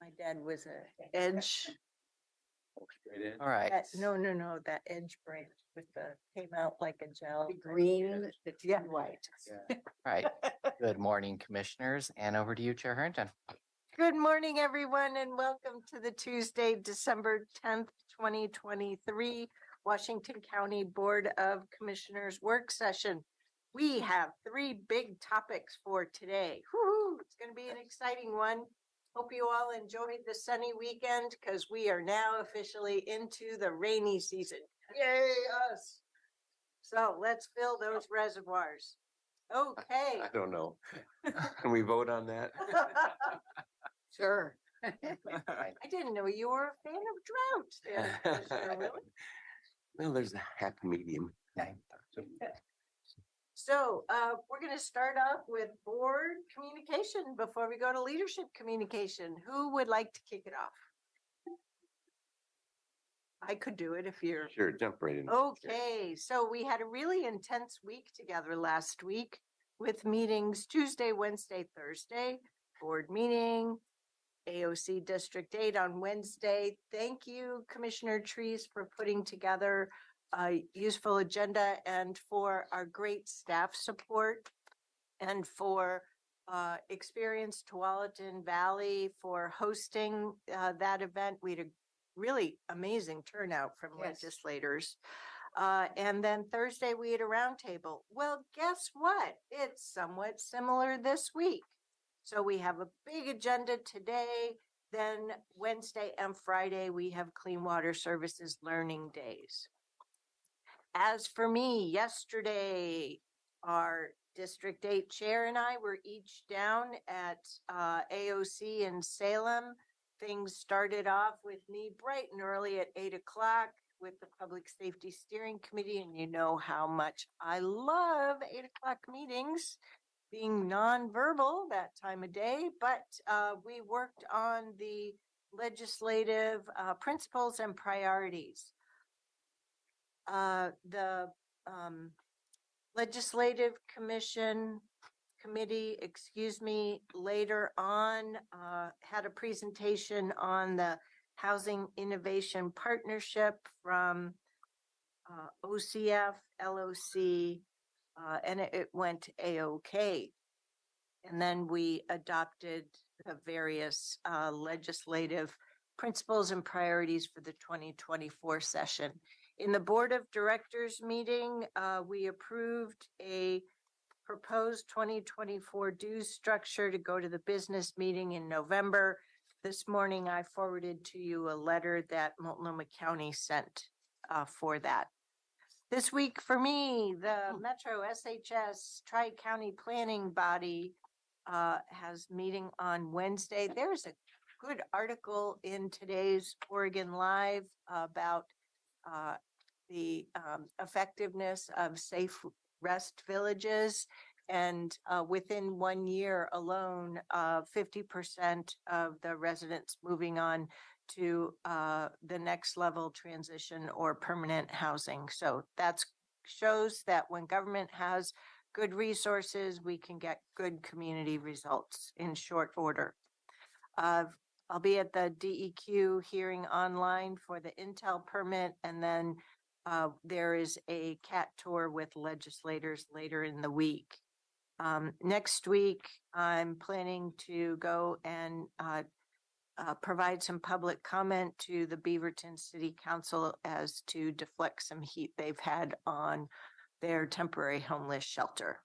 My dad was a edge. Straight in. All right. No, that edge branch with the came out like a gel. The green, the Yeah. white. Yeah. All right. Good morning, commissioners, and over to you, Chair Harrington. Good morning, everyone, and welcome to the Tuesday, December 10th, 2023, Washington County Board of Commissioners work session. We have three big topics for today. Woo-hoo, it's going to be an exciting one. Hope you all enjoyed the sunny weekend because we are now officially into the rainy season. Yay, us! So let's fill those reservoirs. Okay. I don't know. Can we vote on that? Sure. I didn't know you were a fan of drought. there, Commissioner Willis. Well, there's a happy medium. So we're going to start off with board communication before we go to leadership communication. Who would like to kick it off? I could do it if you're... Sure, jump right in. Okay, so we had a really intense week together last week with meetings Tuesday, Wednesday, Thursday, board meeting, AOC District 8 on Wednesday. Thank you, Commissioner Trees, for putting together a useful agenda and for our great staff support and for Experience Tualatin Valley for hosting that event. We had a really amazing turnout from legislators. And then Thursday we had a roundtable. Well, guess what? It's somewhat similar this week. So we have a big agenda today. Then Wednesday and Friday, we have Clean Water Services Learning Days. As for me, yesterday, our District 8 chair and I were each down at AOC in Salem. Things started off with me bright and early at 8 o'clock with the Public Safety Steering Committee. And you know how much I love 8 o'clock meetings, being nonverbal that time of day. But we worked on the legislative principles and priorities. The Legislative Committee, later on had a presentation on the Housing Innovation Partnership from OCF, LOC, and it went A-OK. And then we adopted the various legislative principles and priorities for the 2024 session. In the Board of Directors meeting, we approved a proposed 2024 dues structure to go to the business meeting in November. This morning, I forwarded to you a letter that Multnomah County sent for that. This week for me, the Metro SHS Tri-County Planning Body has meeting on Wednesday. There's a good article in today's Oregon Live about the effectiveness of safe rest villages. And within 1 year alone, 50% of the residents moving on to the next level transition or permanent housing. So that shows that when government has good resources, we can get good community results in short order. I'll be at the DEQ hearing online for the Intel permit, and then there is a CAT tour with legislators later in the week. Next week, I'm planning to go and provide some public comment to the Beaverton City Council as to deflect some heat they've had on their temporary homeless shelter,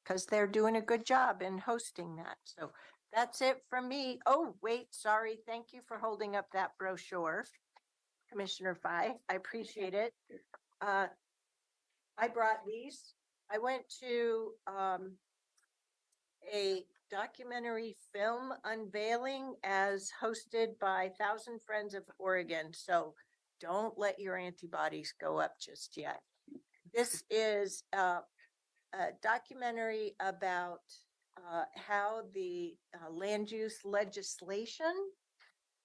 because they're doing a good job in hosting that. So that's it from me. Oh, wait, sorry. Thank you for holding up that brochure, Commissioner Fye. I appreciate it. I brought these. I went to a documentary film unveiling as hosted by Thousand Friends of Oregon. So don't let your antibodies go up just yet. This is a documentary about how the land use legislation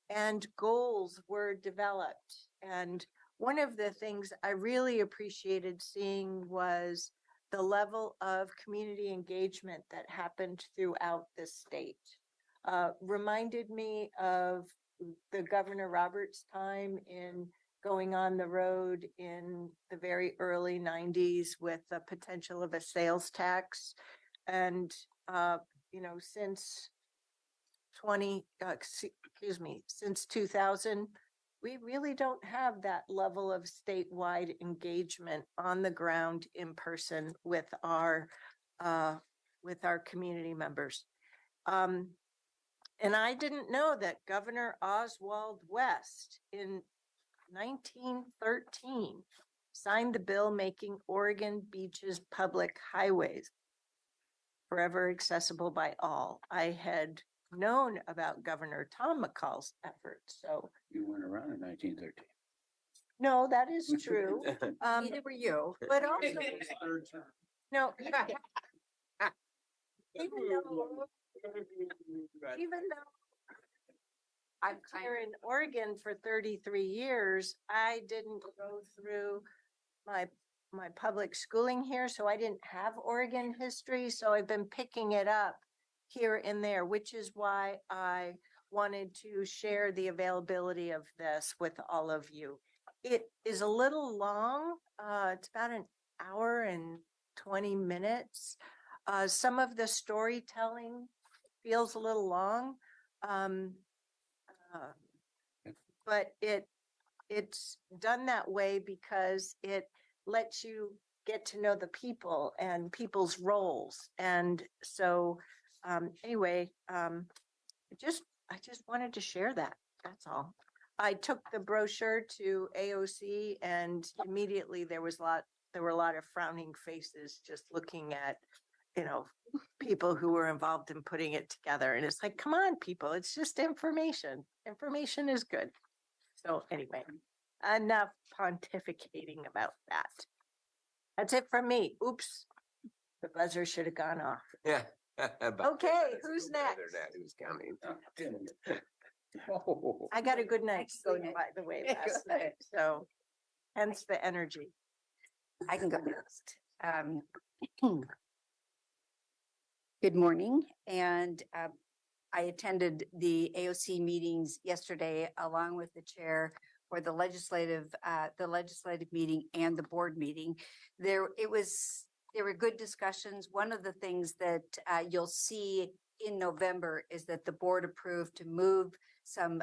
and goals were developed. And one of the things I really appreciated seeing was the level of community engagement that happened throughout the state. reminded me of the Governor Roberts' time in going on the road in the very early 90s with the potential of a sales tax. And, since since 2000, we really don't have that level of statewide engagement on the ground in person with our community members. And I didn't know that Governor Oswald West in 1913 signed the bill making Oregon beaches public highways forever accessible by all. I had known about Governor Tom McCall's efforts, so. You weren't around in 1913. No, that is true. Neither were you. But also, no, even though I'm here in Oregon for 33 years, I didn't go through my public schooling here, so I didn't have Oregon history. So I've been picking it up here and there, which is why I wanted to share the availability of this with all of you. It is a little long. It's about an hour and 20 minutes. Some of the storytelling feels a little long, but it's done that way because it lets you get to know the people and people's roles. And so anyway, I just wanted to share that. That's all. I took the brochure to AOC and immediately there were a lot of frowning faces just looking at, people who were involved in putting it together. And it's like, come on, people, it's just information. Information is good. So anyway, enough pontificating about that. That's it from me. Oops, the buzzer should have gone off. Yeah. Okay, who's next? Who's counting? Oh. I got a good night's Go sleep, next. by the way, last night. So hence the energy. I can go next. Good morning, and I attended the AOC meetings yesterday along with the chair for the legislative meeting and the board meeting. There were good discussions. One of the things that you'll see in November is that the board approved to move some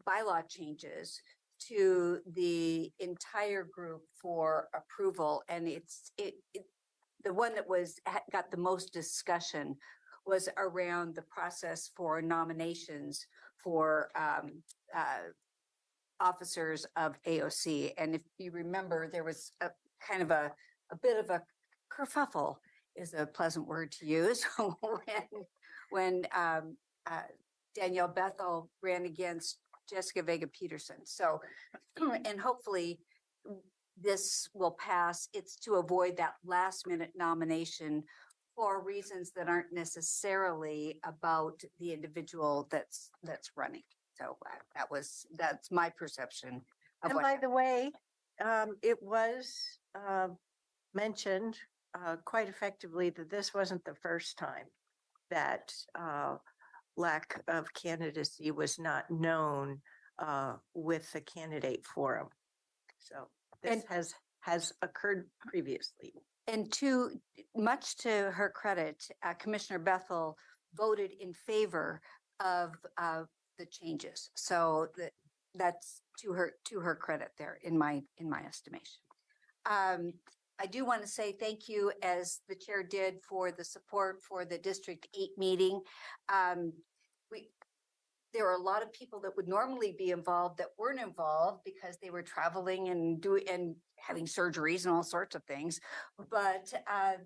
bylaw changes to the entire group for approval, and the one that got the most discussion was around the process for nominations for officers of AOC. And if you remember, there was a kind of a bit of a kerfuffle, is a pleasant word to use, when Danielle Bethel ran against Jessica Vega Peterson. So, and hopefully this will pass. It's to avoid that last minute nomination for reasons that aren't necessarily about the individual that's running. So that's my perception of And what by the way, it was mentioned quite effectively that this wasn't the first time that lack of candidacy was not known with the candidate forum. So this has occurred previously. And much to her credit, Commissioner Bethel voted in favor of the changes. So that's to her credit there, in my estimation. I do want to say thank you, as the chair did, for the support for the District 8 meeting. There were a lot of people that would normally be involved that weren't involved because they were traveling and having surgeries and all sorts of things. But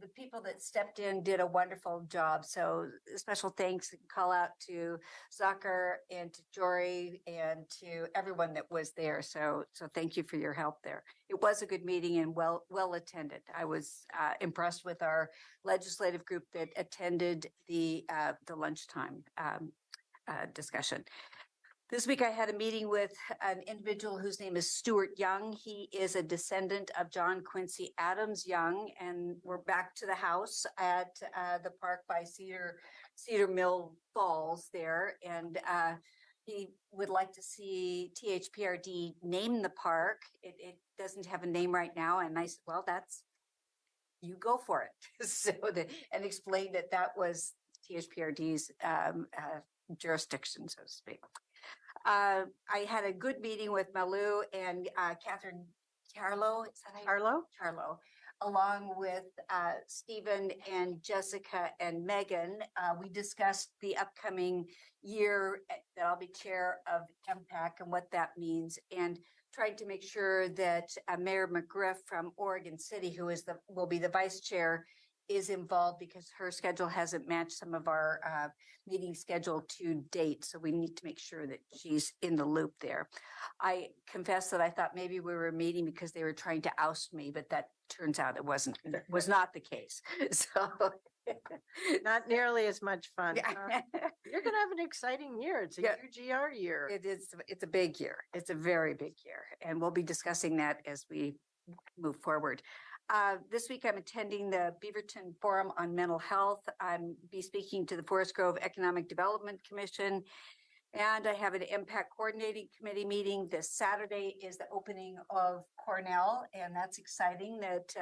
the people that stepped in did a wonderful job. So special thanks and call out to Zucker and to Jory and to everyone that was there. So thank you for your help there. It was a good meeting and well attended. I was impressed with our legislative group that attended the lunchtime discussion. This week I had a meeting with an individual whose name is Stuart Young. He is a descendant of John Quincy Adams Young, and we're back to the house at the park by Cedar Mill Falls there. And he would like to see THPRD name the park. It doesn't have a name right now. And I said, well, you go for it. And explained that was THPRD's jurisdiction, so to speak. I had a good meeting with Malu and Catherine Charlo, Charlo, along with Stephen and Jessica and Megan. We discussed the upcoming year that I'll be chair of MPAC and what that means, and trying to make sure that Mayor McGriff from Oregon City, who will be the vice chair, is involved because her schedule hasn't matched some of our meeting schedule to date. So we need to make sure that she's in the loop there. I confess that I thought maybe we were meeting because they were trying to oust me, but that turns out was not the case. So Not nearly as much fun. yeah. You're going to have an exciting year. It's a Yeah. UGR year. It's a big year. It's a very big year. And we'll be discussing that as we move forward. This week, I'm attending the Beaverton Forum on Mental Health. I'm be speaking to the Forest Grove Economic Development Commission, and I have an Impact Coordinating Committee meeting. This Saturday is the opening of Cornell, and that's exciting. That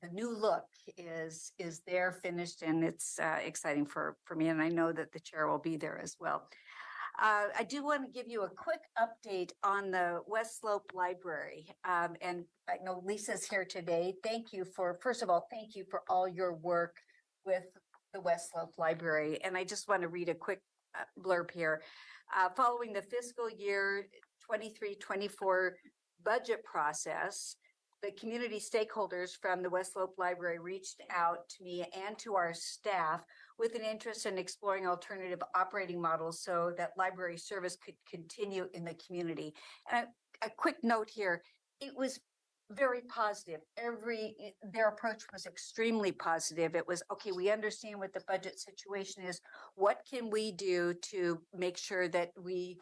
the new look is there, finished, and it's exciting for me. And I know that the chair will be there as well. I do want to give you a quick update on the West Slope Library. And I know Lisa's here today. First of all, thank you for all your work with the West Slope Library. And I just want to read a quick blurb here. Following the fiscal year 23-24 budget process, the community stakeholders from the West Slope Library reached out to me and to our staff with an interest in exploring alternative operating models so that library service could continue in the community. And a quick note here, it was very positive. Their approach was extremely positive. It was, okay, we understand what the budget situation is. What can we do to make sure that we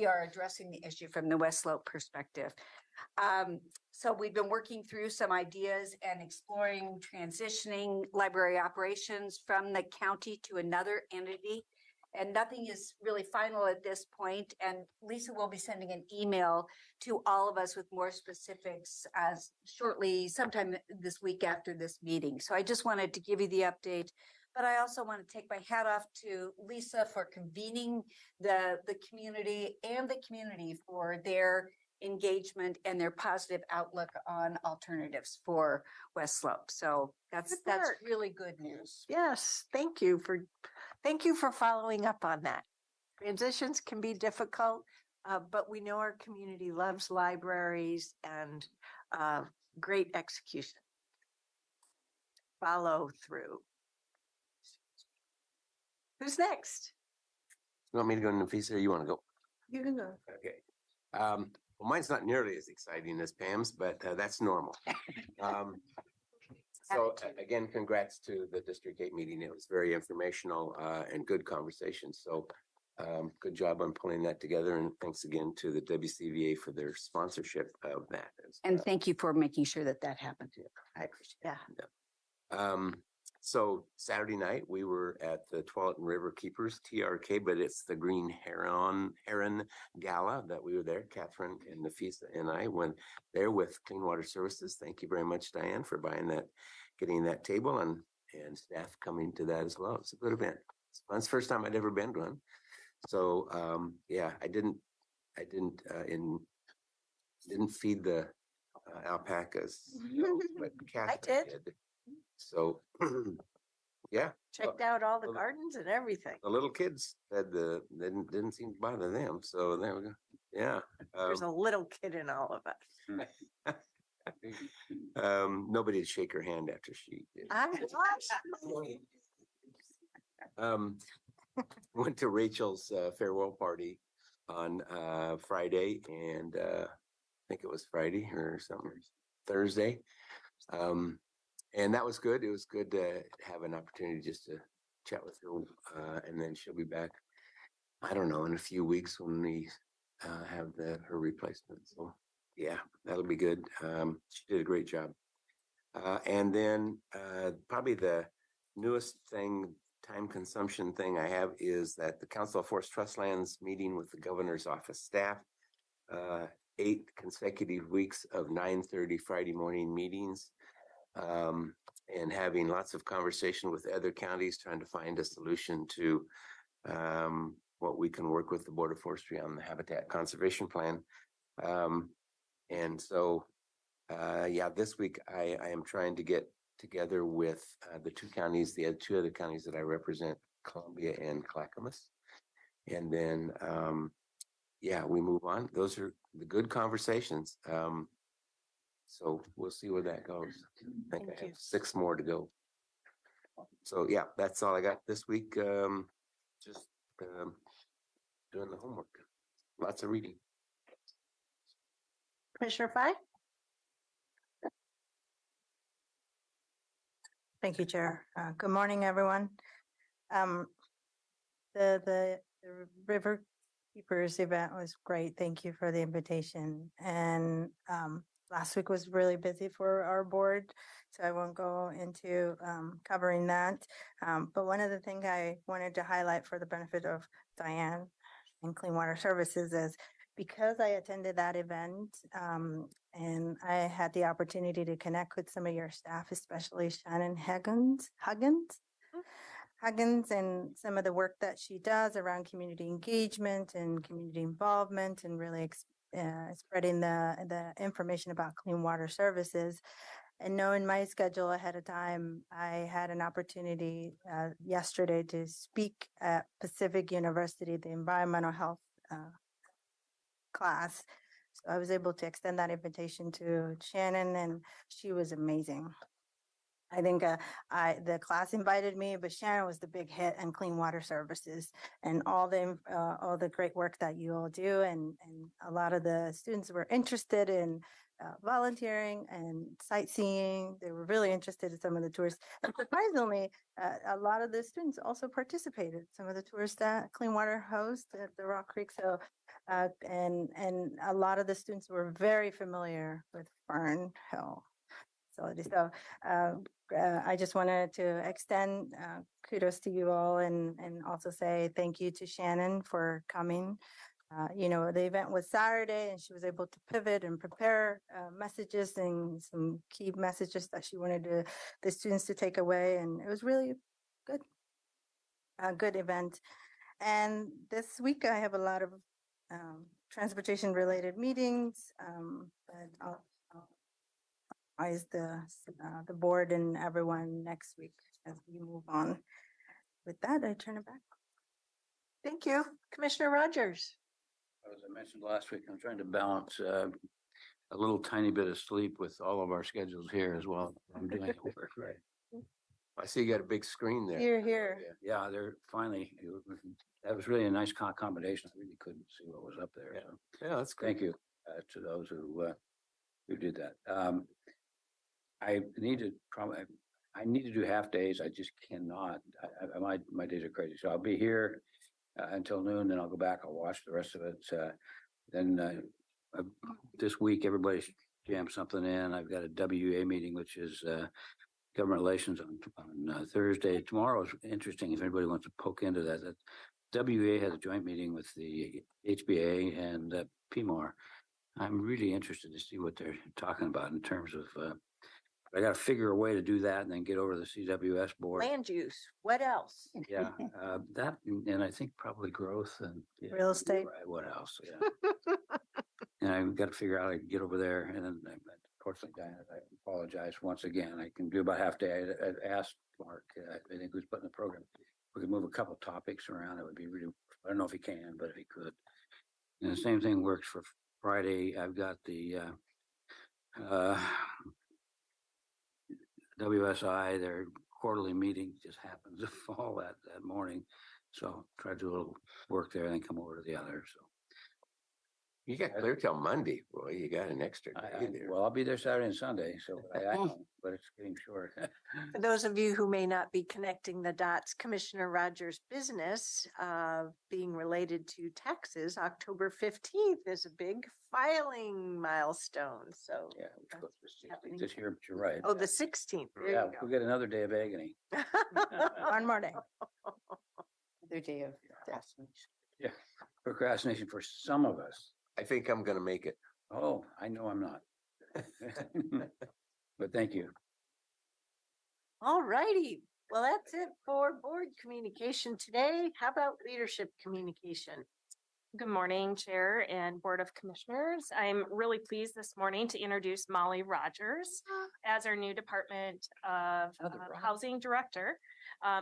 are addressing the issue from the West Slope perspective? So we've been working through some ideas and exploring transitioning library operations from the county to another entity. And nothing is really final at this point. And Lisa will be sending an email to all of us with more specifics as shortly, sometime this week after this meeting. So I just wanted to give you the update. But I also want to take my hat off to Lisa for convening the community and the community for their engagement and their positive outlook on alternatives for West Slope. So that's work. really good news. Yes, thank you for following up on that. Transitions can be difficult, but we know our community loves libraries and great execution. Follow through. Who's next? You want me to go, Nafisa, or you want to go? You can go. Okay. Well, mine's not nearly as exciting as Pam's, but that's normal. So again, congrats to the District 8 meeting. It was very informational and good conversation. So good job on pulling that together. And thanks again to the WCVA for their sponsorship of that. And thank you for making sure that happened. I appreciate it. Yeah. So Saturday night we were at the Tualatin River Keepers TRK, but it's the Green Heron Gala that we were there. Catherine and Nafisa and I went there with Clean Water Services. Thank you very much, Diane, for getting that table and staff coming to that as well. It's a good event. It's fun. It's the first time I'd ever been to one. So yeah, I didn't feed the alpacas, but Catherine did. So, yeah. Checked out all the gardens and everything. The little kids said didn't seem to bother them. So there we go. Yeah. There's a little kid in all of us. Nobody would shake her hand after she did. Went to Rachel's farewell party on Friday, and I think it was Friday or something, Thursday. And that was good. It was good to have an opportunity just to chat with her. And then she'll be back I don't know, in a few weeks when we have her replacement. So yeah, that'll be good. She did a great job. And then probably the newest thing, time consumption thing I have is that the Council of Forest Trust Lands meeting with the governor's office staff, 8 consecutive weeks of 9:30 Friday morning meetings, and having lots of conversation with other counties, trying to find a solution to what we can work with the Board of Forestry on the Habitat Conservation Plan. And so yeah, this week I am trying to get together with the 2 counties, the 2 other counties that I represent, Columbia and Clackamas. And then, yeah, we move on. Those are the good conversations. So we'll see where that goes. I think Thank I you. have 6 more to go. So yeah, that's all I got this week. Just doing the homework. Lots of reading. Commissioner Fye? Thank you, Chair. Good morning, everyone. Um, the River Keepers event was great. Thank you for the invitation. And last week was really busy for our board, so I won't go into covering that. But one of the things I wanted to highlight for the benefit of Diane and Clean Water Services is because I attended that event and I had the opportunity to connect with some of your staff, especially Shannon Huggins and some of the work that she does around community engagement and community involvement and really spreading the information about clean water services. And knowing my schedule ahead of time, I had an opportunity yesterday to speak at Pacific University, the environmental health class. So I was able to extend that invitation to Shannon, and she was amazing. I think the class invited me, but Shannon was the big hit in clean water services and all the great work that you all do. And a lot of the students were interested in volunteering and sightseeing. They were really interested in some of the tours. And surprisingly, a lot of the students also participated. Some of the tours that Clean Water hosts at the Rock Creek. So, and a lot of the students were very familiar with Fern Hill facility. So I just wanted to extend kudos to you all and also say thank you to Shannon for coming. The event was Saturday and she was able to pivot and prepare messages and some key messages that she wanted the students to take away. And it was really good, a good event. And this week I have a lot of transportation related meetings, but I'll advise the board and everyone next week as we move on. With that, I turn it back. Thank you. Commissioner Rogers? As I mentioned last week, I'm trying to balance a little tiny bit of sleep with all of our schedules here as well. I'm doing work, right? I see you got a big screen there. Here. Yeah, they're finally, that was really a nice combination. I really couldn't see what was up there. Yeah. So Yeah, that's great. thank you to those who did that. I need to do half days. I just cannot. My days are crazy. So I'll be here until noon, then I'll go back. I'll watch the rest of it. Then this week, everybody jammed something in. I've got a WA meeting, which is government relations on Thursday. Tomorrow is interesting. If anybody wants to poke into that, WA has a joint meeting with the HBA and PMAR. I'm really interested to see what they're talking about in terms of. I got to figure a way to do that and then get over to the CWS board. Land use. What else? Yeah, that and I think probably growth and Real estate. Right, what else? Yeah. And I've got to figure out how to get over there. And then, unfortunately, Diana, I apologize once again. I can do about half day. I asked Mark, I think who's putting the program, if we could move a couple of topics around. It would be really. I don't know if he can, but if he could. And the same thing works for Friday. I've got the WSI, their quarterly meeting just happens to fall that morning. So try to do a little work there and then come over to the other. So You got clear till Monday, Roy. You got an extra day there. well, I'll be there Saturday and Sunday, so I know, but it's getting short. For those of you who may not be connecting the dots, Commissioner Rogers' business, being related to taxes, October 15th is a big filing milestone. So, Yeah, we're supposed to see happening. this year, but you're right. oh, the 16th. There Yeah, you we'll get another day of agony. go. One more day. Another day of Yeah, procrastination for some of us. I think I'm gonna make it. Oh, I know I'm not. But thank you. All righty. Well, that's it for board communication today. How about leadership communication? Good morning, Chair and Board of Commissioners. I'm really pleased this morning to introduce Molly Rogers as our new Department of Another Rogers. Housing Director.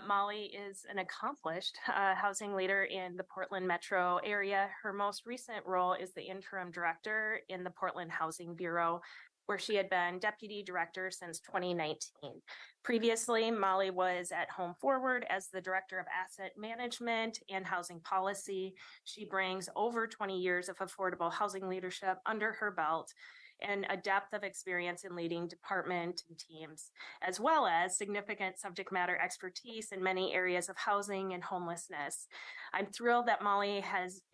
Molly is an accomplished housing leader in the Portland metro area. Her most recent role is the interim director in the Portland Housing Bureau, where she had been deputy director since 2019. Previously, Molly was at Home Forward as the director of asset management and housing policy. She brings over 20 years of affordable housing leadership under her belt and a depth of experience in leading department and teams, as well as significant subject matter expertise in many areas of housing and homelessness. I'm thrilled that Molly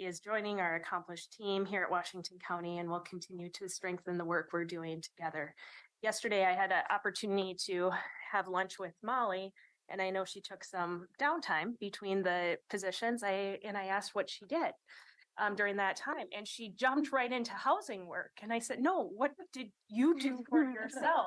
is joining our accomplished team here at Washington County and will continue to strengthen the work we're doing together. Yesterday, I had an opportunity to have lunch with Molly, and I know she took some downtime between the positions. I asked what she did during that time, and she jumped right into housing work. And I said, no, what did you do for yourself?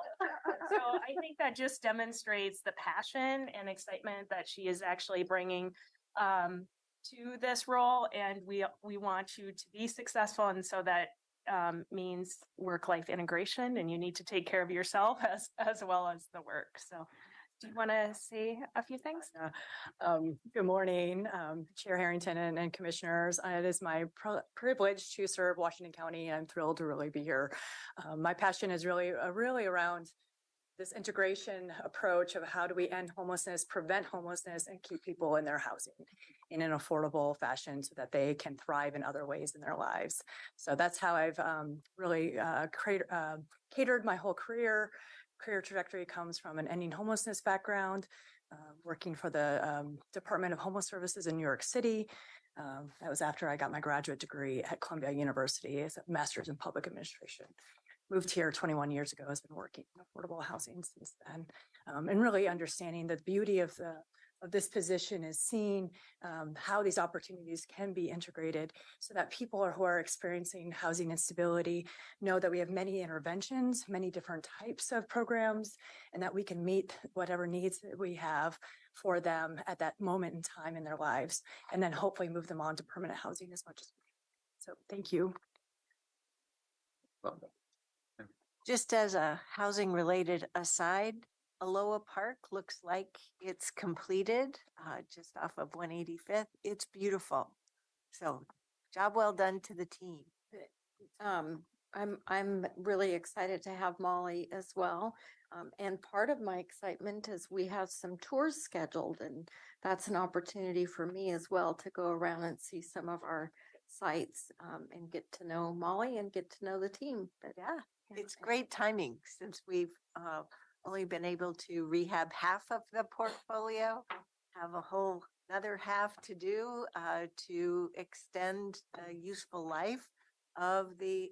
So I think that just demonstrates the passion and excitement that she is actually bringing to this role. And we want you to be successful. And so that means work-life integration, and you need to take care of yourself as well as the work. So do you want to say a few things? Good morning, Chair Harrington and Commissioners. It is my privilege to serve Washington County. I'm thrilled to really be here. My passion is really around this integration approach of how do we end homelessness, prevent homelessness, and keep people in their housing in an affordable fashion so that they can thrive in other ways in their lives. So that's how I've really catered my whole career. Career trajectory comes from an ending homelessness background, working for the Department of Homeless Services in New York City. That was after I got my graduate degree at Columbia University as a master's in public administration. Moved here 21 years ago, has been working in affordable housing since then, and really understanding the beauty of this position is seeing how these opportunities can be integrated so that people who are experiencing housing instability know that we have many interventions, many different types of programs, and that we can meet whatever needs that we have for them at that moment in time in their lives, and then hopefully move them on to permanent housing as much as we can. So thank you. Well, Just as a housing related aside, Aloha Park looks like it's completed, just off of 185th. It's beautiful. So job well done to the team. I'm really excited to have Molly as well. And part of my excitement is we have some tours scheduled, and that's an opportunity for me as well to go around and see some of our sites and get to know Molly and get to know the team. But Yeah, it's great timing since we've only been able to rehab half of the portfolio, have a whole another half to do to extend the useful life of the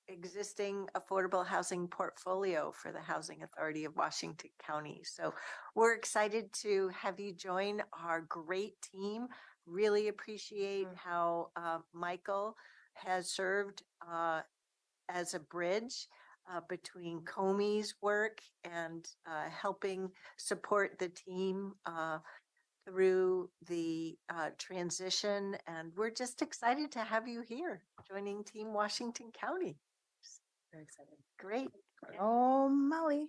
existing affordable housing portfolio for the Housing Authority of Washington County. So we're excited to have you join our great team. Really appreciate how Michael has served as a bridge between Comey's work and helping support the team through the transition. And we're just excited to have you here joining Team Washington County. Very excited. Great. Oh, Molly.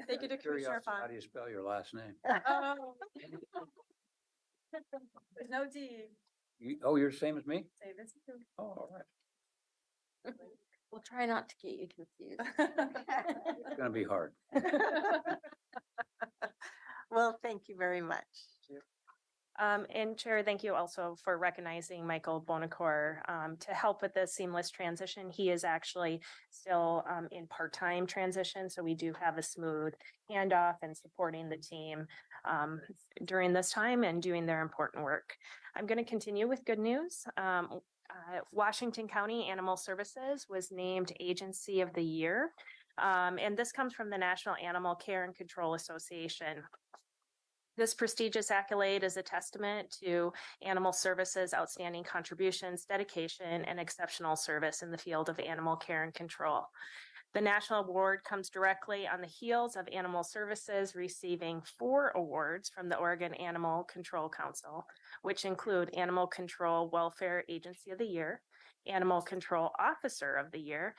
Thank you to Commissioner curiosity, how Fong. do you spell your last name? Oh. There's no D. Oh, you're the same as me? Save it. Oh, all right. we'll try not to get you confused. It's gonna be hard. Well, thank you very much. And Chair, thank you also for recognizing Michael Bonacore to help with the seamless transition. He is actually still in part-time transition, so we do have a smooth handoff and supporting the team during this time and doing their important work. I'm going to continue with good news. Washington County Animal Services was named Agency of the Year. And this comes from the National Animal Care and Control Association. This prestigious accolade is a testament to animal services' outstanding contributions, dedication, and exceptional service in the field of animal care and control. The national award comes directly on the heels of animal services receiving 4 awards from the Oregon Animal Control Council, which include Animal Control Welfare Agency of the Year, Animal Control Officer of the Year,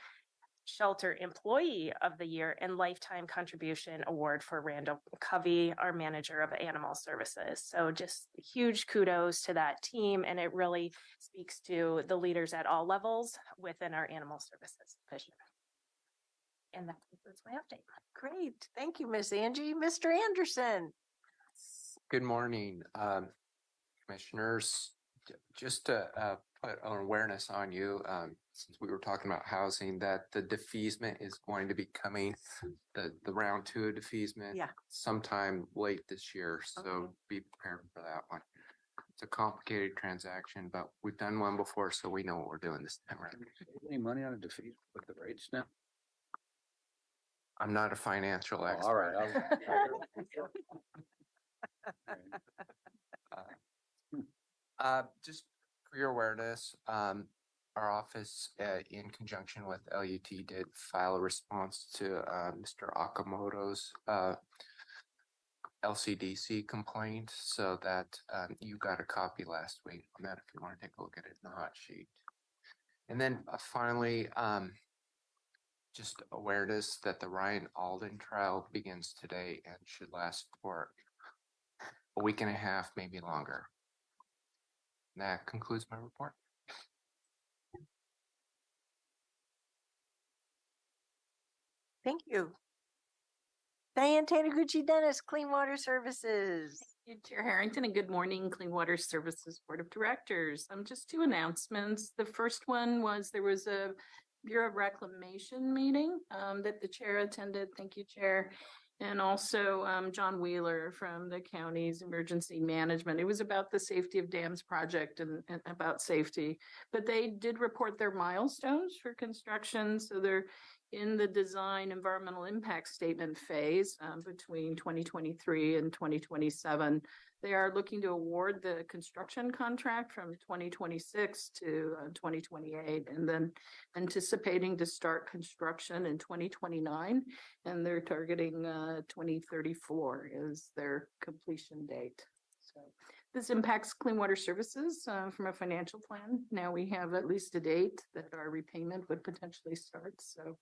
Shelter Employee of the Year, and Lifetime Contribution Award for Randall Covey, our manager of animal services. So just huge kudos to that team, and it really speaks to the leaders at all levels within our animal services division. And that concludes my update. Great. Thank you, Miss Angie. Mr. Anderson. Good morning, commissioners. Just to put an awareness on you, since we were talking about housing, that the defeasement is going to be coming, the round 2 of defeasement sometime late this year. So be prepared for that one. It's a complicated transaction, but we've done one before, so we know what we're doing this time around. Any money on a defeat with the rates now? I'm not a financial Oh, expert. all right. Just for your awareness, our office, in conjunction with LUT, did file a response to Mr. Akamoto's LCDC complaint, so that you got a copy last week on that if you want to take a look at it in the hot sheet. And then finally, just awareness that the Ryan Alden trial begins today and should last for a week and a half, maybe longer. That concludes my report. Thank you. Diane Taniguchi Dennis, Clean Water Services. Thank you, Chair Harrington, and good morning, Clean Water Services Board of Directors. Just 2 announcements. The first one was there was a Bureau of Reclamation meeting that the chair attended. Thank you, Chair. And also John Wheeler from the county's emergency management. It was about the safety of dams project and about safety, but they did report their milestones for construction. So they're in the design environmental impact statement phase between 2023 and 2027. They are looking to award the construction contract from 2026 to 2028, and then anticipating to start construction in 2029, and they're targeting 2034 is their completion date. So this impacts Clean Water Services from a financial plan. Now we have at least a date that our repayment would potentially start. So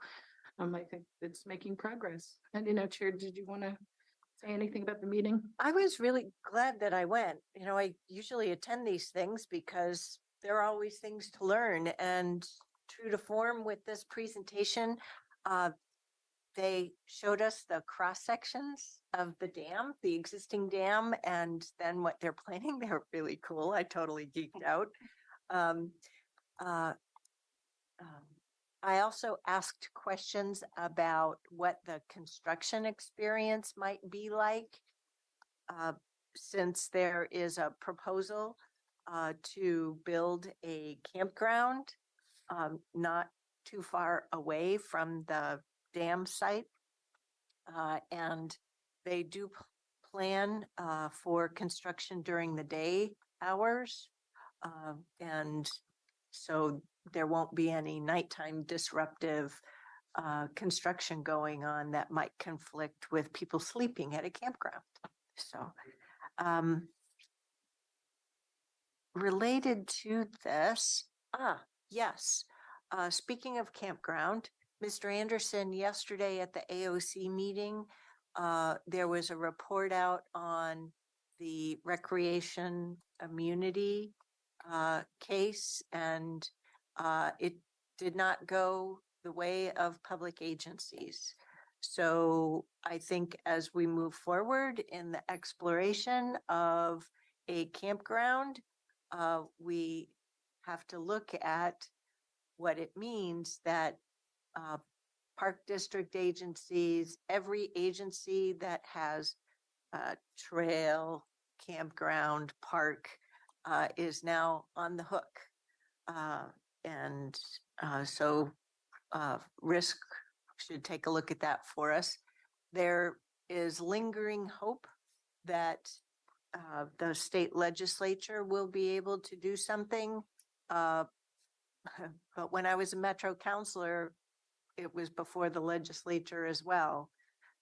I think it's making progress. And, Chair, did you want to say anything about the meeting? I was really glad that I went. I usually attend these things because there are always things to learn. And true to form with this presentation, they showed us the cross sections of the dam, the existing dam, and then what they're planning. They were really cool. I totally geeked out. I also asked questions about what the construction experience might be like, since there is a proposal to build a campground not too far away from the dam site. And they do plan for construction during the day hours. And so there won't be any nighttime disruptive construction going on that might conflict with people sleeping at a campground. So related to this, yes, speaking of campground, Mr. Anderson, yesterday at the AOC meeting, there was a report out on the recreation immunity case, and it did not go the way of public agencies. So I think as we move forward in the exploration of a campground, we have to look at what it means that park district agencies, every agency that has a trail, campground, park, is now on the hook. And so risk should take a look at that for us. There is lingering hope that the state legislature will be able to do something. But when I was a Metro councilor, it was before the legislature as well.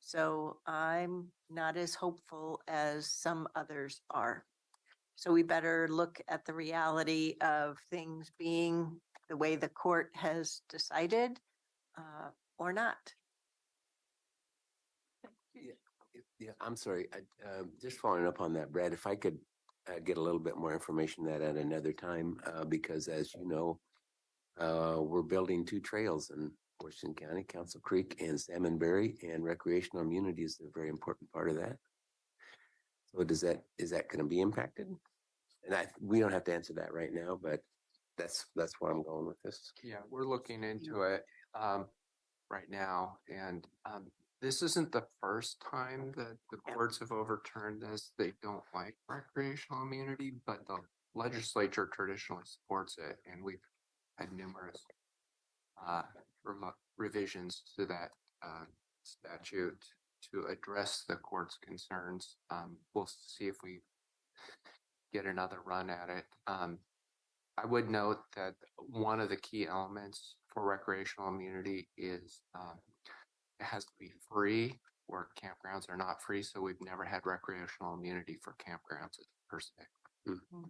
So I'm not as hopeful as some others are. So we better look at the reality of things being the way the court has decided or not. Yeah, I'm sorry. Just following up on that, Brad, if I could get a little bit more information that at another time, because as you know, we're building 2 trails in Washington County, Council Creek and Salmonberry, and recreational immunity is a very important part of that. So is that going to be impacted? And we don't have to answer that right now, but that's where I'm going with this. Yeah, we're looking into it right now, and this isn't the first time that the courts have overturned this. They don't like recreational immunity, but the legislature traditionally supports it, and we've had numerous revisions to that statute to address the court's concerns. We'll see if we get another run at it. I would note that one of the key elements for recreational immunity is it has to be free, where campgrounds are not free. So we've never had recreational immunity for campgrounds per se. Mm-hmm.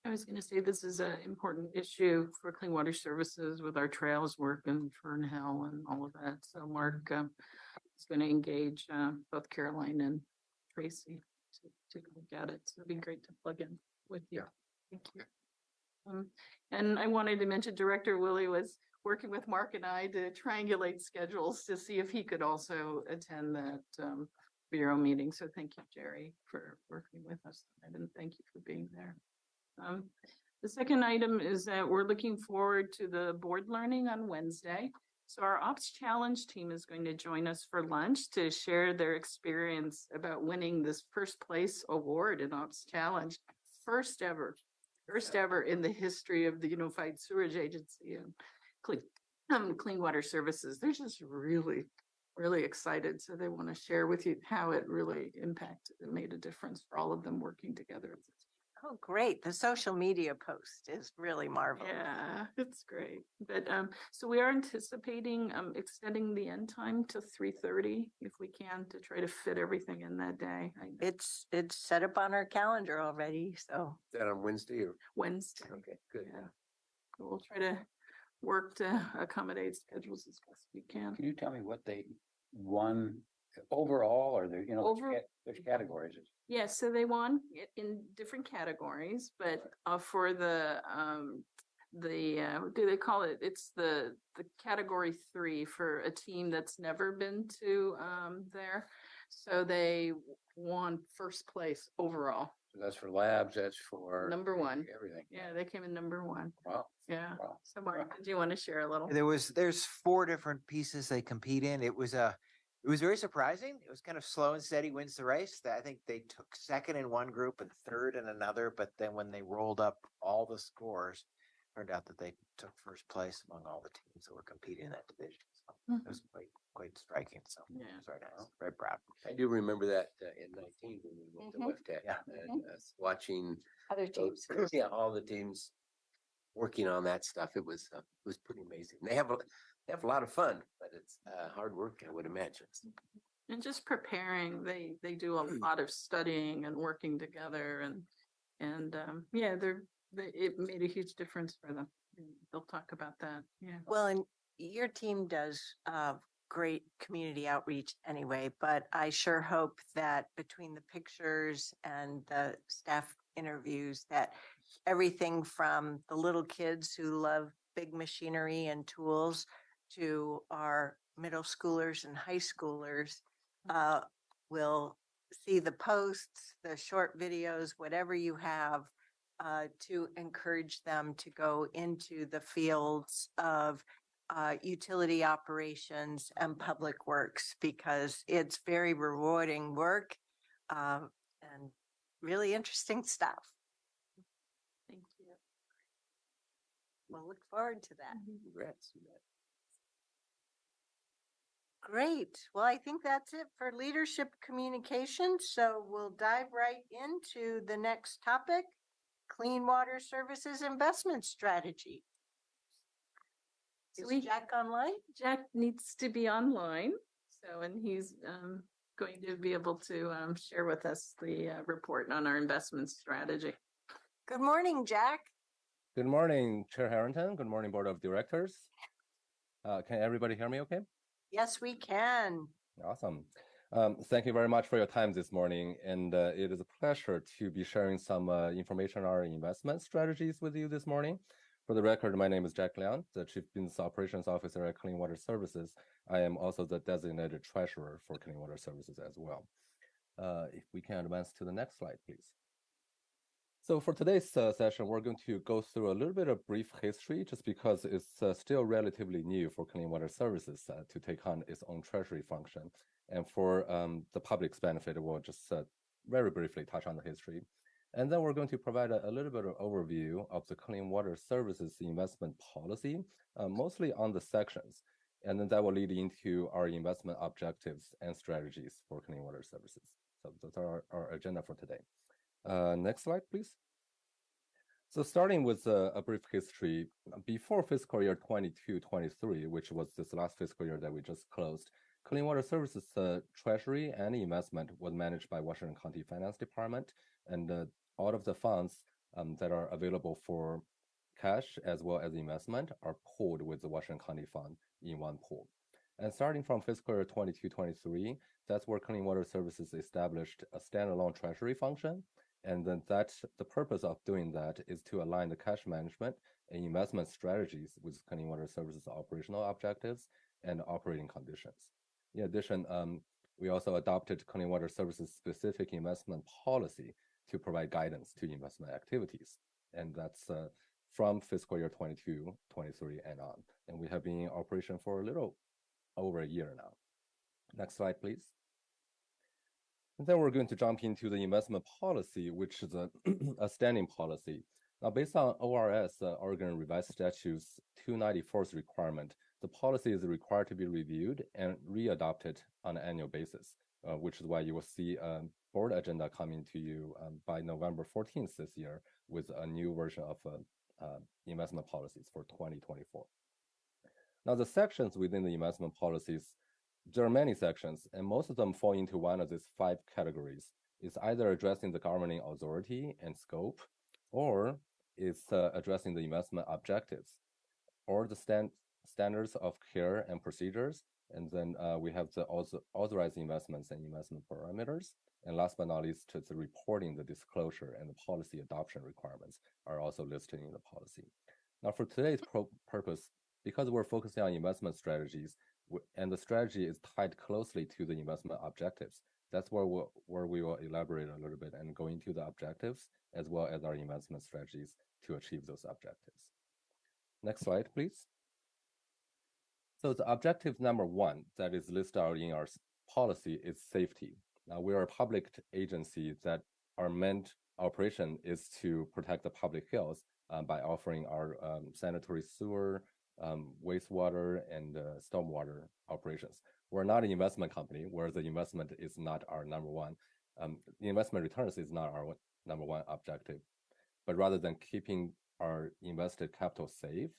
I was going to say this is an important issue for Clean Water Services with our trails work and Fern Hill and all of that. So Mark is going to engage both Caroline and Tracy to take a look at it. So it'd be great to plug in with you. Yeah. Thank you. And I wanted to mention Director Willie was working with Mark and I to triangulate schedules to see if he could also attend that Bureau meeting. So thank you, Jerry, for working with us. And thank you for being there. The second item is that we're looking forward to the board learning on Wednesday. So our Ops Challenge team is going to join us for lunch to share their experience about winning this first place award in Ops Challenge. First ever in the history of the Unified Sewerage Agency and Clean Water Services. They're just really excited. So they want to share with you how it really impacted and made a difference for all of them working together. Oh, great. The social media post is really marvelous. Yeah, it's great. But so we are anticipating extending the end time to 3:30 if we can, to try to fit everything in that day. It's set up on our calendar already. So Is that on Wednesday or Wednesday. Okay, good. Yeah. So we'll try to work to accommodate schedules as best we can. Can you tell me what they won overall, or there's which categories? Yeah, so they won it in different categories, but for the what do they call it? It's the category 3 for a team that's never been to there. So they won first place overall. So that's for labs. That's for number 1. Everything. Yeah, they came in number 1. Wow. Yeah. Wow. So Mark, did you want to share a little? There's 4 different pieces they compete in. It was very surprising. It was kind of slow and steady wins the race. I think they took second in one group and third in another, but then when they rolled up all the scores, turned out that they took first place among all the teams that were competing in that division. So it was quite striking. So Yeah. it was very nice. Very proud. I do remember that in 19 when we went to WEFTEC. Yeah. And watching Other teams. yeah, all the teams working on that stuff. It was pretty amazing. They have a lot of fun, but it's hard work, I would imagine. And just preparing, they do a lot of studying and working together, and yeah, it made a huge difference for them. They'll talk about that. Yeah. well, and your team does great community outreach anyway, but I sure hope that between the pictures and the staff interviews, that everything from the little kids who love big machinery and tools to our middle schoolers and high schoolers will see the posts, the short videos, whatever you have, to encourage them to go into the fields of utility operations and public works, because it's very rewarding work and really interesting stuff. Thank you. We'll look forward to that. Congrats. Great. Well, I think that's it for leadership communication. So we'll dive right into the next topic, clean water services investment strategy. So Is Jack online? Jack needs to be online. So, and he's going to be able to share with us the report on our investment strategy. Good morning, Jack. Good morning, Chair Harrington. Good morning, Board of Directors. Can everybody hear me okay? Yes, we can. Awesome. Thank you very much for your time this morning. And it is a pleasure to be sharing some information on our investment strategies with you this morning. For the record, my name is Jack Liang, the Chief Business Operations Officer at Clean Water Services. I am also the designated treasurer for Clean Water Services as well. If we can advance to the next slide, please. So for today's session, we're going to go through a little bit of brief history, just because it's still relatively new for Clean Water Services to take on its own treasury function. And for the public's benefit, we'll just very briefly touch on the history. And then we're going to provide a little bit of overview of the Clean Water Services investment policy, mostly on the sections. And then that will lead into our investment objectives and strategies for Clean Water Services. So those are our agenda for today. Next slide, please. So starting with a brief history, before fiscal year 22-23, which was this last fiscal year that we just closed, Clean Water Services treasury and investment was managed by Washington County Finance Department, and all of the funds that are available for cash as well as investment are pooled with the Washington County Fund in one pool. And starting from fiscal year 22-23, that's where Clean Water Services established a standalone treasury function. And then the purpose of doing that is to align the cash management and investment strategies with Clean Water Services operational objectives and operating conditions. In addition, we also adopted Clean Water Services specific investment policy to provide guidance to investment activities. And that's from fiscal year 22-23 and on. And we have been in operation for a little over a year now. Next slide, please. And then we're going to jump into the investment policy, which is a standing policy. Now, based on ORS, Oregon Revised Statutes 294's requirement, the policy is required to be reviewed and readopted on an annual basis, which is why you will see a board agenda coming to you by November 14th this year with a new version of investment policies for 2024. Now, the sections within the investment policies, there are many sections, and most of them fall into one of these 5 categories. It's either addressing the governing authority and scope, or it's addressing the investment objectives, or the standards of care and procedures. And then we have the authorized investments and investment parameters. And last but not least, the reporting, the disclosure, and the policy adoption requirements are also listed in the policy. Now, for today's purpose, because we're focusing on investment strategies, and the strategy is tied closely to the investment objectives, that's where we will elaborate a little bit and go into the objectives as well as our investment strategies to achieve those objectives. Next slide, please. So the objective number 1 that is listed out in our policy is safety. Now, we are a public agency that our main operation is to protect the public health by offering our sanitary sewer, wastewater, and stormwater operations. We're not an investment company where the investment is not our number one. The investment returns is not our number 1 objective, but rather than keeping our invested capital safe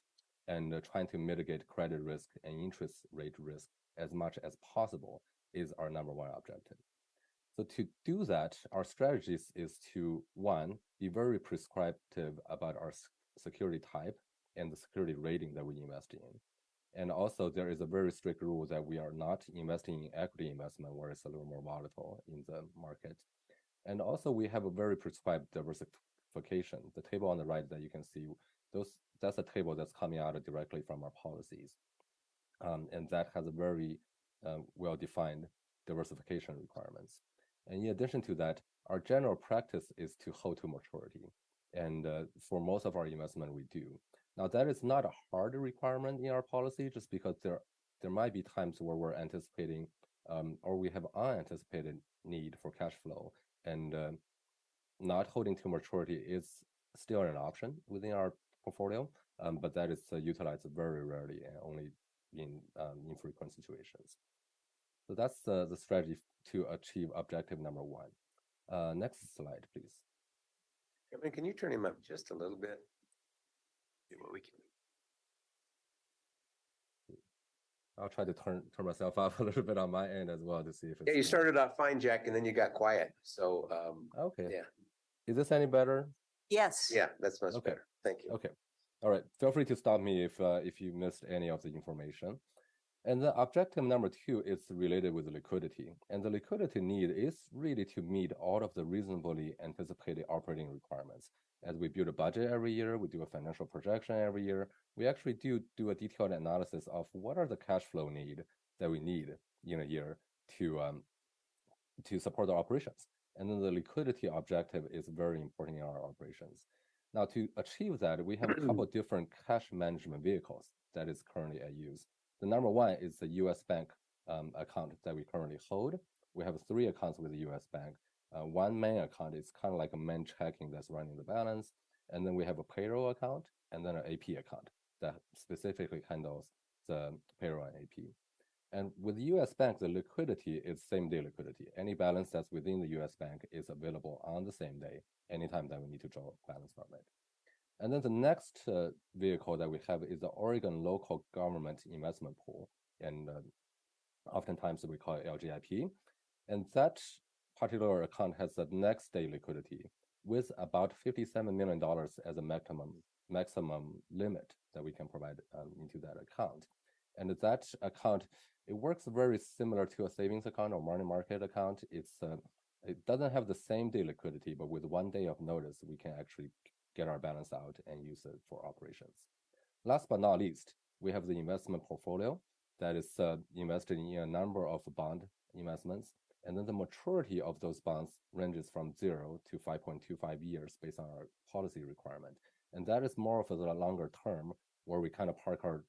and trying to mitigate credit risk and interest rate risk as much as possible is our number 1 objective. So to do that, our strategies is to, 1, be very prescriptive about our security type and the security rating that we invest in. And also there is a very strict rule that we are not investing in equity investment where it's a little more volatile in the market. And also we have a very prescribed diversification. The table on the right that you can see, that's a table that's coming out directly from our policies. And that has a very well-defined diversification requirements. And in addition to that, our general practice is to hold to maturity. And for most of our investment, we do. Now, that is not a hard requirement in our policy, just because there might be times where we're anticipating or we have unanticipated need for cash flow, and not holding to maturity is still an option within our portfolio, but that is utilized very rarely and only in infrequent situations. So that's the strategy to achieve objective number one. Next slide, please. Kevin, can you turn him up just a little bit? See what we can. I'll try to turn myself up a little bit on my end as well to see if it's. Yeah, you started off fine, Jack, and then you got quiet. So, okay. Yeah. Is this any better? Yes. Yeah, that's much Okay. better. Thank you. Okay. All right. Feel free to stop me if you missed any of the information. And the objective number two is related with liquidity. And the liquidity need is really to meet all of the reasonably anticipated operating requirements. As we build a budget every year, we do a financial projection every year. We actually do a detailed analysis of what are the cash flow need that we need in a year to support the operations. And then the liquidity objective is very important in our operations. Now, to achieve that, we have a couple of different cash management vehicles that is currently at use. The number one is the U.S. bank account that we currently hold. We have 3 accounts with the U.S. bank. One main account is kind of like a main checking that's running the balance. And then we have a payroll account and then an AP account that specifically handles the payroll and AP. And with the U.S. bank, the liquidity is same-day liquidity. Any balance that's within the U.S. bank is available on the same day, anytime that we need to draw balance from it. And then the next vehicle that we have is the Oregon Local Government Investment Pool, and oftentimes we call it LGIP. And that particular account has the next day liquidity with about $57 million as a maximum limit that we can provide into that account. And that account, it works very similar to a savings account or money market account. It doesn't have the same day liquidity, but with 1 day of notice, we can actually get our balance out and use it for operations. Last but not least, we have the investment portfolio that is invested in a number of bond investments. And then the maturity of those bonds ranges from 0 to 5.25 years based on our policy requirement. And that is more of the longer term where we kind of park our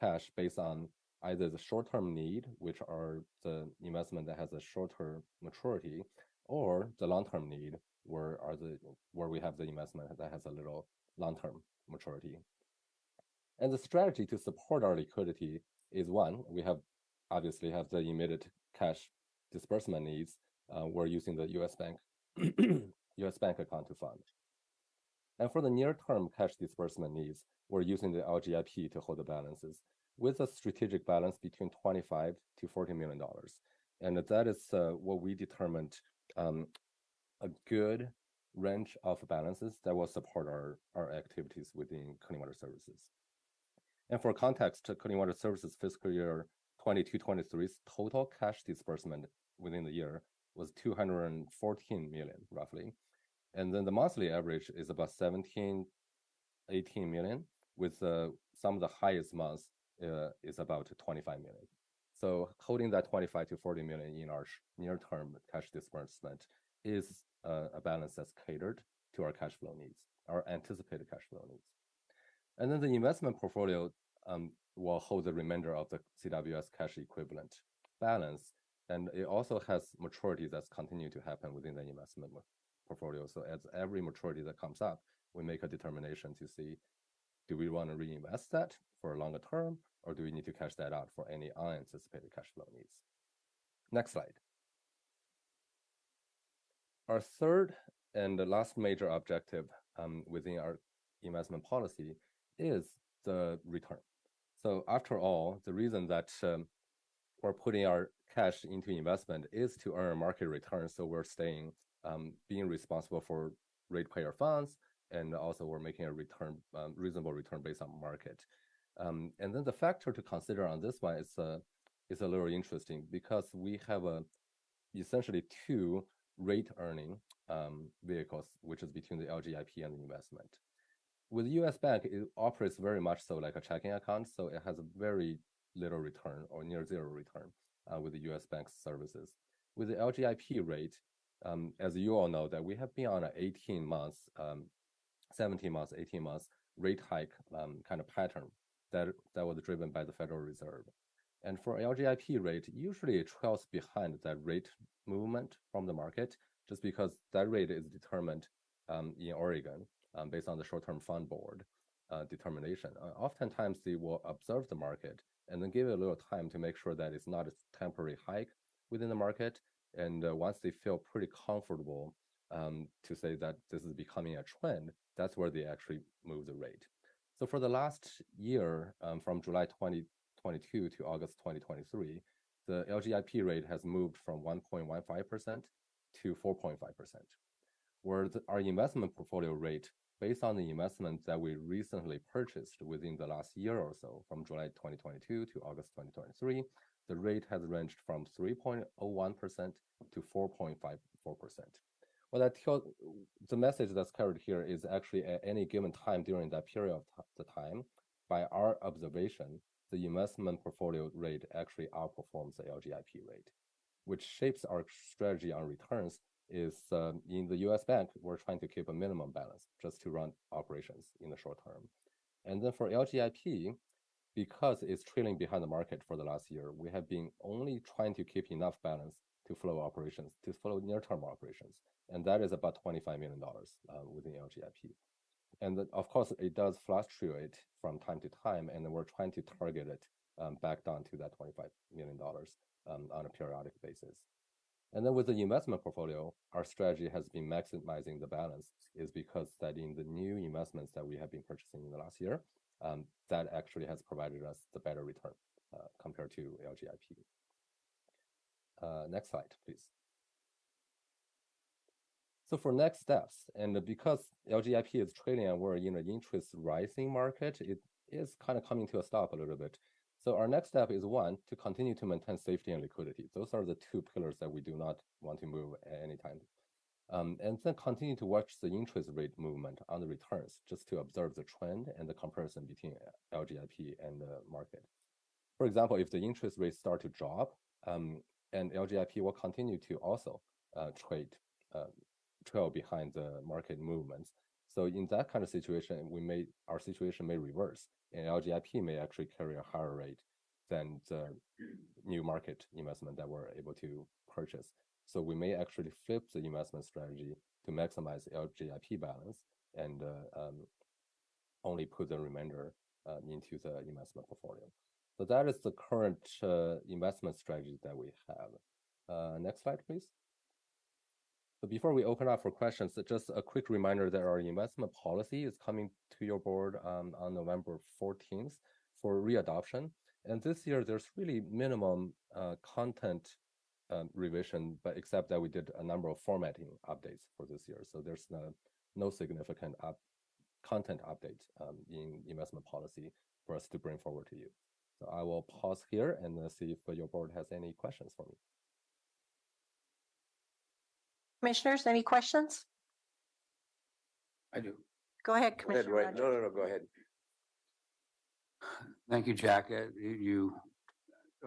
cash based on either the short-term need, which are the investment that has a shorter maturity, or the long-term need, where we have the investment that has a little long-term maturity. And the strategy to support our liquidity is one, we obviously have the immediate cash disbursement needs. We're using the U.S. bank account to fund. And for the near-term cash disbursement needs, we're using the LGIP to hold the balances with a strategic balance between $25 to $40 million. And that is what we determined a good range of balances that will support our activities within Clean Water Services. And for context, Clean Water Services fiscal year 22-23's total cash disbursement within the year was $214 million, roughly. And then the monthly average is about 17, 18 million, with some of the highest months is about 25 million. So holding that 25 to 40 million in our near-term cash disbursement is a balance that's catered to our cash flow needs, our anticipated cash flow needs. And then the investment portfolio will hold the remainder of the CWS cash equivalent balance. And it also has maturity that's continuing to happen within the investment portfolio. So as every maturity that comes up, we make a determination to see, do we want to reinvest that for a longer term, or do we need to cash that out for any unanticipated cash flow needs? Next slide. Our third and the last major objective within our investment policy is the return. So after all, the reason that we're putting our cash into investment is to earn a market return. So we're staying, being responsible for ratepayer funds, and also we're making a return, reasonable return based on market. And then the factor to consider on this one is a little interesting because we have essentially 2 rate earning vehicles, which is between the LGIP and the investment. With the U.S. bank, it operates very much so like a checking account, so it has a very little return or near zero return with the U.S. bank services. with the LGIP rate, as you all know, that we have been on an 18 months, 17 months, 18 months rate hike kind of pattern that was driven by the Federal Reserve. And for LGIP rate, usually it trails behind that rate movement from the market, just because that rate is determined in Oregon based on the short-term fund board determination. Oftentimes they will observe the market and then give it a little time to make sure that it's not a temporary hike within the market. And once they feel pretty comfortable to say that this is becoming a trend, that's where they actually move the rate. So for the last year, from July 2022 to August 2023, the LGIP rate has moved from 1.15% to 4.5%, where our investment portfolio rate, based on the investment that we recently purchased within the last year or so, from July 2022 to August 2023, the rate has ranged from 3.01% to 4.54%. Well, the message that's carried here is actually at any given time during that period of the time, by our observation, the investment portfolio rate actually outperforms the LGIP rate, which shapes our strategy on returns. Is in the US bank, we're trying to keep a minimum balance just to run operations in the short term. And then for LGIP, because it's trailing behind the market for the last year, we have been only trying to keep enough balance to flow operations, to flow near-term operations. And that is about $25 million within LGIP. And then, of course, it does fluctuate from time to time, and then we're trying to target it back down to that $25 million on a periodic basis. And then with the investment portfolio, our strategy has been maximizing the balance, is because that in the new investments that we have been purchasing in the last year, that actually has provided us the better return compared to LGIP. Next slide, please. So for next steps, and because LGIP is trading and we're in an interest rising market, it is kind of coming to a stop a little bit. So our next step is, one, to continue to maintain safety and liquidity. Those are the two pillars that we do not want to move at any time. And then continue to watch the interest rate movement on the returns, just to observe the trend and the comparison between LGIP and the market. For example, if the interest rates start to drop, and LGIP will continue to also trail behind the market movements. So in that kind of situation, our situation may reverse, and LGIP may actually carry a higher rate than the new market investment that we're able to purchase. So we may actually flip the investment strategy to maximize LGIP balance and only put the remainder into the investment portfolio. So that is the current investment strategy that we have. Next slide, please. So before we open up for questions, just a quick reminder that our investment policy is coming to your board on November 14th for readoption. And this year, there's really minimum content revision, but except that we did a number of formatting updates for this year. So there's no significant content update in investment policy for us to bring forward to you. So I will pause here and see if your board has any questions for me. Commissioners, any questions? I do. Go ahead, Commissioner Right. Rogers. No, go ahead. Thank you, Jack. You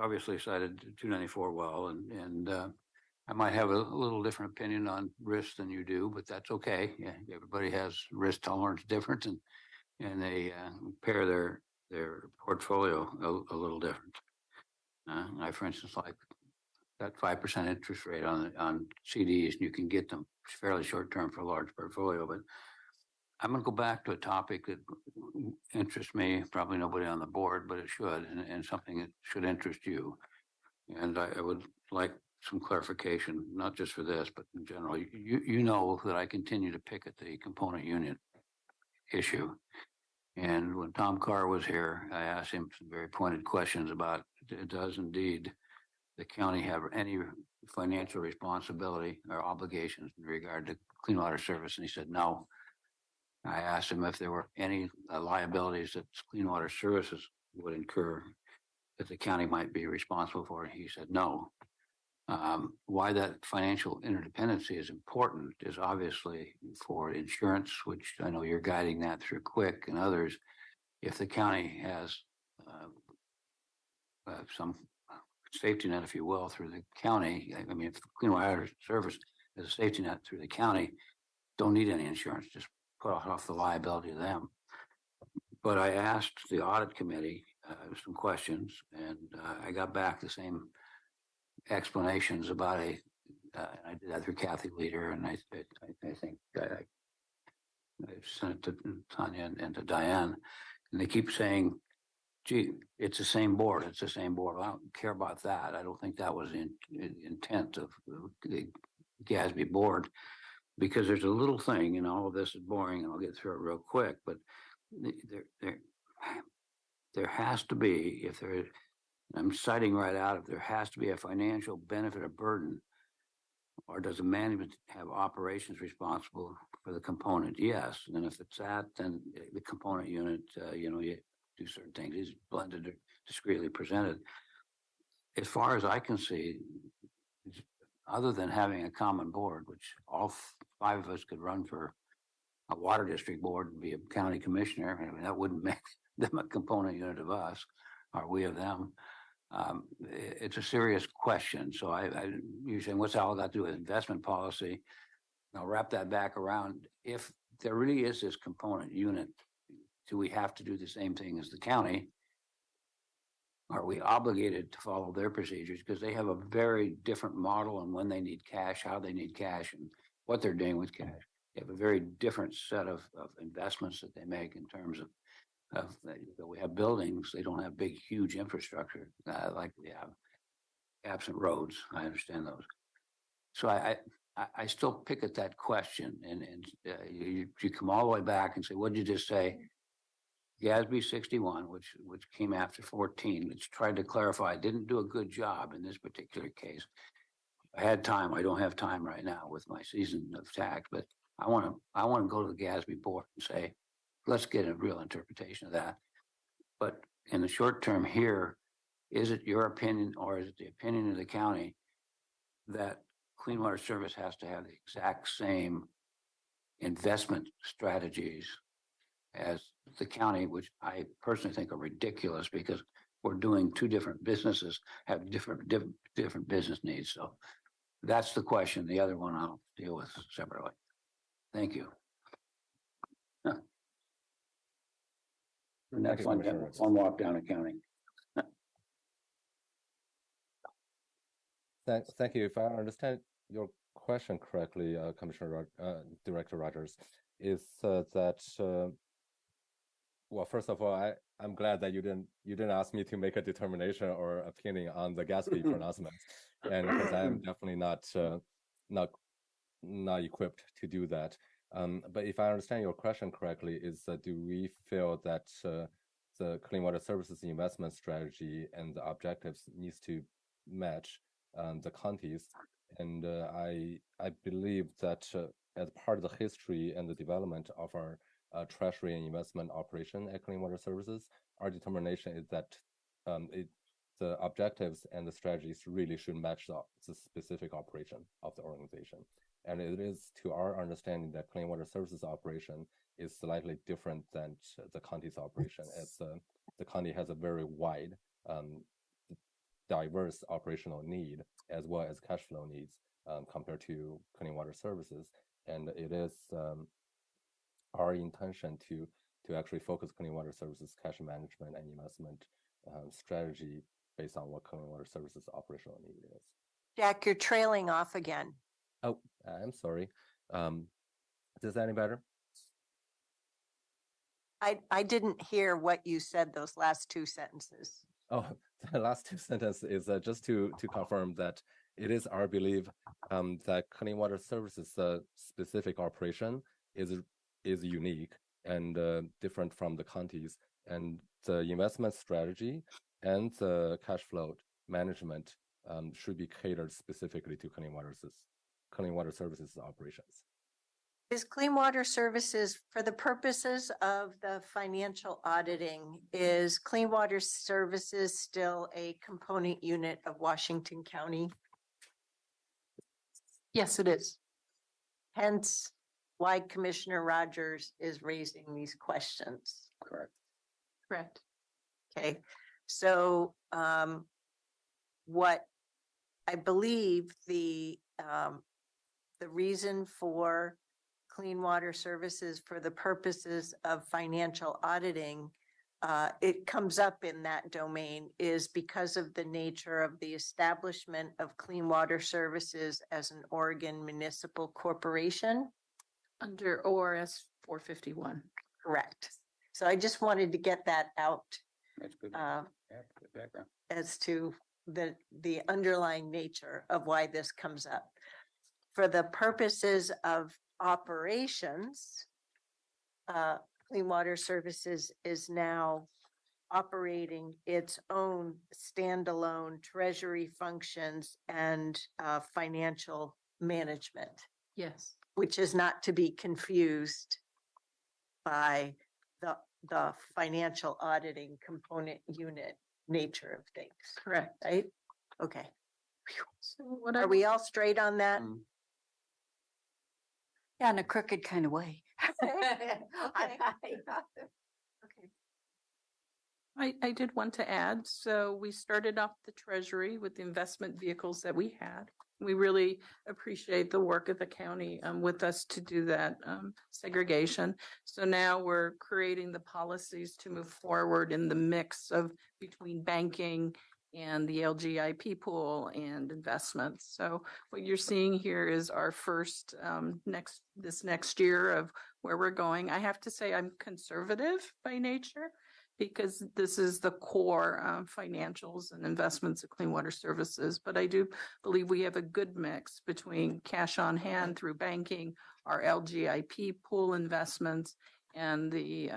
obviously cited 294 well, and I might have a little different opinion on risk than you do, but that's okay. Yeah, everybody has risk tolerance different, and they pair their portfolio a little different. I, for instance, like that 5% interest rate on CDs, and you can get them fairly short term for a large portfolio. But I'm going to go back to a topic that interests me, probably nobody on the board, but it should, and something that should interest you. And I would like some clarification, not just for this, but in general. You know that I continue to pick at the component unit issue. And when Tom Carr was here, I asked him some very pointed questions about, does indeed the county have any financial responsibility or obligations in regard to clean water service? And he said no. I asked him if there were any liabilities that clean water services would incur that the county might be responsible for. He said no. Why that financial interdependency is important is obviously for insurance, which I know you're guiding that through Quick and others. If the county has some safety net, if you will, through the county. I mean, if the Clean Water Service is a safety net through the county, don't need any insurance, just put off the liability to them. But I asked the audit committee some questions, and I got back the same explanations about I did that through Kathy Leader, and I think I sent it to Tanya and to Diane, and they keep saying, gee, it's the same board. It's the same board. Well, I don't care about that. I don't think that was the intent of the GASB board, because there's a little thing, and all of this is boring, and I'll get through it real quick, but there has to be, if there, I'm citing right out, if there has to be a financial benefit or burden, or does the management have operations responsible for the component? Yes. And if it's that, then the component unit, you do certain things. It's blended or discreetly presented. As far as I can see, other than having a common board, which all 5 of us could run for a water district board and be a county commissioner, I mean, that wouldn't make them a component unit of us, or we of them. It's a serious question. So you're saying, what's that all got to do with investment policy? I'll wrap that back around. If there really is this component unit, do we have to do the same thing as the county? Are we obligated to follow their procedures? Because they have a very different model on when they need cash, how they need cash, and what they're doing with cash. They have a very different set of investments that they make in terms of we have buildings. They don't have big, huge infrastructure like we have. Absent roads, I understand those. So I still pick at that question, and you come all the way back and say, what did you just say? GASB 61, which came after 14, which tried to clarify, didn't do a good job in this particular case. I had time. I don't have time right now with my season of tax, but I want to go to the GASB board and say, let's get a real interpretation of that. But in the short term here, is it your opinion, or is it the opinion of the county that Clean Water Service has to have the exact same investment strategies as the county, which I personally think are ridiculous, because we're doing 2 different businesses, have different business needs. So that's the question. The other one I'll deal with separately. Thank you. Huh. Next one, one walk down accounting. Thank you. If I understand your question correctly, Director Rogers, is that well, first of all, I'm glad that you didn't ask me to make a determination or opinion on the GASB pronouncements, and because I'm definitely not equipped to do that. But if I understand your question correctly, is do we feel that the Clean Water Services investment strategy and the objectives needs to match the counties? And I believe that as part of the history and the development of our treasury and investment operation at Clean Water Services, our determination is that the objectives and the strategies really should match the specific operation of the organization. And it is to our understanding that Clean Water Services operation is slightly different than the county's operation, as the county has a very wide, diverse operational need as well as cash flow needs compared to Clean Water Services. And it is our intention to actually focus Clean Water Services cash management and investment strategy based on what Clean Water Services operational need is. Jack, you're trailing off again. Oh, I'm sorry. Is that any better? I didn't hear what you said, those last 2 sentences. Oh, the last 2 sentences is just to confirm that it is our belief that Clean Water Services specific operation is unique and different from the counties, and the investment strategy and the cash flow management should be catered specifically to Clean Water Services operations. Is Clean Water Services, for the purposes of the financial auditing, is Clean Water Services still a component unit of Washington County? Yes, it is. Hence why Commissioner Rogers is raising these questions. Correct. Correct. Okay, so what I believe the reason for Clean Water Services for the purposes of financial auditing, it comes up in that domain is because of the nature of the establishment of Clean Water Services as an Oregon municipal corporation. Under ORS 451. Correct. So I just wanted to get that out That's good. uh, Good background. as to the underlying nature of why this comes up. For the purposes of operations, Clean Water Services is now operating its own standalone treasury functions and financial management, Yes. which is not to be confused by the financial auditing component unit nature of things, Correct. right? Okay. So what Are we all straight on that? Mm. Yeah, in a crooked kind of way. Okay. I did want to add, so we started off the treasury with the investment vehicles that we had. We really appreciate the work of the county with us to do that segregation. So now we're creating the policies to move forward in the mix of between banking and the LGIP pool and investments. So what you're seeing here is our first this next year of where we're going. I have to say I'm conservative by nature, because this is the core financials and investments of Clean Water Services. But I do believe we have a good mix between cash on hand through banking, our LGIP pool investments, and the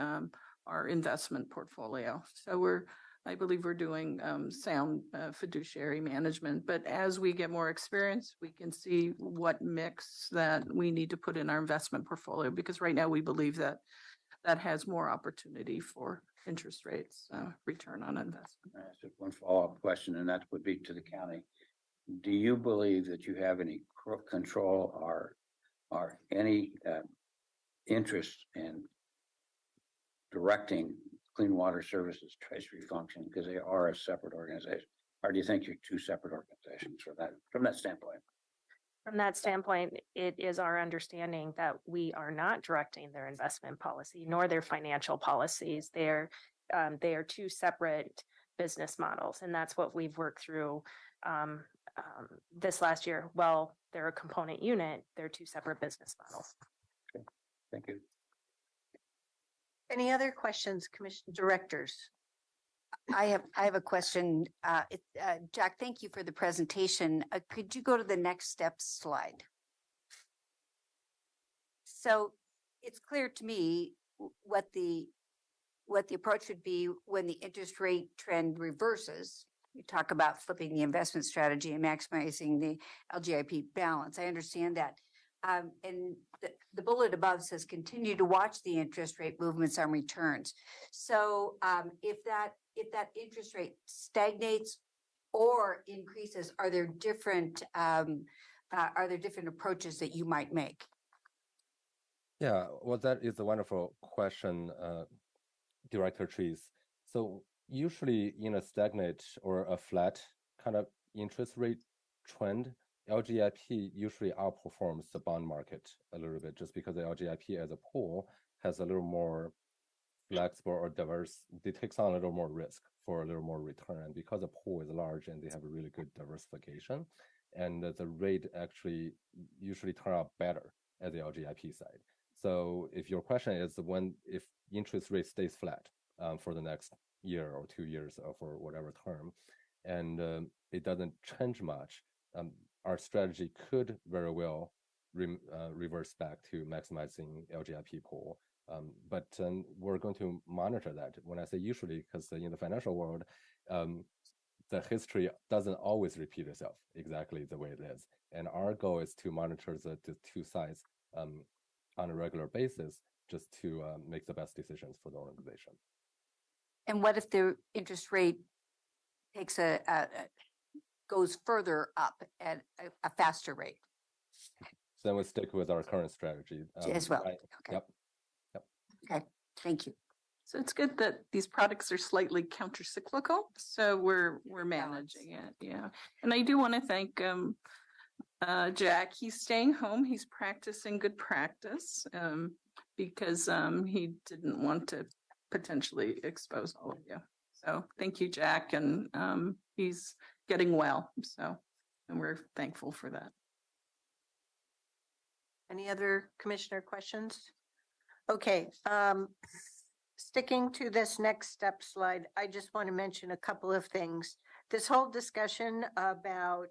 our investment portfolio. So I believe we're doing sound fiduciary management. But as we get more experience, we can see what mix that we need to put in our investment portfolio, because right now we believe that has more opportunity for interest rates, return on investment. Just one follow-up question, and that would be to the county. Do you believe that you have any control or any interest in directing Clean Water Services treasury function, because they are a separate organization? Or do you think you're two separate organizations from that standpoint? From that standpoint, it is our understanding that we are not directing their investment policy nor their financial policies. They are two separate business models, and that's what we've worked through this last year. Well, they're a component unit. They're two separate business models. Okay. Thank you. Any other questions, Commission Directors? I have a question. Jack, thank you for the presentation. Could you go to the next steps slide? So it's clear to me what the approach would be when the interest rate trend reverses. You talk about flipping the investment strategy and maximizing the LGIP balance. I understand that. And the bullet above says continue to watch the interest rate movements on returns. So if that interest rate stagnates or increases, are there different approaches that you might make? Yeah, well, that is a wonderful question, Director Trees. So usually in a stagnant or a flat kind of interest rate trend, LGIP usually outperforms the bond market a little bit, just because the LGIP as a pool has a little more flexible or diverse. It takes on a little more risk for a little more return. And because the pool is large and they have a really good diversification, and the rate actually usually turn out better at the LGIP side. So if your question is if interest rate stays flat for the next year or 2 years or for whatever term, and it doesn't change much, our strategy could very well reverse back to maximizing LGIP pool. But we're going to monitor that. When I say usually, because in the financial world, the history doesn't always repeat itself exactly the way it is. And our goal is to monitor the two sides on a regular basis, just to make the best decisions for the organization. And what if the interest rate takes goes further up at a faster rate? Then we stick with our current strategy As well. Right. Okay. Yep. Okay. Thank you. So it's good that these products are slightly counter-cyclical, so we're managing it, yeah. And I do want to thank Jack. He's staying home. He's practicing good practice because he didn't want to potentially expose all of you. So thank you, Jack, and he's getting well. So, and we're thankful for that. Any other commissioner questions? Okay, sticking to this next step slide, I just want to mention a couple of things. This whole discussion about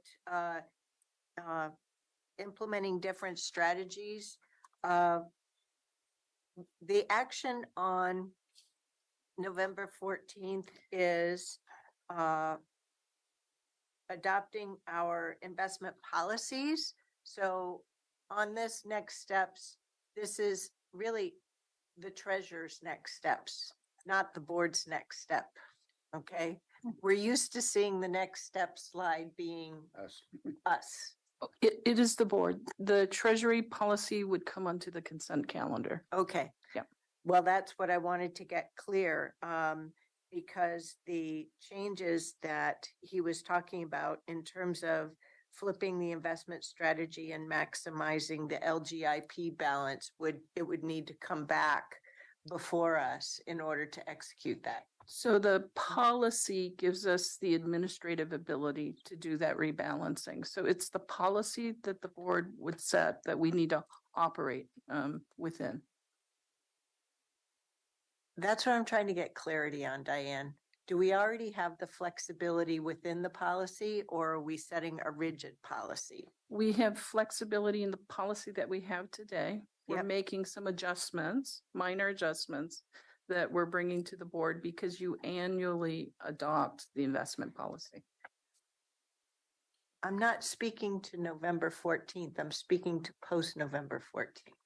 implementing different strategies, the action on November 14th is adopting our investment policies. So on this next steps, this is really the treasurer's next steps, not the board's next step. Okay. We're used to seeing the next step slide being us. It is the board. The treasury policy would come onto the consent calendar. Okay. Yep. Well, that's what I wanted to get clear, because the changes that he was talking about in terms of flipping the investment strategy and maximizing the LGIP balance would need to come back before us in order to execute that. So the policy gives us the administrative ability to do that rebalancing. So it's the policy that the board would set that we need to operate within. That's what I'm trying to get clarity on, Diane. Do we already have the flexibility within the policy, or are we setting a rigid policy? We have flexibility in the policy that we have today. We're Yep. making some adjustments, minor adjustments that we're bringing to the board because you annually adopt the investment policy. I'm not speaking to November 14th. I'm speaking to post November 14th.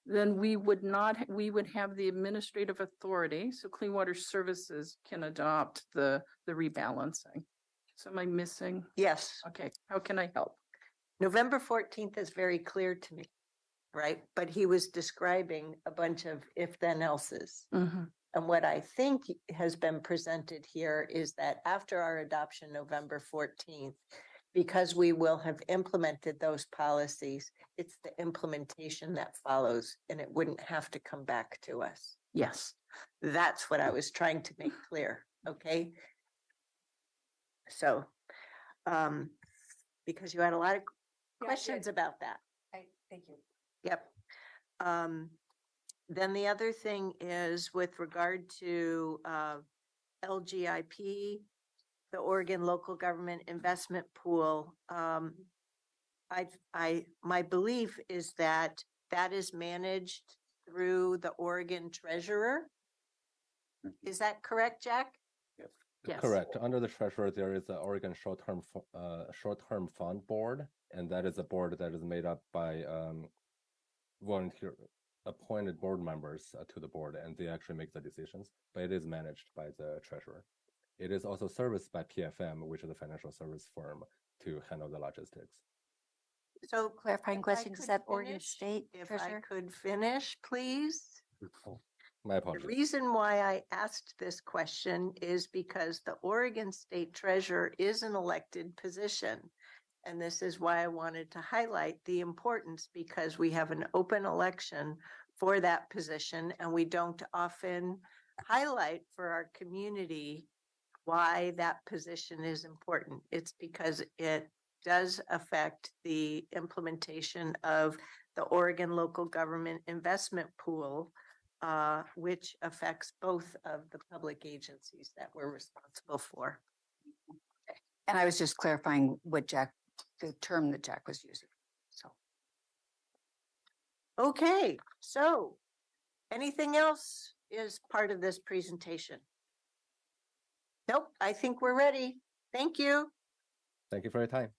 Then we would have the administrative authority. So Clean Water Services can adopt the rebalancing. So am I missing? Yes. Okay. How can I help? November 14th is very clear to me, right? But he was describing a bunch of if then else's. Mm-hmm. And what I think has been presented here is that after our adoption, November 14th, because we will have implemented those policies, it's the implementation that follows, and it wouldn't have to come back to us. Yes. That's what I was trying to make clear, okay? So, because you had a lot of questions about that. Thank you. Yep. Then the other thing is with regard to LGIP, the Oregon Local Government Investment Pool. My belief is that that is managed through the Oregon Treasurer. Is that correct, Jack? Yes. Correct. Under the treasurer, there is the Oregon Short-Term Fund Board, and that is a board that is made up by volunteer appointed board members to the board, and they actually make the decisions, but it is managed by the treasurer. It is also serviced by PFM, which is a financial service firm, to handle the logistics. So Clarifying if I question, is could that Oregon finish, State If Treasurer? I could finish, please. My The apologies. reason why I asked this question is because the Oregon State Treasurer is an elected position. And this is why I wanted to highlight the importance, because we have an open election for that position, and we don't often highlight for our community why that position is important. It's because it does affect the implementation of the Oregon Local Government Investment Pool, which affects both of the public agencies that we're responsible for. And I was just clarifying what the term that Jack was using. So. Okay, so anything else is part of this presentation? Nope, I think we're ready. Thank you. Thank you for your time.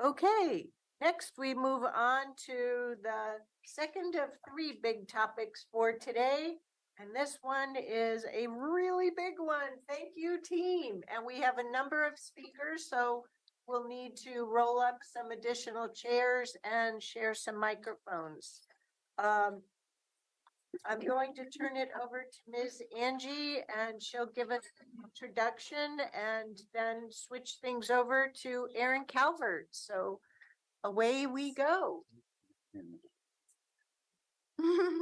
Okay, next we move on to the second of three big topics for today. And this one is a really big one. Thank you, team. And we have a number of speakers, so we'll need to roll up some additional chairs and share some microphones. I'm going to turn it over to Ms. Angie and she'll give us an introduction and then switch things over to Aaron Calvert. So away we go.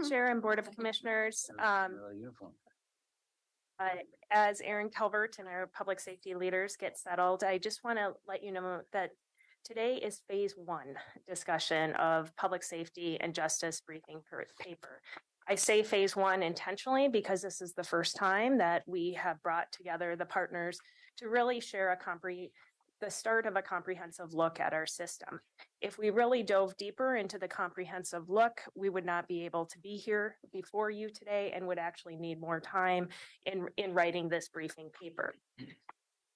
Chair and Board of Commissioners, Uniform. as Aaron Calvert and our public safety leaders get settled, I just want to let you know that today is phase one discussion of public safety and justice briefing paper. I say phase one intentionally because this is the first time that we have brought together the partners to really share the start of a comprehensive look at our system. If we really dove deeper into the comprehensive look, we would not be able to be here before you today and would actually need more time in writing this briefing paper.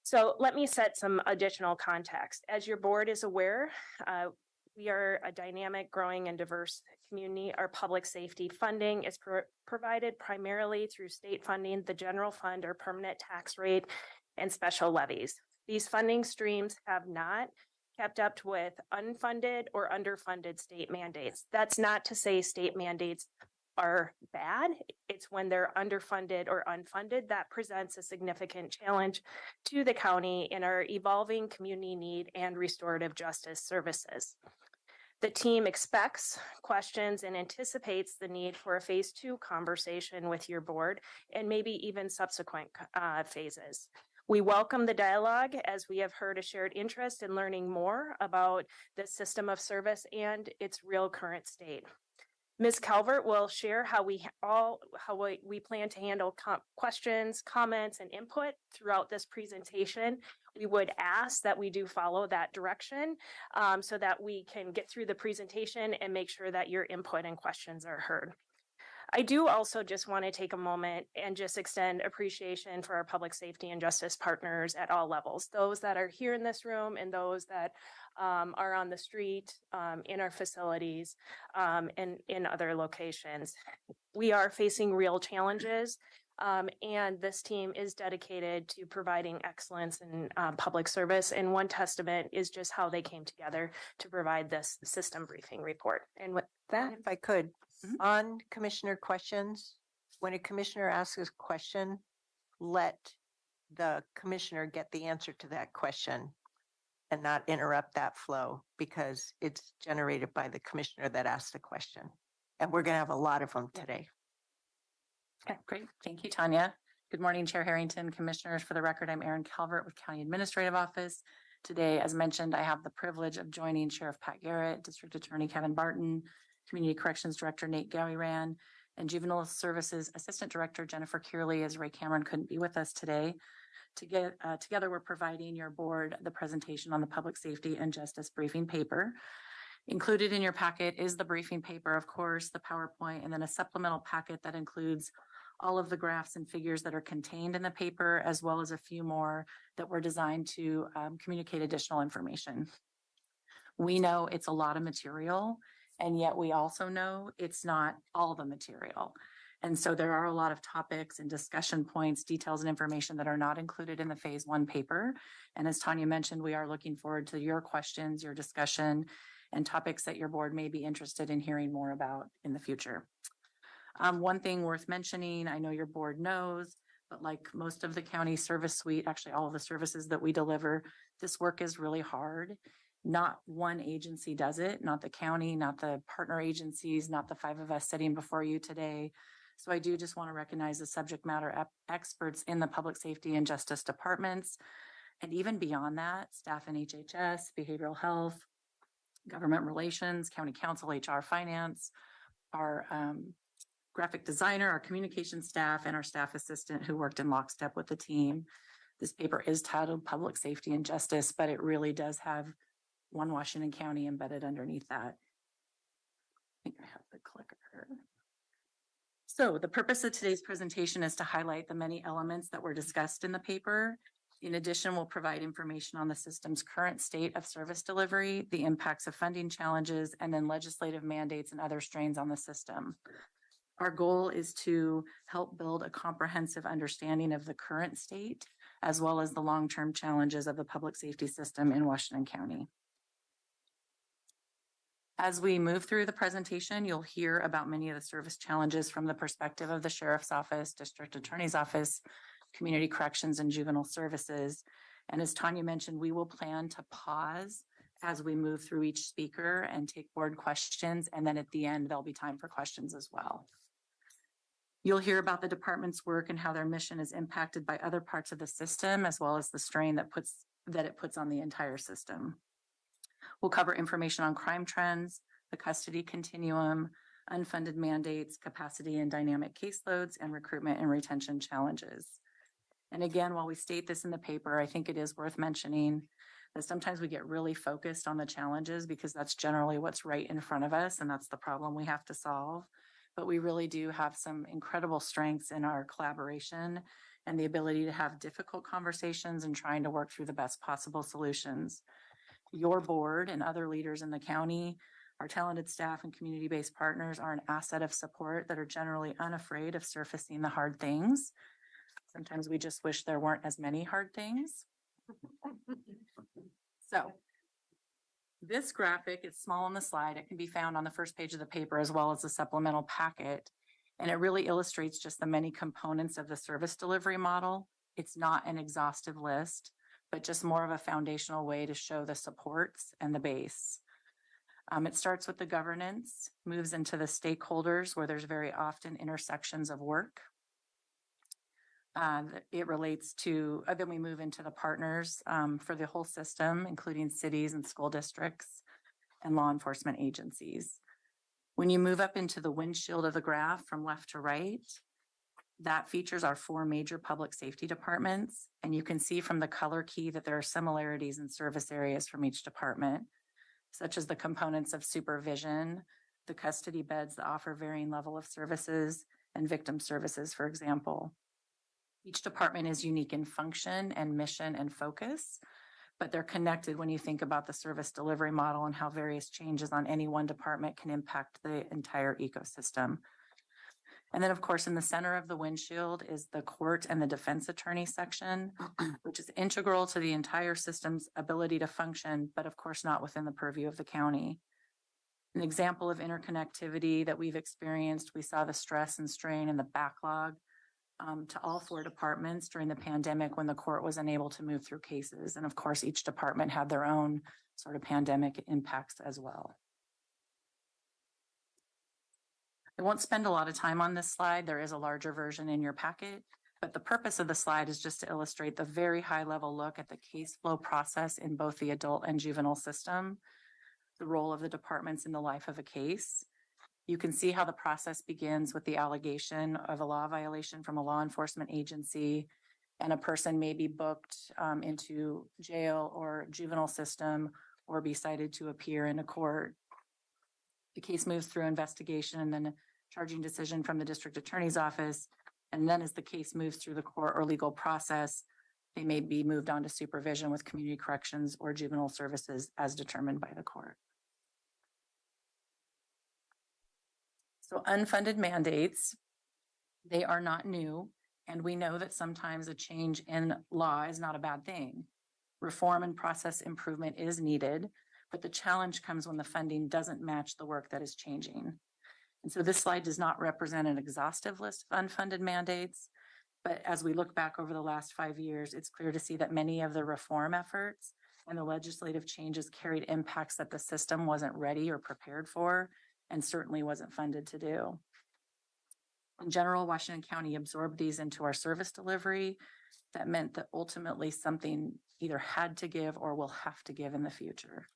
So let me set some additional context. As your board is aware, we are a dynamic, growing, and diverse community. Our public safety funding is provided primarily through state funding, the general fund, or permanent tax rate, and special levies. These funding streams have not kept up with unfunded or underfunded state mandates. That's not to say state mandates are bad. It's when they're underfunded or unfunded that presents a significant challenge to the county in our evolving community need and restorative justice services. The team expects questions and anticipates the need for a phase two conversation with your board and maybe even subsequent phases. We welcome the dialogue as we have heard a shared interest in learning more about the system of service and its real current state. Ms. Calvert will share how we plan to handle questions, comments, and input throughout this presentation. We would ask that we do follow that direction so that we can get through the presentation and make sure that your input and questions are heard. I do also just want to take a moment and just extend appreciation for our public safety and justice partners at all levels, those that are here in this room and those that are on the street, in our facilities, and in other locations. We are facing real challenges, and this team is dedicated to providing excellence in public service. And one testament is just how they came together to provide this system briefing report. And with that, If I could, on commissioner questions, when a commissioner asks a question, let the commissioner get the answer to that question and not interrupt that flow because it's generated by the commissioner that asked the question. And we're going to have a lot of them today. Okay, great. Thank you, Tanya. Good morning, Chair Harrington, Commissioners. For the record, I'm Erin Calvert with County Administrative Office. Today, as mentioned, I have the privilege of joining Sheriff Pat Garrett, District Attorney Kevin Barton, Community Corrections Director Nate Gowiran, and Juvenile Services Assistant Director Jennifer Kearley, as Ray Cameron couldn't be with us today. Together, we're providing your board the presentation on the public safety and justice briefing paper. Included in your packet is the briefing paper, of course, the PowerPoint, and then a supplemental packet that includes all of the graphs and figures that are contained in the paper, as well as a few more that were designed to communicate additional information. We know it's a lot of material, and yet we also know it's not all the material. And so there are a lot of topics and discussion points, details, and information that are not included in the phase one paper. And as Tanya mentioned, we are looking forward to your questions, your discussion, and topics that your board may be interested in hearing more about in the future. One thing worth mentioning, I know your board knows, but like most of the county service suite, actually all of the services that we deliver, this work is really hard. Not one agency does it, not the county, not the partner agencies, not the five of us sitting before you today. So I do just want to recognize the subject matter experts in the public safety and justice departments. And even beyond that, staff in HHS, behavioral health, government relations, county council, HR, finance, our graphic designer, our communication staff, and our staff assistant who worked in lockstep with the team. This paper is titled Public Safety and Justice, but it really does have One Washington County embedded underneath that. I think I have the clicker. So the purpose of today's presentation is to highlight the many elements that were discussed in the paper. In addition, we'll provide information on the system's current state of service delivery, the impacts of funding challenges, and then legislative mandates and other strains on the system. Our goal is to help build a comprehensive understanding of the current state, as well as the long-term challenges of the public safety system in Washington County. As we move through the presentation, you'll hear about many of the service challenges from the perspective of the Sheriff's Office, District Attorney's Office, Community Corrections, and Juvenile Services. And as Tanya mentioned, we will plan to pause as we move through each speaker and take board questions. And then at the end, there'll be time for questions as well. You'll hear about the department's work and how their mission is impacted by other parts of the system, as well as the strain that it puts on the entire system. We'll cover information on crime trends, the custody continuum, unfunded mandates, capacity and dynamic caseloads, and recruitment and retention challenges. And again, while we state this in the paper, I think it is worth mentioning that sometimes we get really focused on the challenges because that's generally what's right in front of us, and that's the problem we have to solve. But we really do have some incredible strengths in our collaboration and the ability to have difficult conversations and trying to work through the best possible solutions. Your board and other leaders in the county, our talented staff and community-based partners are an asset of support that are generally unafraid of surfacing the hard things. Sometimes we just wish there weren't as many hard things. So this graphic is small on the slide. It can be found on the first page of the paper as well as the supplemental packet. And it really illustrates just the many components of the service delivery model. It's not an exhaustive list, but just more of a foundational way to show the supports and the base. It starts with the governance, moves into the stakeholders where there's very often intersections of work. It relates to, then we move into the partners for the whole system, including cities and school districts and law enforcement agencies. When you move up into the windshield of the graph from left to right, that features our 4 major public safety departments. And you can see from the color key that there are similarities in service areas from each department, such as the components of supervision, the custody beds that offer varying level of services, and victim services, for example. Each department is unique in function and mission and focus, but they're connected when you think about the service delivery model and how various changes on any one department can impact the entire ecosystem. And then, of course, in the center of the windshield is the court and the defense attorney section, which is integral to the entire system's ability to function, but of course not within the purview of the county. An example of interconnectivity that we've experienced, we saw the stress and strain and the backlog to all 4 departments during the pandemic when the court was unable to move through cases. And of course, each department had their own sort of pandemic impacts as well. I won't spend a lot of time on this slide. There is a larger version in your packet, but the purpose of the slide is just to illustrate the very high level look at the case flow process in both the adult and juvenile system, the role of the departments in the life of a case. You can see how the process begins with the allegation of a law violation from a law enforcement agency, and a person may be booked into jail or juvenile system or be cited to appear in a court. The case moves through investigation and then a charging decision from the district attorney's office. And then as the case moves through the court or legal process, they may be moved on to supervision with community corrections or juvenile services as determined by the court. So unfunded mandates, they are not new. And we know that sometimes a change in law is not a bad thing. Reform and process improvement is needed, but the challenge comes when the funding doesn't match the work that is changing. And so this slide does not represent an exhaustive list of unfunded mandates, but as we look back over the last 5 years, it's clear to see that many of the reform efforts and the legislative changes carried impacts that the system wasn't ready or prepared for, and certainly wasn't funded to do. In general, Washington County absorbed these into our service delivery. That meant that ultimately something either had to give or will have to give in the future.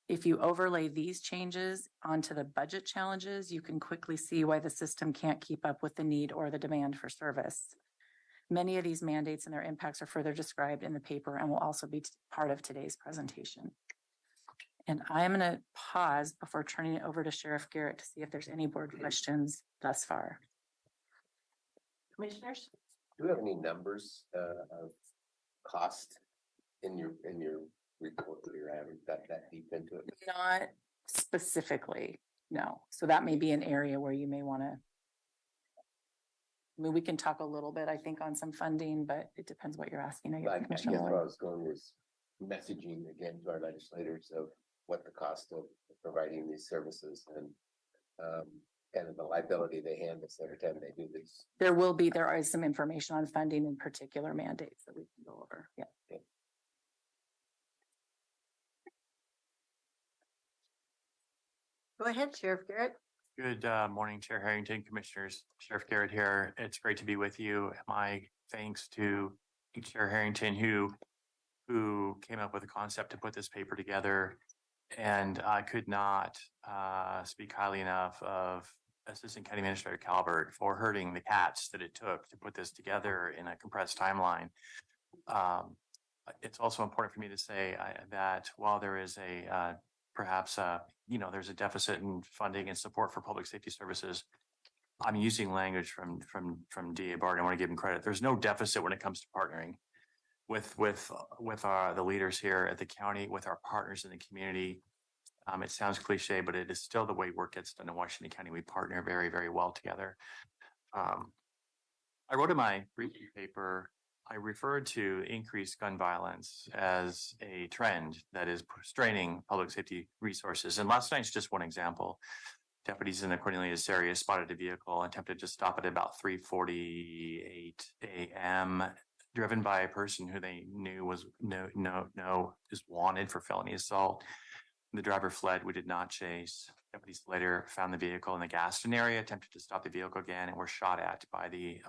If you overlay these changes onto the budget challenges, you can quickly see why the system can't keep up with the need or the demand for service. Many of these mandates and their impacts are further described in the paper and will also be part of today's presentation. And I'm going to pause before turning it over to Sheriff Garrett to see if there's any board questions thus far. Commissioners? Do you have any numbers of cost in your report that you're having that deep into it? Not specifically, no. So that may be an area where you may want to, I mean, we can talk a little bit, I think, on some funding, but it depends what you're asking. I guess where I was going was messaging again to our legislators of what the cost of providing these services and the liability they hand us every time they do this. There is some information on funding and particular mandates that we can go over. Yeah. Go ahead, Sheriff Garrett. Good morning, Chair Harrington, Commissioners. Sheriff Garrett here. It's great to be with you. My thanks to Chair Harrington, who came up with a concept to put this paper together. And I could not speak highly enough of Assistant County Administrator Calvert for herding the cats that it took to put this together in a compressed timeline. It's also important for me to say that while there is perhaps there's a deficit in funding and support for public safety services, I'm using language from DA Barton. I want to give him credit. There's no deficit when it comes to partnering with the leaders here at the county, with our partners in the community. It sounds cliche, but it is still the way work gets done in Washington County. We partner very, very well together. I wrote in my briefing paper, I referred to increased gun violence as a trend that is straining public safety resources. And last night's just one example. Deputies in the Cornelius area spotted a vehicle and attempted to stop it about 3:48 a.m. driven by a person who they knew was is wanted for felony assault. The driver fled. We did not chase. Deputies later found the vehicle in the Gaston area, attempted to stop the vehicle again, and were shot at by the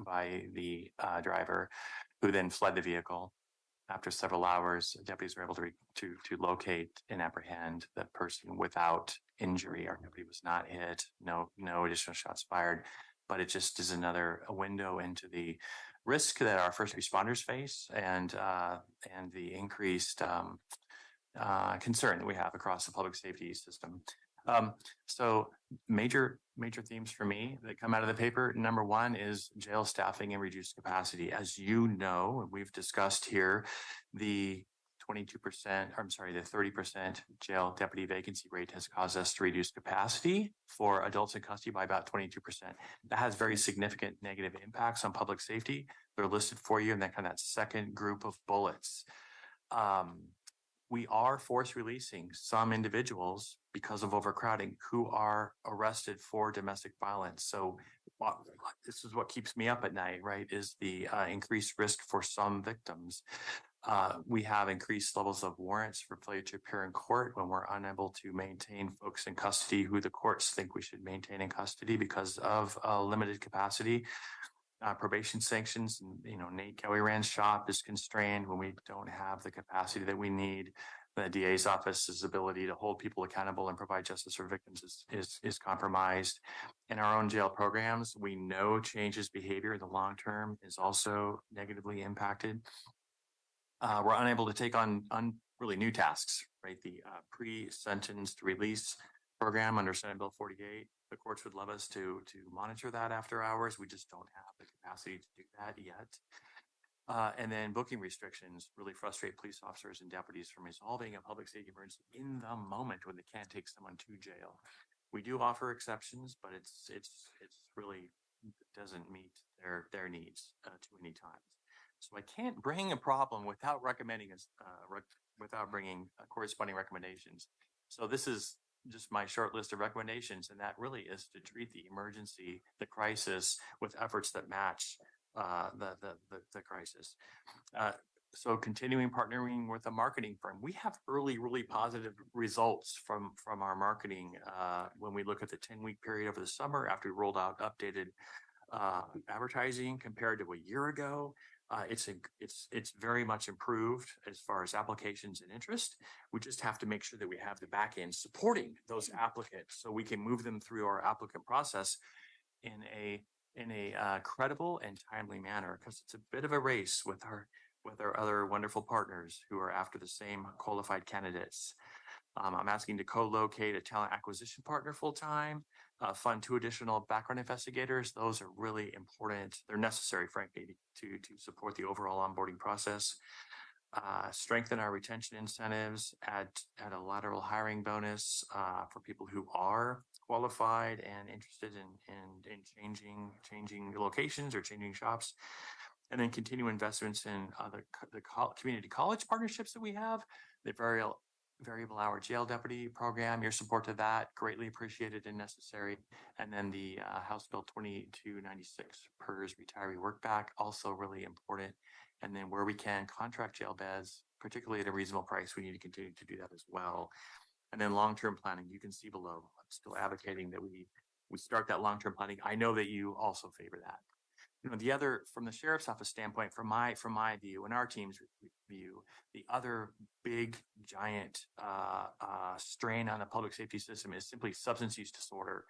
driver, who then fled the vehicle. After several hours, deputies were able to locate and apprehend the person without injury. Our deputy was not hit. No additional shots fired. But it just is a window into the risk that our first responders face and the increased concern that we have across the public safety system. So major themes for me that come out of the paper. Number one is jail staffing and reduced capacity. As you know, we've discussed here the 30% jail deputy vacancy rate has caused us to reduce capacity for adults in custody by about 22%. That has very significant negative impacts on public safety. They're listed for you in that second group of bullets. We are force releasing some individuals because of overcrowding who are arrested for domestic violence. So this is what keeps me up at night, right? Is the increased risk for some victims. We have increased levels of warrants for failure to appear in court when we're unable to maintain folks in custody who the courts think we should maintain in custody because of limited capacity. Probation sanctions, Nate Kelly-Rand's shop is constrained when we don't have the capacity that we need. The DA's office's ability to hold people accountable and provide justice for victims is compromised. In our own jail programs, we know changes behavior in the long term is also negatively impacted. We're unable to take on really new tasks, right? The pre-sentenced release program under Senate Bill 48. The courts would love us to monitor that after hours. We just don't have the capacity to do that yet. And then booking restrictions really frustrate police officers and deputies from resolving a public safety emergency in the moment when they can't take someone to jail. We do offer exceptions, but it's really doesn't meet their needs too many times. So I can't bring a problem without recommending without bringing corresponding recommendations. So this is just my short list of recommendations, and that really is to treat the emergency, the crisis, with efforts that match the crisis. So continuing partnering with a marketing firm. We have early, really positive results from our marketing when we look at the 10-week period over the summer after we rolled out updated advertising compared to a year ago. It's very much improved as far as applications and interest. We just have to make sure that we have the back end supporting those applicants so we can move them through our applicant process in a credible and timely manner, because it's a bit of a race with our other wonderful partners who are after the same qualified candidates. I'm asking to co-locate a talent acquisition partner full-time, fund 2 additional background investigators. Those are really important. They're necessary, frankly, to support the overall onboarding process. Strengthen our retention incentives, add a lateral hiring bonus for people who are qualified and interested in changing locations or changing shops. And then continue investments in the community college partnerships that we have. They're very variable hour jail deputy program, your support to that, greatly appreciated and necessary. And then the House Bill 2296 PERS retiree work back, also really important. And then where we can contract jail beds, particularly at a reasonable price, we need to continue to do that as well. And then long-term planning, you can see below, I'm still advocating that we start that long-term planning. I know that you also favor that. You know, the other, from the sheriff's office standpoint, from my view and our team's view, the other big giant strain on the public safety system is simply substance use disorder.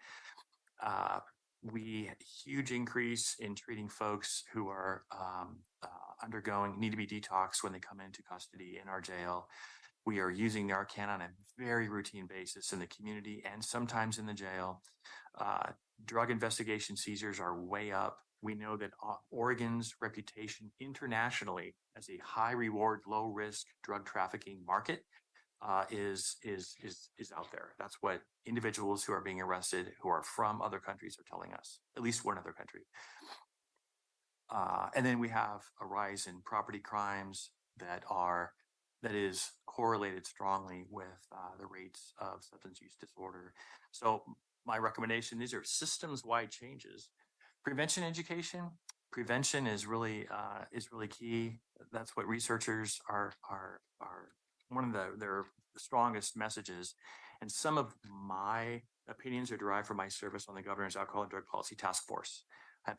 We huge increase in treating folks who are need to be detoxed when they come into custody in our jail. We are using the Narcan on a very routine basis in the community and sometimes in the jail. Drug investigation seizures are way up. We know that Oregon's reputation internationally as a high reward, low risk drug trafficking market is out there. That's what individuals who are being arrested who are from other countries are telling us, at least one other country. And then we have a rise in property crimes that is correlated strongly with the rates of substance use disorder. So my recommendation, these are systems-wide changes. Prevention education, prevention is really key. That's what researchers are one of their strongest messages. And some of my opinions are derived from my service on the governor's alcohol and drug policy task force. I've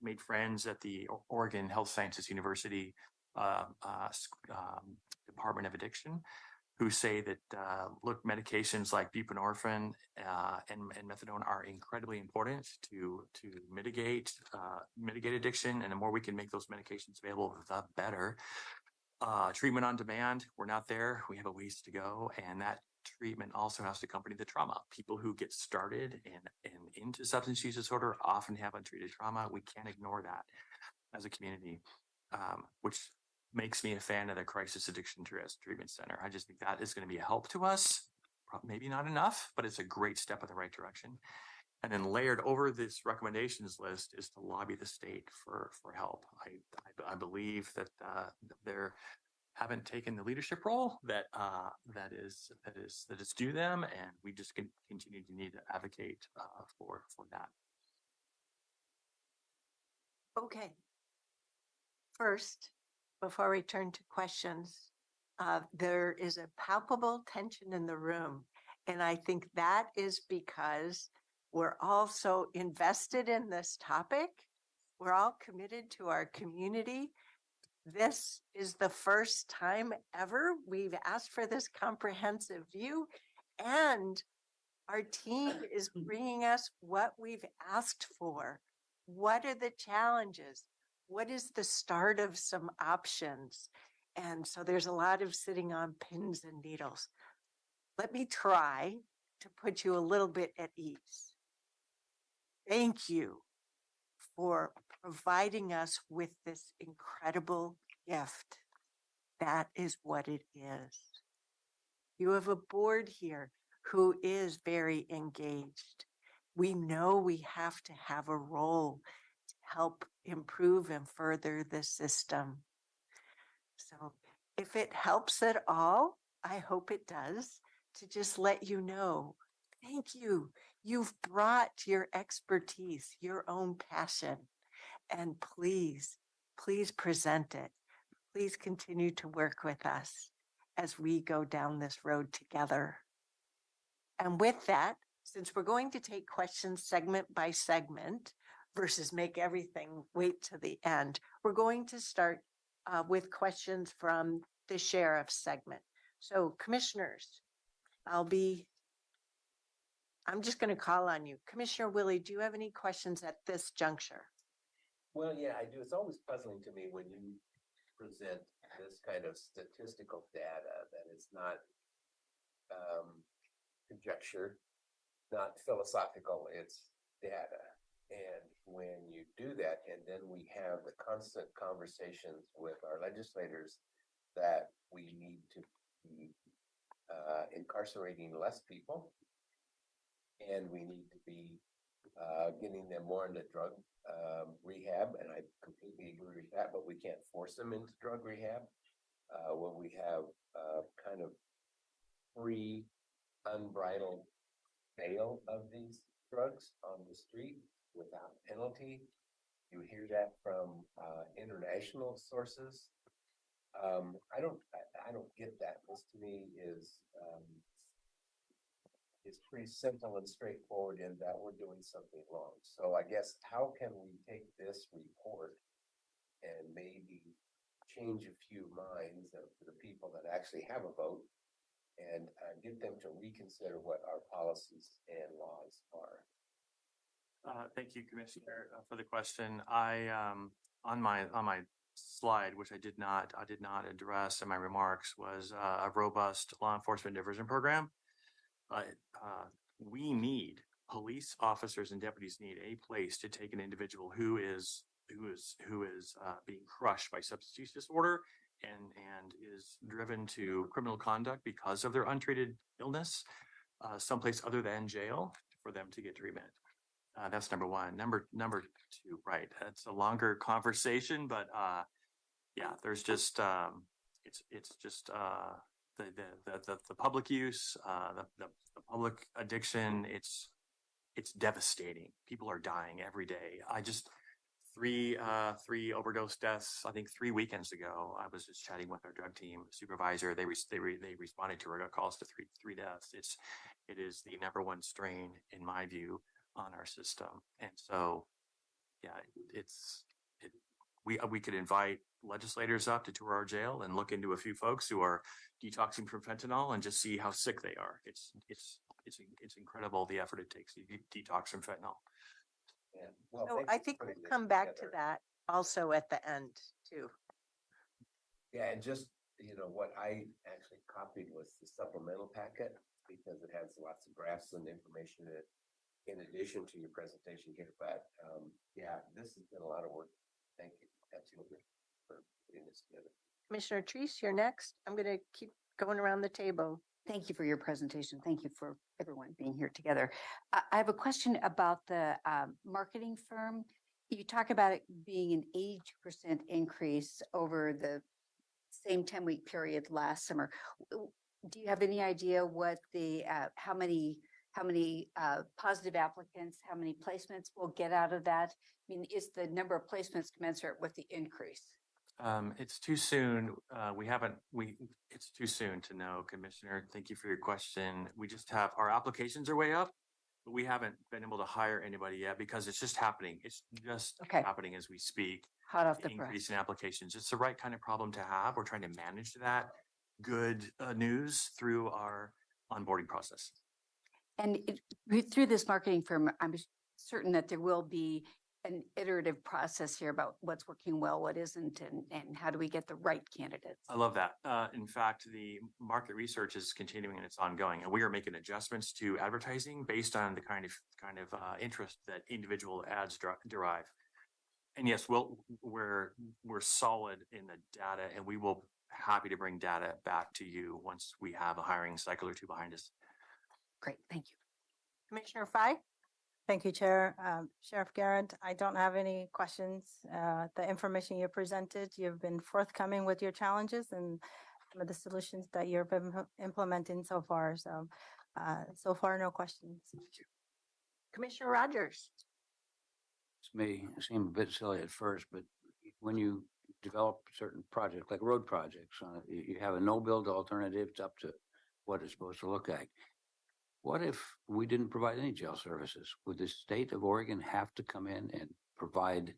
made friends at the Oregon Health Sciences University Department of Addiction, who say that, look, medications like buprenorphine and methadone are incredibly important to mitigate addiction. And the more we can make those medications available, the better. Treatment on demand, we're not there. We have a ways to go. And that treatment also has to accompany the trauma. People who get started and into substance use disorder often have untreated trauma. We can't ignore that as a community, which makes me a fan of the Crisis Addiction Treatment Center. I just think that is going to be a help to us. Maybe not enough, but it's a great step in the right direction. And then layered over this recommendations list is to lobby the state for help. I believe that they haven't taken the leadership role that is due them, and we just continue to need to advocate for that. Okay. First, before we turn to questions, there is a palpable tension in the room. And I think that is because we're all so invested in this topic. We're all committed to our community. This is the first time ever we've asked for this comprehensive view, and our team is bringing us what we've asked for. What are the challenges? What is the start of some options? And so there's a lot of sitting on pins and needles. Let me try to put you a little bit at ease. Thank you for providing us with this incredible gift. That is what it is. You have a board here who is very engaged. We know we have to have a role to help improve and further the system. So if it helps at all, I hope it does, to just let you know, thank you. You've brought your expertise, your own passion, and please present it. Please continue to work with us as we go down this road together. And with that, since we're going to take questions segment by segment versus make everything wait to the end, we're going to start with questions from the sheriff's segment. So commissioners, I'm just going to call on you. Commissioner Willie, do you have any questions at this juncture? Well, yeah, I do. It's always puzzling to me when you present this kind of statistical data that is not conjecture, not philosophical, it's data. And when you do that, and then we have the constant conversations with our legislators that we need to be incarcerating less people, and we need to be getting them more into drug rehab, and I completely agree with that, but we can't force them into drug rehab. When we have kind of free unbridled sale of these drugs on the street without penalty. You hear that from international sources. I don't get that. This to me is pretty simple and straightforward in that we're doing something wrong. So I guess how can we take this report and maybe change a few minds of the people that actually have a vote and get them to reconsider what our policies and laws are? Thank you, Commissioner, for the question. I on my slide, which I did not address in my remarks, was a robust law enforcement diversion program. We need police officers and deputies need a place to take an individual who is being crushed by substance use disorder and is driven to criminal conduct because of their untreated illness, someplace other than jail for them to get treatment. That's number one. Number two, right? It's a longer conversation, but yeah, there's just it's just the public use, the public addiction. It's devastating. People are dying every day. I just three overdose deaths. I think 3 weekends ago, I was just chatting with our drug team supervisor. They responded to our calls to three deaths. It is the number one strain in my view on our system. And so, yeah, we could invite legislators up to tour our jail and look into a few folks who are detoxing from fentanyl and just see how sick they are. It's incredible the effort it takes to detox from fentanyl. Yeah. Well, So thanks I for think putting we'll this come back to together. that also at the end too. Yeah, and just, what I actually copied was the supplemental packet because it has lots of graphs and information in it in addition to your presentation here. But yeah, this has been a lot of work. Thank you. Absolutely. For putting this together. Commissioner Treese, you're next. I'm going to keep going around the table. Thank you for your presentation. Thank you for everyone being here together. I have a question about the marketing firm. You talk about it being an 82% increase over the same 10-week period last summer. Do you have any idea what the how many positive applicants, how many placements we'll get out of that? I mean, is the number of placements commensurate with the increase? It's too soon. It's too soon to know, Commissioner. Thank you for your question. We just have, our applications are way up, but we haven't been able to hire anybody yet because it's just happening. It's just happening as we speak. Hot off the increase press. in applications. It's the right kind of problem to have. We're trying to manage that good news through our onboarding process. And through this marketing firm, I'm certain that there will be an iterative process here about what's working well, what isn't, and how do we get the right candidates? I love that. In fact, the market research is continuing and it's ongoing, and we are making adjustments to advertising based on the kind of interest that individual ads derive. And yes, we're solid in the data, and we will happy to bring data back to you once we have a hiring cycle or two behind us. Great, thank you. Commissioner Fye? Thank you, Chair. Sheriff Garrett, I don't have any questions. The information you presented, you've been forthcoming with your challenges and some of the solutions that you've been implementing so far. So far, no questions. Commissioner Rogers? This may seem a bit silly at first, but when you develop certain projects, like road projects, you have a no-build alternative. It's up to what it's supposed to look like. What if we didn't provide any jail services? Would the state of Oregon have to come in and provide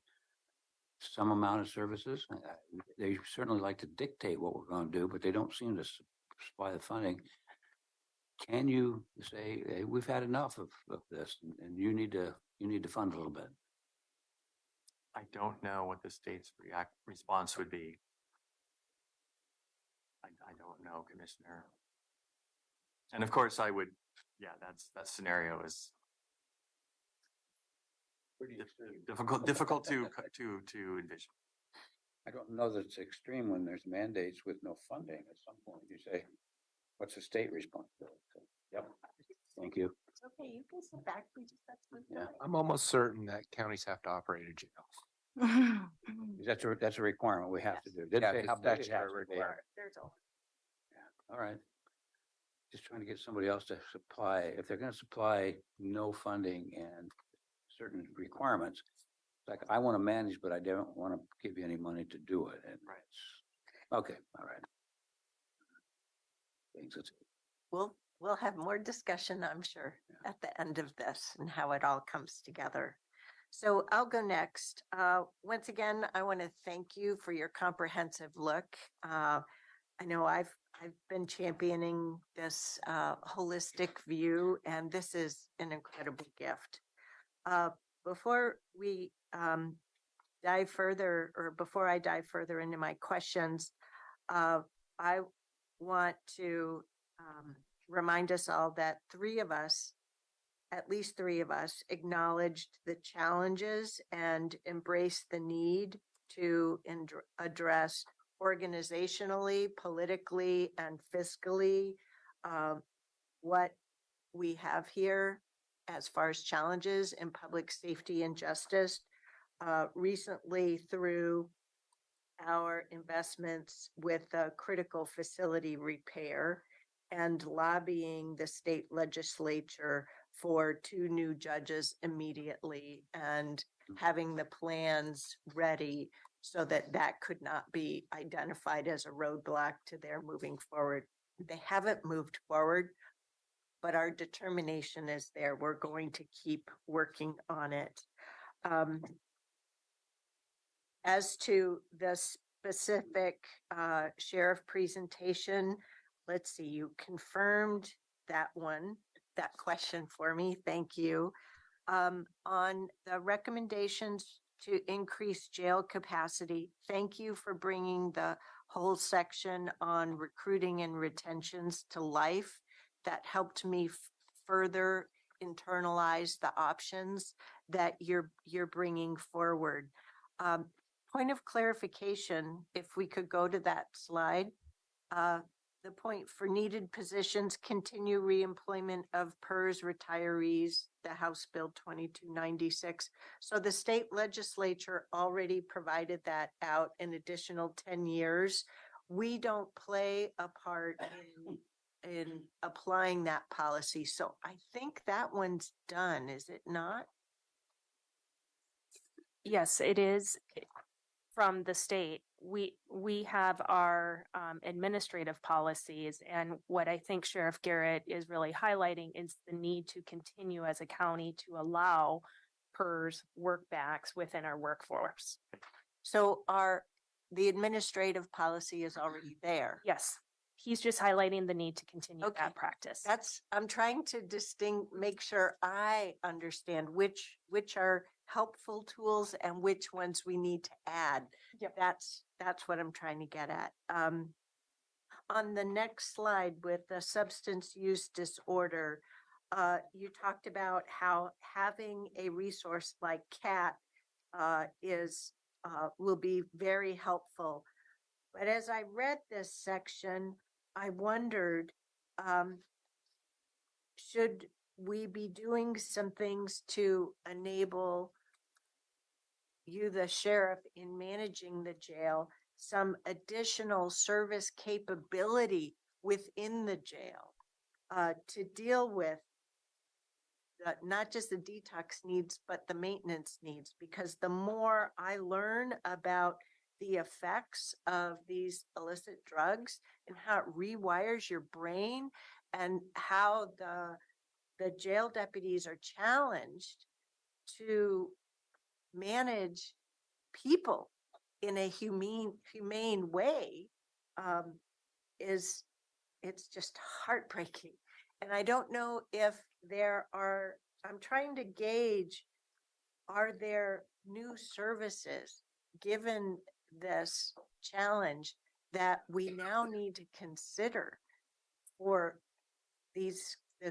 some amount of services? They certainly like to dictate what we're going to do, but they don't seem to supply the funding. Can you say, hey, we've had enough of this, and you need to fund a little bit? I don't know what the state's response would be. I don't know, Commissioner. And of course, I would. Yeah, that scenario is pretty difficult to envision. I don't know that it's extreme when there's mandates with no funding. At some point, you say, "What's the state responsibility?" So, yep. Thank you. It's okay. You can sit back. We just have to. Yeah. I'm almost certain that counties have to operate a jail. That's a requirement we have to do. Didn't say how big it has to be. There's all. Yeah. All right. just trying to get somebody else to supply, if they're gonna supply no funding and certain requirements, it's like, I want to manage, but I don't want to give you any money to do it. And okay, all right. Thanks. We'll have more discussion, I'm sure, at the end of this and how it all comes together. So I'll go next. Once again, I want to thank you for your comprehensive look. I know I've been championing this holistic view, and this is an incredible gift. Before we dive further, or before I dive further into my questions, I want to remind us all that at least three of us, acknowledged the challenges and embraced the need to address organizationally, politically, and fiscally what we have here as far as challenges in public safety and justice. Recently, through our investments with critical facility repair and lobbying the state legislature for 2 new judges immediately and having the plans ready so that that could not be identified as a roadblock to their moving forward. They haven't moved forward, but our determination is there. We're going to keep working on it. As to the specific sheriff presentation, let's see, you confirmed that question for me. Thank you. On the recommendations to increase jail capacity, thank you for bringing the whole section on recruiting and retentions to life. That helped me further internalize the options that you're bringing forward. Point of clarification, if we could go to that slide, the point for needed positions, continue reemployment of PERS retirees, the House Bill 2296. So the state legislature already provided that out an additional 10 years. We don't play a part in applying that policy. So I think that one's done, is it not? Yes, it is. From the state, we have our administrative policies, and what I think Sheriff Garrett is really highlighting is the need to continue as a county to allow PERS workbacks within our workforce. So the administrative policy is already there. Yes, he's just highlighting the need to continue that practice. I'm trying to make sure I understand which are helpful tools and which ones we need to add. Yep. That's what I'm trying to get at. On the next slide with the substance use disorder, you talked about how having a resource like CAT will be very helpful. But as I read this section, I wondered, should we be doing some things to enable you, the sheriff, in managing the jail, some additional service capability within the jail to deal with not just the detox needs, but the maintenance needs? Because the more I learn about the effects of these illicit drugs and how it rewires your brain and how the jail deputies are challenged to manage people in a humane way, it's just heartbreaking. And I don't know if I'm trying to gauge, are there new services given this challenge that we now need to consider for the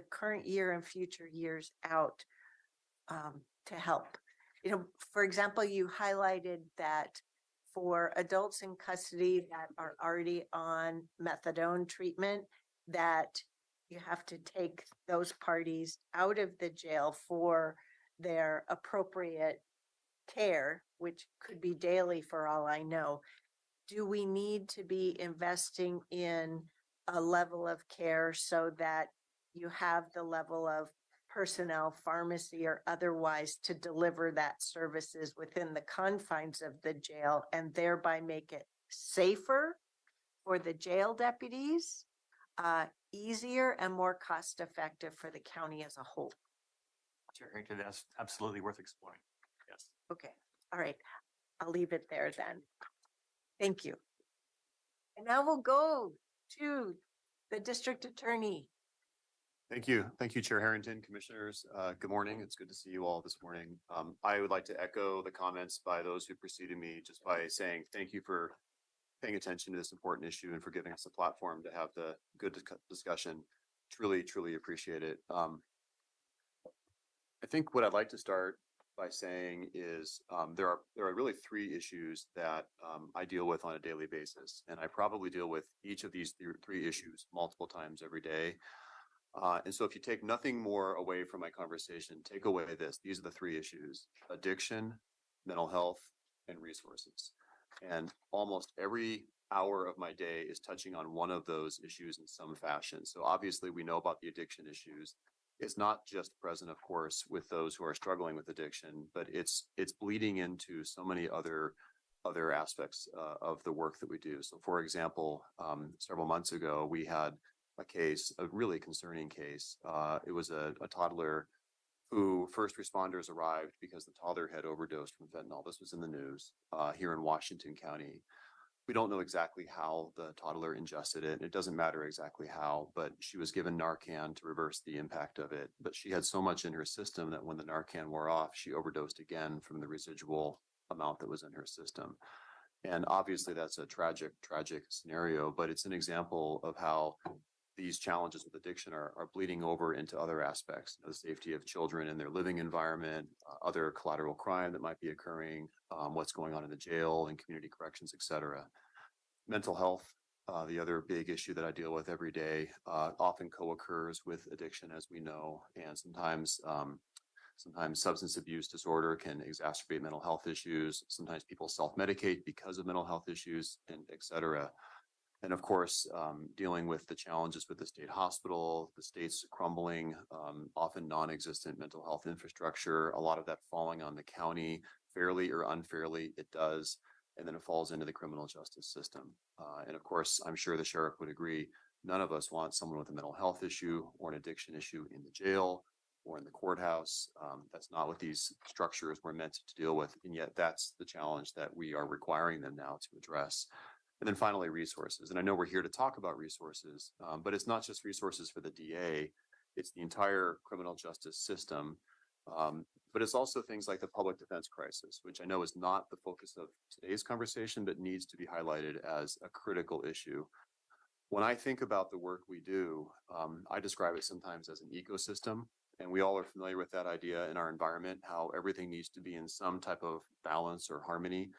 current year and future years out to help? For example, you highlighted that for adults in custody that are already on methadone treatment, that you have to take those parties out of the jail for their appropriate care, which could be daily for all I know. Do we need to be investing in a level of care so that you have the level of personnel, pharmacy or otherwise to deliver that services within the confines of the jail and thereby make it safer for the jail deputies, easier and more cost effective for the county as a whole. Chair Harrington, that's absolutely worth exploring. Yes. Okay, all right. I'll leave it there then. Thank you. And now we'll go to the district attorney. Thank you. Thank you, Chair Harrington, commissioners. Good morning. It's good to see you all this morning. I would like to echo the comments by those who preceded me just by saying thank you for paying attention to this important issue and for giving us a platform to have the good discussion. Truly, truly appreciate it. I think what I'd like to start by saying is there are really three issues that I deal with on a daily basis, and I probably deal with each of these three issues multiple times every day. And so if you take nothing more away from my conversation, take away this. These are the three issues: addiction, mental health, and resources. And almost every hour of my day is touching on one of those issues in some fashion. So obviously we know about the addiction issues. It's not just present, of course, with those who are struggling with addiction, but it's bleeding into so many other aspects of the work that we do. So for example, several months ago, we had a case, a really concerning case. It was a toddler who first responders arrived because the toddler had overdosed from fentanyl. This was in the news here in Washington County. We don't know exactly how the toddler ingested it. It doesn't matter exactly how, but she was given Narcan to reverse the impact of it. But she had so much in her system that when the Narcan wore off, she overdosed again from the residual amount that was in her system. And obviously that's a tragic, tragic scenario, but it's an example of how these challenges with addiction are bleeding over into other aspects, the safety of children in their living environment, other collateral crime that might be occurring, what's going on in the jail and community corrections, et cetera. Mental health, the other big issue that I deal with every day, often co-occurs with addiction, as we know, and sometimes substance abuse disorder can exacerbate mental health issues. Sometimes people self-medicate because of mental health issues, and et cetera. And of course, dealing with the challenges with the state hospital, the state's crumbling, often non-existent mental health infrastructure, a lot of that falling on the county, fairly or unfairly, it does. And then it falls into the criminal justice system. And of course, I'm sure the sheriff would agree, none of us want someone with a mental health issue or an addiction issue in the jail or in the courthouse. That's not what these structures were meant to deal with. And yet that's the challenge that we are requiring them now to address. And then finally, resources. And I know we're here to talk about resources, but it's not just resources for the DA, it's the entire criminal justice system. But it's also things like the public defense crisis, which I know is not the focus of today's conversation, but needs to be highlighted as a critical issue. When I think about the work we do, I describe it sometimes as an ecosystem. And we all are familiar with that idea in our environment, how everything needs to be in some type of balance or harmony.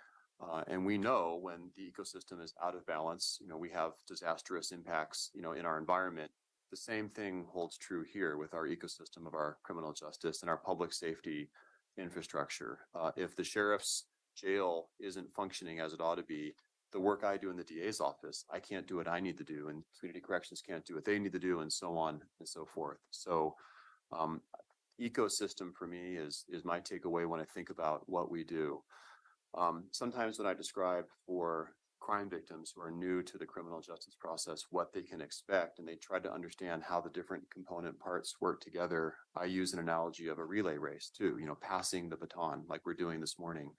And we know when the ecosystem is out of balance, we have disastrous impacts, in our environment. The same thing holds true here with our ecosystem of our criminal justice and our public safety infrastructure. If the sheriff's jail isn't functioning as it ought to be, the work I do in the DA's office, I can't do what I need to do, and community corrections can't do what they need to do, and so on and so forth. So ecosystem for me is my takeaway when I think about what we do. Sometimes when I describe for crime victims who are new to the criminal justice process what they can expect, and they try to understand how the different component parts work together, I use an analogy of a relay race too, passing the baton like we're doing this morning.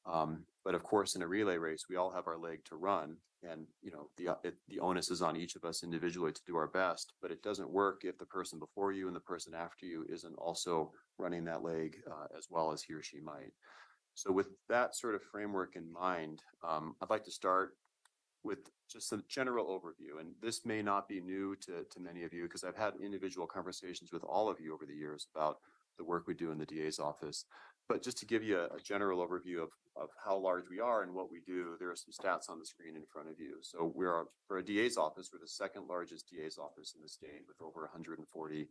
But of course, in a relay race, we all have our leg to run, and the onus is on each of us individually to do our best. But it doesn't work if the person before you and the person after you isn't also running that leg as well as he or she might. So with that sort of framework in mind, I'd like to start with just a general overview. And this may not be new to many of you because I've had individual conversations with all of you over the years about the work we do in the DA's office. But just to give you a general overview of how large we are and what we do, there are some stats on the screen in front of you. So for a DA's office, we're the second largest DA's office in the state with over 140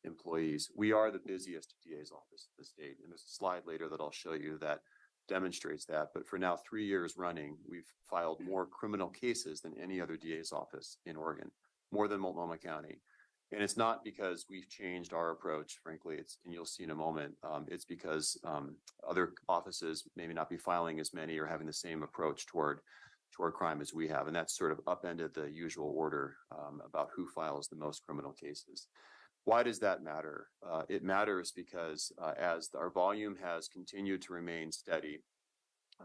employees. We are the busiest DA's office in the state. And there's a slide later that I'll show you that demonstrates that. But for now 3 years running, we've filed more criminal cases than any other DA's office in Oregon. more than Multnomah County. And it's not because we've changed our approach, frankly, and you'll see in a moment, it's because other offices maybe not be filing as many or having the same approach toward crime as we have. And that's sort of upended the usual order about who files the most criminal cases. Why does that matter? It matters because as our volume has continued to remain steady,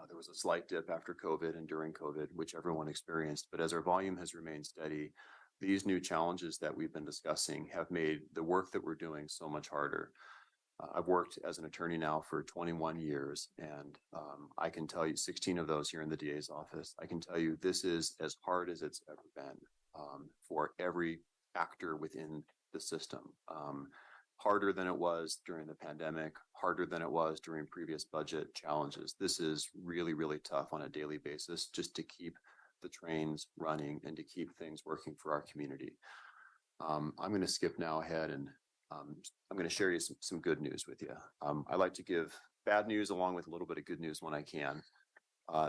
there was a slight dip after COVID and during COVID, which everyone experienced. But as our volume has remained steady, these new challenges that we've been discussing have made the work that we're doing so much harder. I've worked as an attorney now for 21 years, and I can tell you 16 of those here in the DA's office. I can tell you this is as hard as it's ever been for every actor within the system. Harder than it was during the pandemic, harder than it was during previous budget challenges. This is really, really tough on a daily basis just to keep the trains running and to keep things working for our community. I'm going to skip now ahead and I'm going to share you some good news with you. I like to give bad news along with a little bit of good news when I can.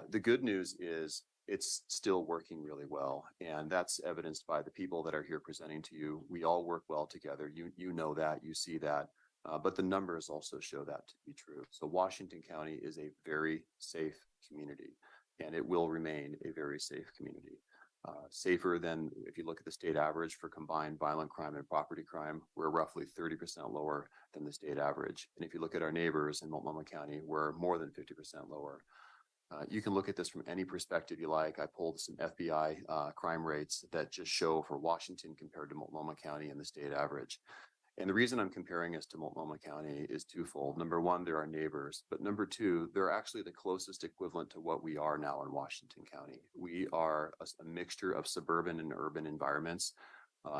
The good news is it's still working really well, and that's evidenced by the people that are here presenting to you. We all work well together. You know that, you see that, but the numbers also show that to be true. So Washington County is a very safe community, and it will remain a very safe community. Safer than if you look at the state average for combined violent crime and property crime, we're roughly 30% lower than the state average. And if you look at our neighbors in Multnomah County, we're more than 50% lower. You can look at this from any perspective you like. I pulled some FBI crime rates that just show for Washington compared to Multnomah County and the state average. And the reason I'm comparing us to Multnomah County is twofold. Number one, they're our neighbors, but number two, they're actually the closest equivalent to what we are now in Washington County. We are a mixture of suburban and urban environments.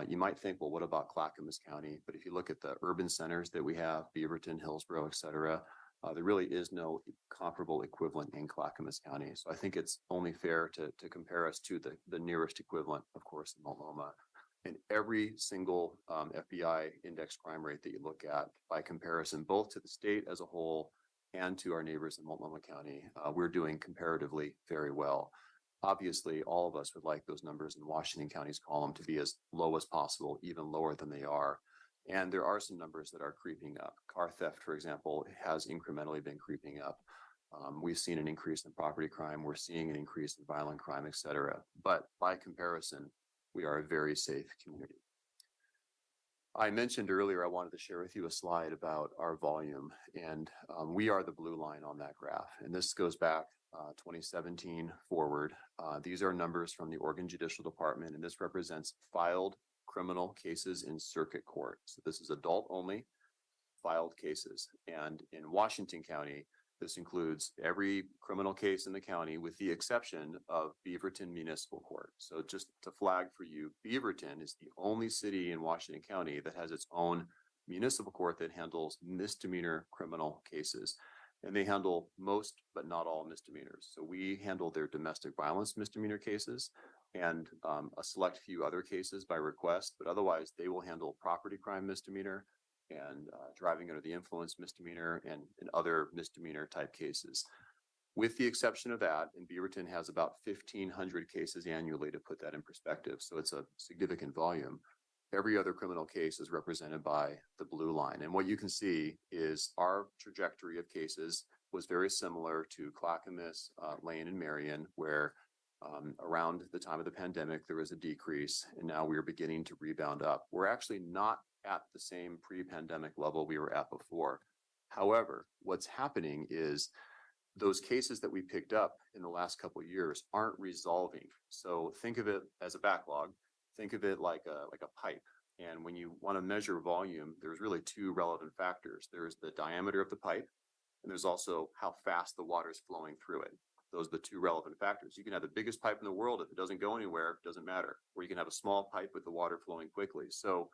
You might think, well, what about Clackamas County? But if you look at the urban centers that we have, Beaverton, Hillsborough, et cetera, there really is no comparable equivalent in Clackamas County. So I think it's only fair to compare us to the nearest equivalent, of course, in Multnomah. And every single FBI index crime rate that you look at by comparison, both to the state as a whole and to our neighbors in Multnomah County, we're doing comparatively very well. Obviously, all of us would like those numbers in Washington County's column to be as low as possible, even lower than they are. And there are some numbers that are creeping up. Car theft, for example, has incrementally been creeping up. We've seen an increase in property crime. We're seeing an increase in violent crime, et cetera. But by comparison, we are a very safe community. I mentioned earlier, I wanted to share with you a slide about our volume, and we are the blue line on that graph. And this goes back 2017 forward. These are numbers from the Oregon Judicial Department, and this represents filed criminal cases in circuit court. So this is adult only filed cases. And in Washington County, this includes every criminal case in the county with the exception of Beaverton Municipal Court. So just to flag for you, Beaverton is the only city in Washington County that has its own municipal court that handles misdemeanor criminal cases. And they handle most, but not all misdemeanors. So we handle their domestic violence misdemeanor cases and a select few other cases by request, but otherwise they will handle property crime misdemeanor and driving under the influence misdemeanor and other misdemeanor type cases. With the exception of that, and Beaverton has about 1,500 cases annually, to put that in perspective, so it's a significant volume. Every other criminal case is represented by the blue line. And what you can see is our trajectory of cases was very similar to Clackamas, Lane, and Marion, where around the time of the pandemic, there was a decrease, and now we're beginning to rebound up. We're actually not at the same pre-pandemic level we were at before. However, what's happening is those cases that we picked up in the last couple of years aren't resolving. So think of it as a backlog. Think of it like a pipe. And when you want to measure volume, there's really two relevant factors. There's the diameter of the pipe, and there's also how fast the water is flowing through it. Those are the two relevant factors. You can have the biggest pipe in the world. If it doesn't go anywhere, it doesn't matter. Or you can have a small pipe with the water flowing quickly. So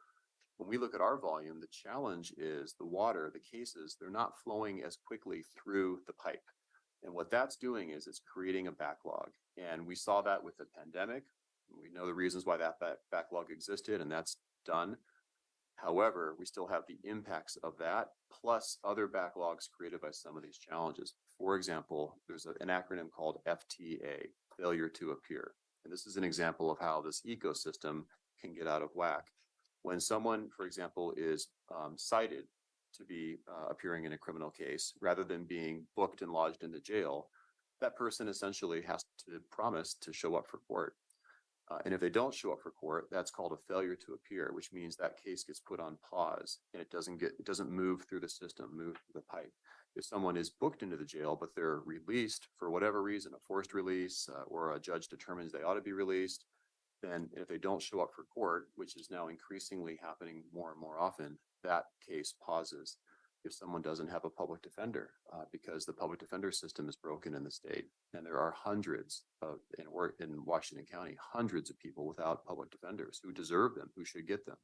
when we look at our volume, the challenge is the water, the cases, they're not flowing as quickly through the pipe. And what that's doing is it's creating a backlog. And we saw that with the pandemic. We know the reasons why that backlog existed, and that's done. However, we still have the impacts of that, plus other backlogs created by some of these challenges. For example, there's an acronym called FTA, failure to appear. And this is an example of how this ecosystem can get out of whack. When someone, for example, is cited to be appearing in a criminal case, rather than being booked and lodged into jail, that person essentially has to promise to show up for court. And if they don't show up for court, that's called a failure to appear, which means that case gets put on pause and it doesn't move through the system, move through the pipe. If someone is booked into the jail, but they're released for whatever reason, a forced release, or a judge determines they ought to be released, then if they don't show up for court, which is now increasingly happening more and more often, that case pauses. If someone doesn't have a public defender, because the public defender system is broken in the state, and there are hundreds in Washington County, hundreds of people without public defenders who deserve them, who should get them,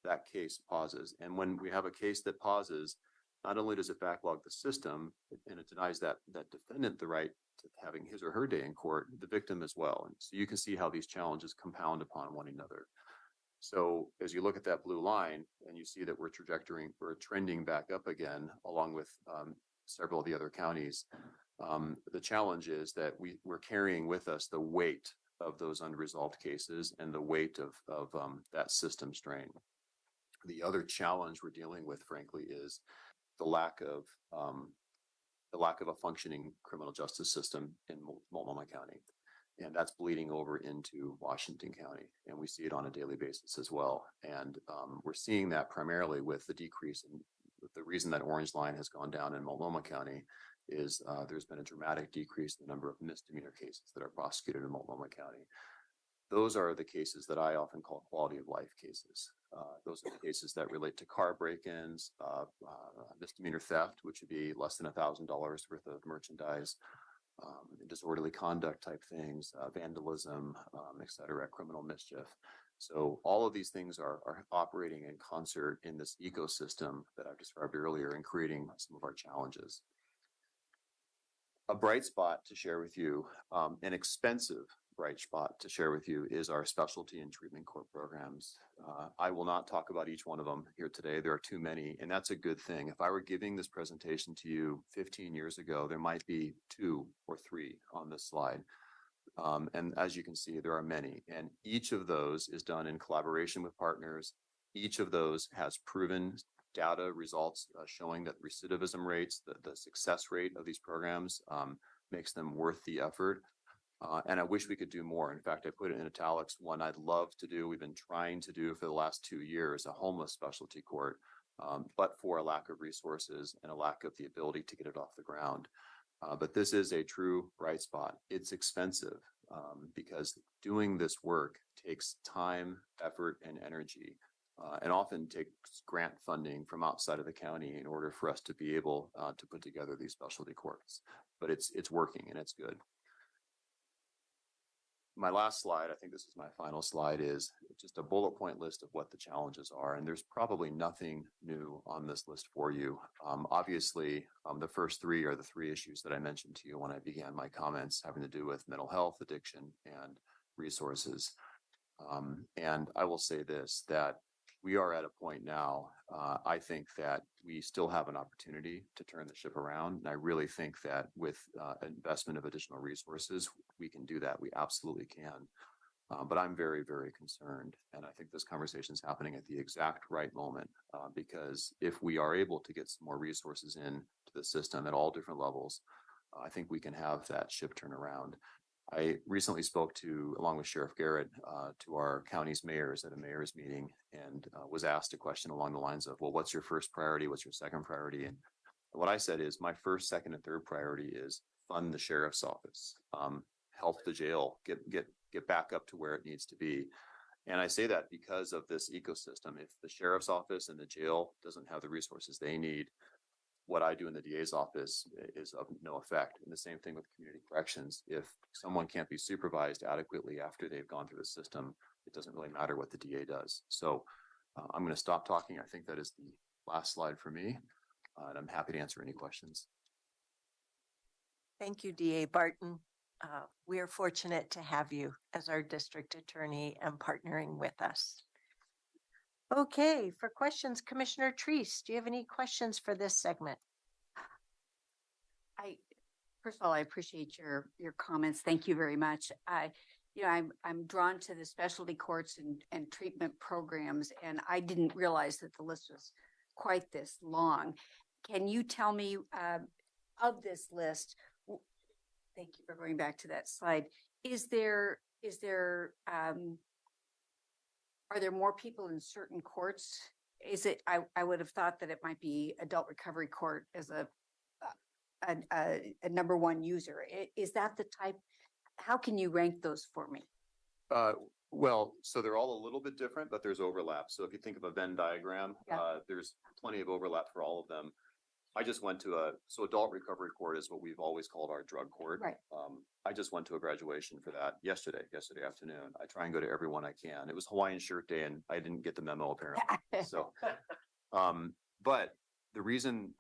that case pauses. And when we have a case that pauses, not only does it backlog the system, and it denies that defendant the right to having his or her day in court, the victim as well. And so you can see how these challenges compound upon one another. So as you look at that blue line and you see that we're trending back up again, along with several of the other counties, the challenge is that we're carrying with us the weight of those unresolved cases and the weight of that system strain. The other challenge we're dealing with, frankly, is the lack of a functioning criminal justice system in Multnomah County. And that's bleeding over into Washington County. And we see it on a daily basis as well. And we're seeing that primarily with the decrease in the reason that orange line has gone down in Multnomah County is there's been a dramatic decrease in the number of misdemeanor cases that are prosecuted in Multnomah County. Those are the cases that I often call quality of life cases. Those are the cases that relate to car break-ins, misdemeanor theft, which would be less than $1,000 worth of merchandise, disorderly conduct type things, vandalism, et cetera, criminal mischief. So all of these things are operating in concert in this ecosystem that I've described earlier and creating some of our challenges. A bright spot to share with you, an expensive bright spot to share with you, is our specialty and treatment court programs. I will not talk about each one of them here today. There are too many, and that's a good thing. If I were giving this presentation to you 15 years ago, there might be 2 or 3 on this slide. And as you can see, there are many, and each of those is done in collaboration with partners. Each of those has proven data results showing that recidivism rates, the success rate of these programs makes them worth the effort. And I wish we could do more. In fact, I put it in italics. One I'd love to do, we've been trying to do for the last 2 years, a homeless specialty court, but for a lack of resources and a lack of the ability to get it off the ground. But this is a true bright spot. It's expensive because doing this work takes time, effort, and energy, and often takes grant funding from outside of the county in order for us to be able to put together these specialty courts. But it's working and it's good. My last slide, I think this is my final slide, is just a bullet point list of what the challenges are. And there's probably nothing new on this list for you. Obviously, the first 3 are the 3 issues that I mentioned to you when I began my comments, having to do with mental health, addiction, and resources. And I will say this, that we are at a point now, I think that we still have an opportunity to turn the ship around. And I really think that with investment of additional resources, we can do that. We absolutely can. But I'm very, very concerned. And I think this conversation is happening at the exact right moment, because if we are able to get some more resources into the system at all different levels, I think we can have that ship turn around. I recently spoke to, along with Sheriff Garrett, to our county's mayors at a mayor's meeting, and was asked a question along the lines of, well, what's your first priority? What's your second priority? And what I said is my first, second, and third priority is fund the sheriff's office, help the jail get back up to where it needs to be. And I say that because of this ecosystem. If the sheriff's office and the jail doesn't have the resources they need, what I do in the DA's office is of no effect. And the same thing with community corrections. If someone can't be supervised adequately after they've gone through the system, it doesn't really matter what the DA does. So I'm going to stop talking. I think that is the last slide for me, and I'm happy to answer any questions. Thank you, DA Barton. We are fortunate to have you as our district attorney and partnering with us. Okay, for questions, Commissioner Treese, do you have any questions for this segment? First of all, I appreciate your comments. Thank you very much. you know, I'm drawn to the specialty courts and treatment programs, and I didn't realize that the list was quite this long. Can you tell me, of this list, thank you for going back to that slide. Are there more people in certain courts? Is it, I would have thought that it might be adult recovery court as a number one user. Is that the type? How can you rank those for me? Well, so they're all a little bit different, but there's overlap. So if you think of a Venn diagram, there's plenty of overlap for all of them. I just went to so adult recovery court is what we've always called our drug court. Right. I just went to a graduation for that yesterday afternoon. I try and go to every one I can. It was Hawaiian shirt day and I didn't get the memo apparently. So, but the reason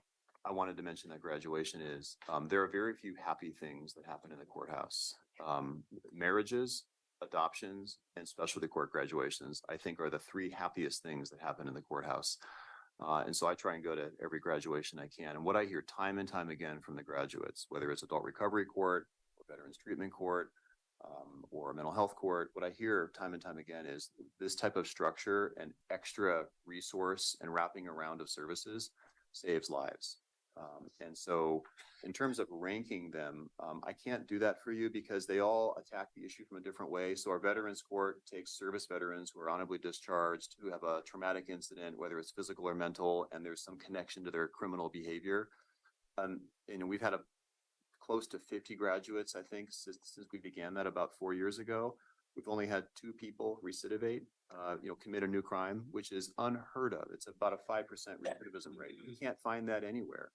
I wanted to mention that graduation is there are very few happy things that happen in the courthouse. Marriages, adoptions, and specialty court graduations, I think, are the three happiest things that happen in the courthouse. And so I try and go to every graduation I can. And what I hear time and time again from the graduates, whether it's adult recovery court or veterans treatment court or mental health court, what I hear time and time again is this type of structure and extra resource and wrapping around of services saves lives. And so in terms of ranking them, I can't do that for you because they all attack the issue from a different way. So our veterans court takes service veterans who are honorably discharged, who have a traumatic incident, whether it's physical or mental, and there's some connection to their criminal behavior. And we've had close to 50 graduates, I think, since we began that about 4 years ago. We've only had 2 people recidivate, commit a new crime, which is unheard of. It's about a 5% recidivism rate. You can't find that anywhere.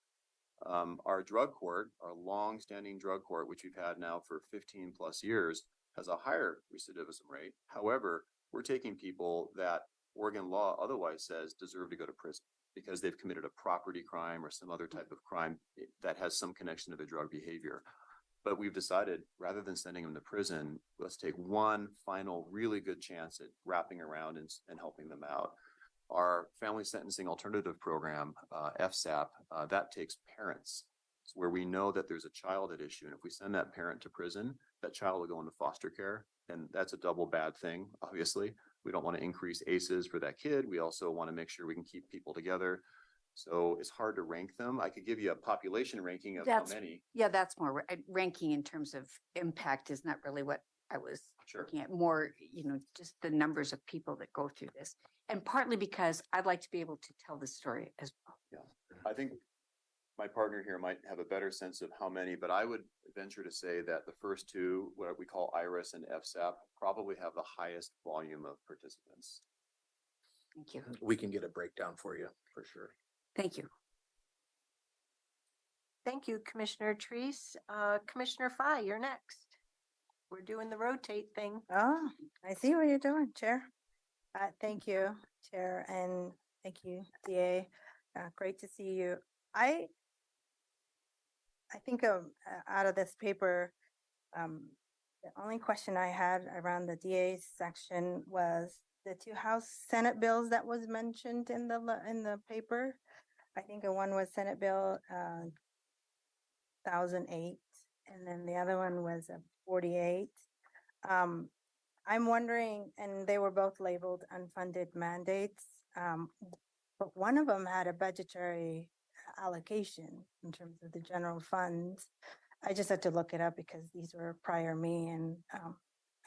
Our drug court, our long-standing drug court, which we've had now for 15 plus years, has a higher recidivism rate. However, we're taking people that Oregon law otherwise says deserve to go to prison because they've committed a property crime or some other type of crime that has some connection to the drug behavior. But we've decided rather than sending them to prison, let's take one final really good chance at wrapping around and helping them out. Our family sentencing alternative program, FSAP, that takes parents. It's where we know that there's a child at issue. And if we send that parent to prison, that child will go into foster care. And that's a double bad thing, obviously. We don't want to increase ACEs for that kid. We also want to make sure we can keep people together. So it's hard to rank them. I could give you a population ranking of how many. Yeah, that's more ranking in terms of impact is not really what I was looking at. More, just the numbers of people that go through this. And partly because I'd like to be able to tell the story as well. Yeah, I think my partner here might have a better sense of how many, but I would venture to say that the first 2, what we call IRIS and FSAP, probably have the highest volume of participants. Thank you. We can get a breakdown for you for sure. Thank you. Thank you, Commissioner Treese. Commissioner Fye, you're next. We're doing the rotate thing. Oh, I see what you're doing, Chair. Thank you, Chair, and thank you, DA. Great to see you. I think out of this paper, the only question I had around the DA section was the 2 House Senate bills that was mentioned in the paper. I think one was Senate Bill 1008, and then the other one was 48. I'm wondering, and they were both labeled unfunded mandates, but one of them had a budgetary allocation in terms of the general funds. I just had to look it up because these were prior me and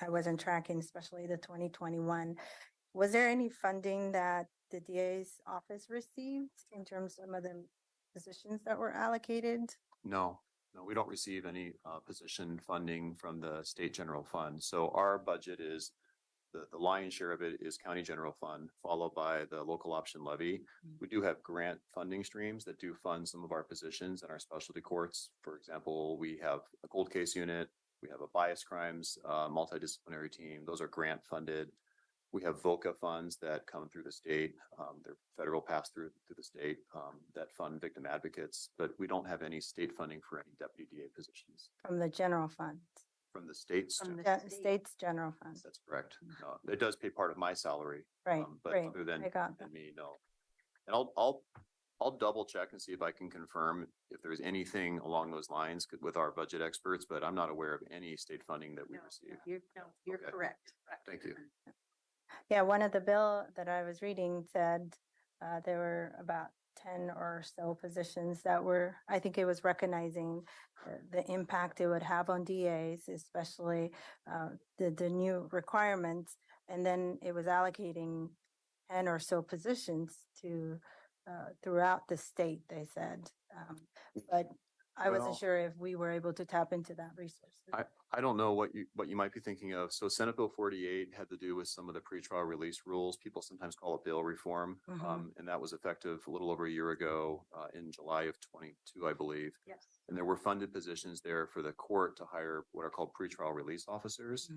I wasn't tracking, especially the 2021. Was there any funding that the DA's office received in terms of some of the positions that were allocated? No, we don't receive any position funding from the state general fund. So our budget is the lion's share of it is county general fund, followed by the local option levy. We do have grant funding streams that do fund some of our positions in our specialty courts. For example, we have a cold case unit, we have a bias crimes multidisciplinary team. Those are grant funded. We have VOCA funds that come through the state. They're federal pass through the state that fund victim advocates, but we don't have any state funding for any deputy DA positions. From the general fund? From the states. State's general fund. That's correct. It does pay part of my salary. Right, but right. other than I got that. me, no. And I'll I'll double check and see if I can confirm if there's anything along those lines with our budget experts, but I'm not aware of any state funding that we receive. You're Okay. correct. Thank you. Yeah, one of the bill that I was reading said there were about 10 or so positions that were, I think it was recognizing the impact it would have on DAs, especially the new requirements. And then it was allocating 10 or so positions to throughout the state, they said. But I wasn't Well, sure if we were able to tap into that resource. I don't know what you might be thinking of. So Senate Bill 48 had to do with some of the pretrial release rules. People sometimes call it bail reform. Mhm. And that was effective a little over a year ago, in July of 22, I believe. Yes. And there were funded positions there for the court to hire what are called pretrial release officers,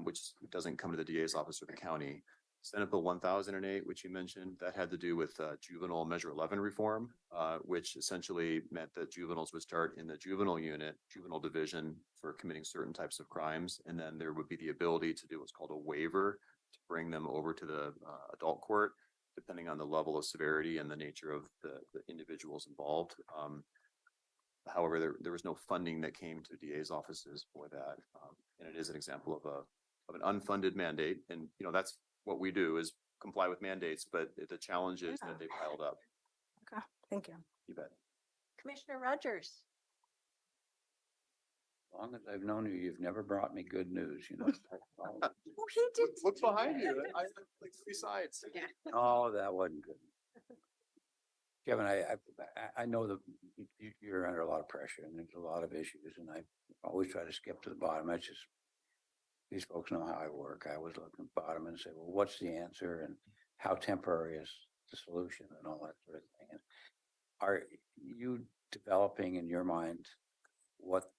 which doesn't come to the DA's office or the county. Senate Bill 1008, which you mentioned, that had to do with juvenile Measure 11 reform, which essentially meant that juveniles would start in the juvenile unit, juvenile division for committing certain types of crimes. And then there would be the ability to do what's called a waiver to bring them over to the adult court, depending on the level of severity and the nature of the individuals involved. However, there was no funding that came to DA's offices for that. And it is an example of an unfunded mandate. And, that's what we do is comply with mandates, but the challenge is that they piled up. Okay, thank you. You bet. Commissioner Rogers. As long as I've known you, you've never brought me good news, Oh, he did. Look behind you. I have like three sides. Oh, that wasn't good. Kevin, I know that you're under a lot of pressure and there's a lot of issues and I always try to skip to the bottom. These folks know how I work. I always look at the bottom and say, well, what's the answer and how temporary is the solution and all that sort of thing. And are you developing in your mind what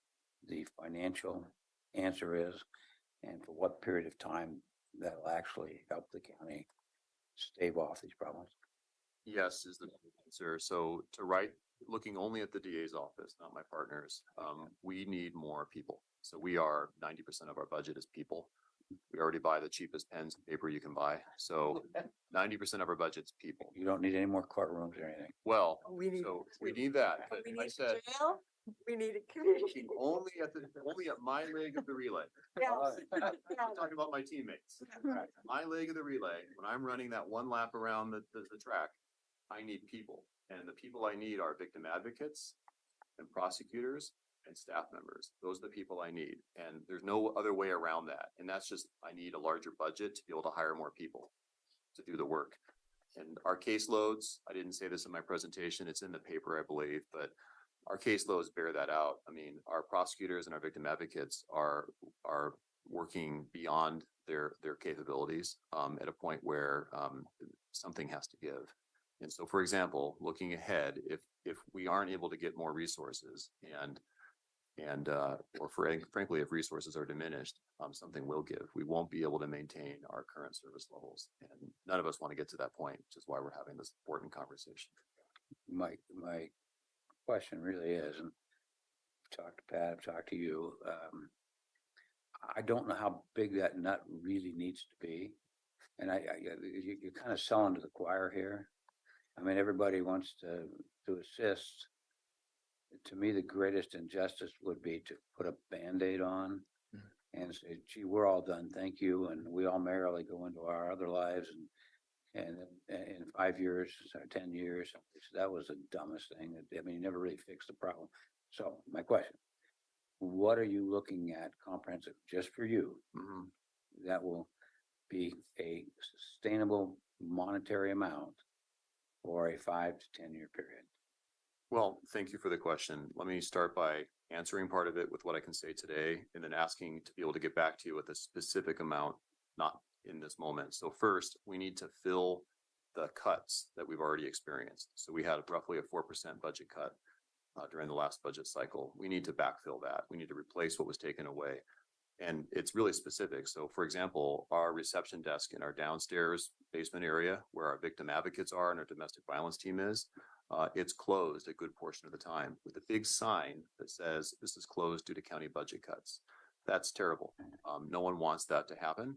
the financial answer is and for what period of time that'll actually help the county stave off these problems? Yes, is the answer. So looking only at the DA's office, not my partners, we need more people. So we are 90% of our budget is people. We already buy the cheapest pens and paper you can buy. So 90% of our budget's people. You don't need any more courtrooms or anything. Well, we need that. But We I need said jail. We need a community. only at my leg of the relay. Yes. I'm talking about my teammates. My leg of the relay, when I'm running that one lap around the track, I need people. And the people I need are victim advocates and prosecutors and staff members. Those are the people I need. And there's no other way around that. And that's just, I need a larger budget to be able to hire more people to do the work. And our caseloads, I didn't say this in my presentation, it's in the paper, I believe, but our caseloads bear that out. I mean, our prosecutors and our victim advocates are working beyond their capabilities at a point where something has to give. And so, for example, looking ahead, if we aren't able to get more resources or frankly, if resources are diminished, something will give. We won't be able to maintain our current service levels. And none of us want to get to that point, which is why we're having this important conversation. My question really is, and I've talked to Pat, I've talked to you, I don't know how big that nut really needs to be. And you're kind of selling to the choir here. I mean, everybody wants to assist. To me, the greatest injustice would be to put a Band-Aid on and say, gee, we're all done, thank you. And we all merrily go into our other lives. And in 5 years or 10 years, that was the dumbest thing. I mean, you never really fixed the problem. So my question, what are you looking at comprehensive just for you that will be a sustainable monetary amount for a 5 to 10 year period? Well, thank you for the question. Let me start by answering part of it with what I can say today, and then asking to be able to get back to you with a specific amount, not in this moment. So first, we need to fill the cuts that we've already experienced. So we had roughly a 4% budget cut during the last budget cycle. We need to backfill that. We need to replace what was taken away. And it's really specific. So for example, our reception desk in our downstairs basement area where our victim advocates are and our domestic violence team is, it's closed a good portion of the time with a big sign that says this is closed due to county budget cuts. That's terrible. No one wants that to happen,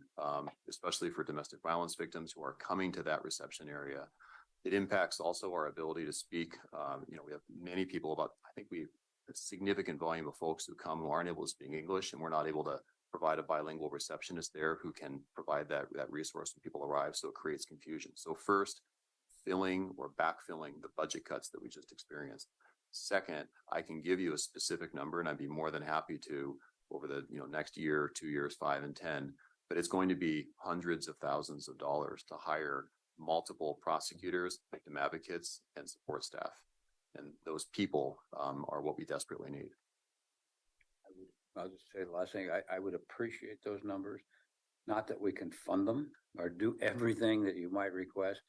especially for domestic violence victims who are coming to that reception area. It impacts also our ability to speak. We have many people I think we have a significant volume of folks who come who aren't able to speak English, and we're not able to provide a bilingual receptionist there who can provide that resource when people arrive. So it creates confusion. So first, filling or backfilling the budget cuts that we just experienced. Second, I can give you a specific number, and I'd be more than happy to over the next year, 2 years, 5 and 10, but it's going to be hundreds of thousands of dollars to hire multiple prosecutors, victim advocates, and support staff. And those people are what we desperately need. I'll just say the last thing, I would appreciate those numbers. Not that we can fund them or do everything that you might request,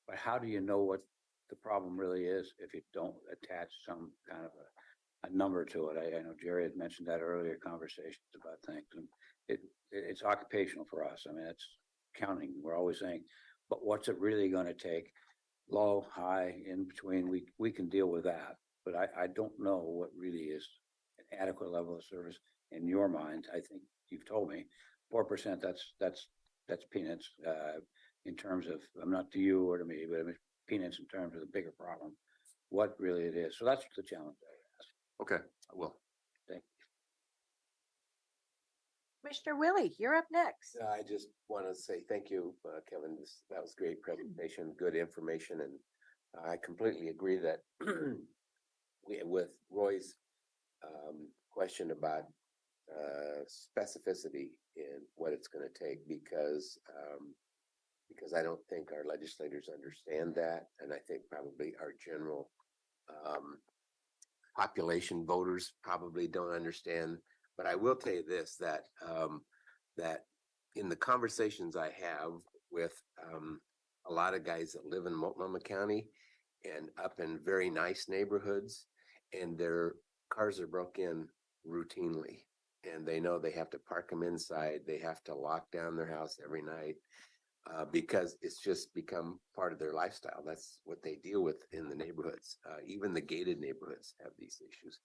but how do you know what the problem really is if you don't attach some kind of a number to it? I know Jerry had mentioned that earlier conversations about things, and it's occupational for us. I mean, it's counting. We're always saying, but what's it really going to take? Low, high, in between, we can deal with that. But I don't know what really is an adequate level of service in your mind. I think you've told me 4%, that's peanuts in terms of, I'm not to you or to me, but I mean peanuts in terms of the bigger problem, what really it is. So that's the challenge I ask. Okay, I will. Thank you. Commissioner Willie, you're up next. I just want to say thank you, Kevin. That was great presentation, good information, and I completely agree that with Roy's question about specificity in what it's going to take, because I don't think our legislators understand that, and I think probably our general population voters probably don't understand. But I will tell you this, that in the conversations I have with a lot of guys that live in Multnomah County and up in very nice neighborhoods, and their cars are broke in routinely, and they know they have to park them inside. They have to lock down their house every night because it's just become part of their lifestyle. That's what they deal with in the neighborhoods. Even the gated neighborhoods have these issues.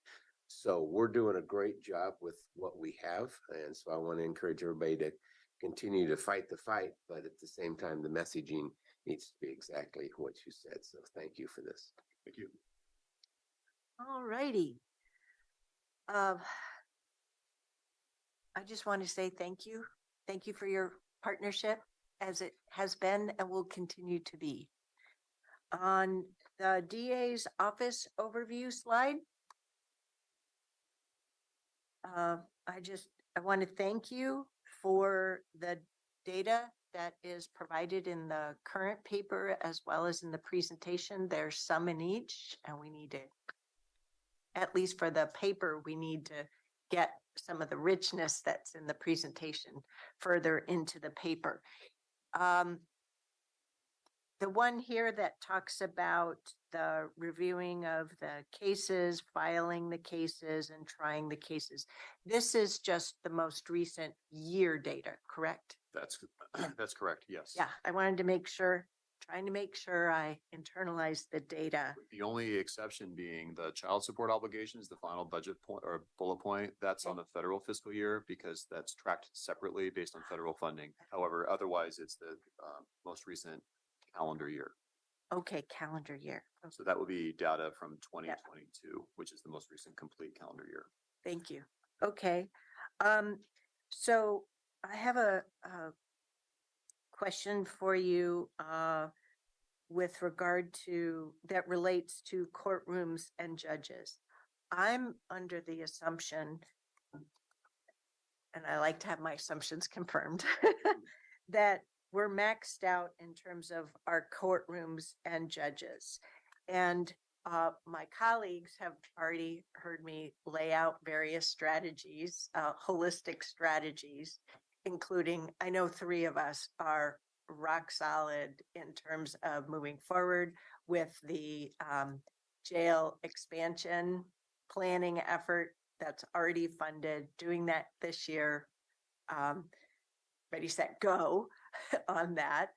So we're doing a great job with what we have. And so I want to encourage everybody to continue to fight the fight, but at the same time, the messaging needs to be exactly what you said. So thank you for this. Thank you. All righty. I just want to say thank you. Thank you for your partnership as it has been and will continue to be. On the DA's office overview slide, I want to thank you for the data that is provided in the current paper as well as in the presentation. There's some in each, and we need to, at least for the paper, we need to get some of the richness that's in the presentation further into the paper. The one here that talks about the reviewing of the cases, filing the cases, and trying the cases. This is just the most recent year data, correct? That's correct. Yes. Yeah, I wanted to make sure, trying to make sure I internalize the data. The only exception being the child support obligations, the final budget point or bullet point, that's on the federal fiscal year because that's tracked separately based on federal funding. However, otherwise it's the most recent calendar year. Okay, calendar year. So that would be data from 2022, which is the most recent complete calendar year. Thank you. Okay. So I have a question for you with regard to that relates to courtrooms and judges. I'm under the assumption, and I like to have my assumptions confirmed, that we're maxed out in terms of our courtrooms and judges. And my colleagues have already heard me lay out various strategies, holistic strategies, including, I know 3 of us are rock solid in terms of moving forward with the jail expansion planning effort that's already funded, doing that this year. Ready, set, go on that,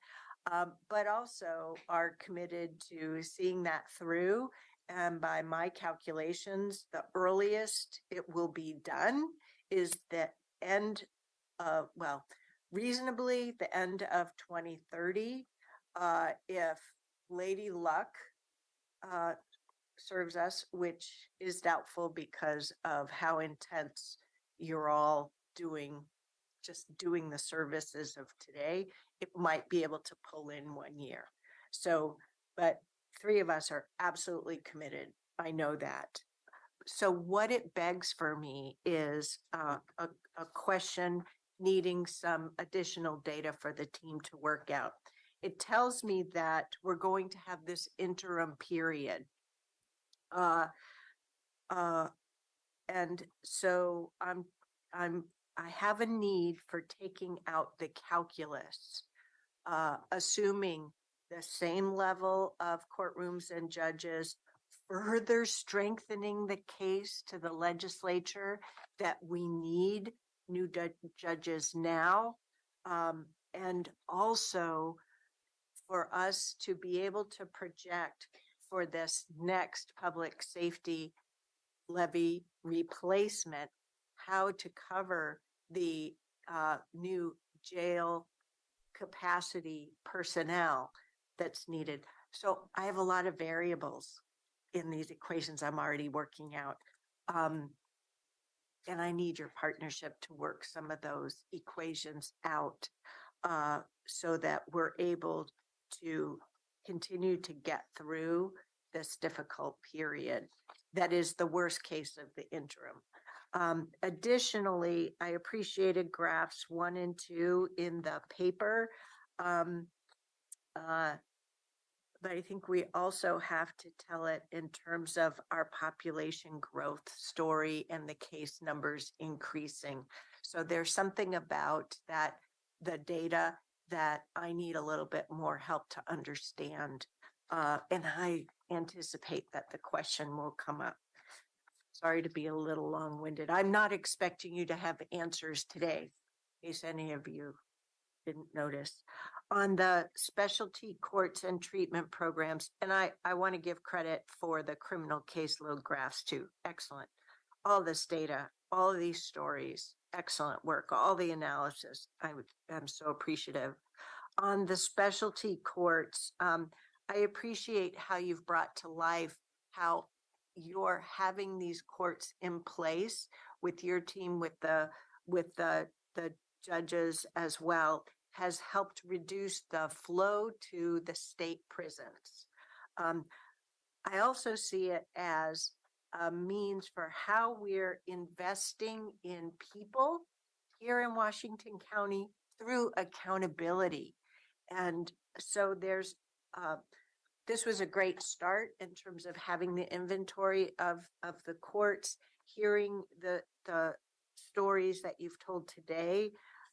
but also are committed to seeing that through. And by my calculations, the earliest it will be done is the end of, well, reasonably the end of 2030, if Lady Luck serves us, which is doubtful because of how intense you're all just doing the services of today. It might be able to pull in 1 year. So, but 3 of us are absolutely committed. I know that. So what it begs for me is a question needing some additional data for the team to work out. It tells me that we're going to have this interim period. And so I have a need for taking out the calculus, assuming the same level of courtrooms and judges, further strengthening the case to the legislature that we need new judges now, and also for us to be able to project for this next public safety levy replacement, how to cover the new jail capacity personnel that's needed. So I have a lot of variables in these equations I'm already working out. And I need your partnership to work some of those equations out so that we're able to continue to get through this difficult period. That is the worst case of the interim. Additionally, I appreciated graphs 1 and 2 in the paper. But I think we also have to tell it in terms of our population growth story and the case numbers increasing. So there's something about that, the data that I need a little bit more help to understand. And I anticipate that the question will come up. Sorry to be a little long-winded. I'm not expecting you to have answers today, in case any of you didn't notice. On the specialty courts and treatment programs, and I want to give credit for the criminal caseload graphs too. Excellent. All this data, all of these stories, excellent work, all the analysis. I'm so appreciative. On the specialty courts, I appreciate how you've brought to life how you're having these courts in place with your team, with the judges as well, has helped reduce the flow to the state prisons. I also see it as a means for how we're investing in people here in Washington County through accountability. And so there's this was a great start in terms of having the inventory of the courts, hearing the stories that you've told today.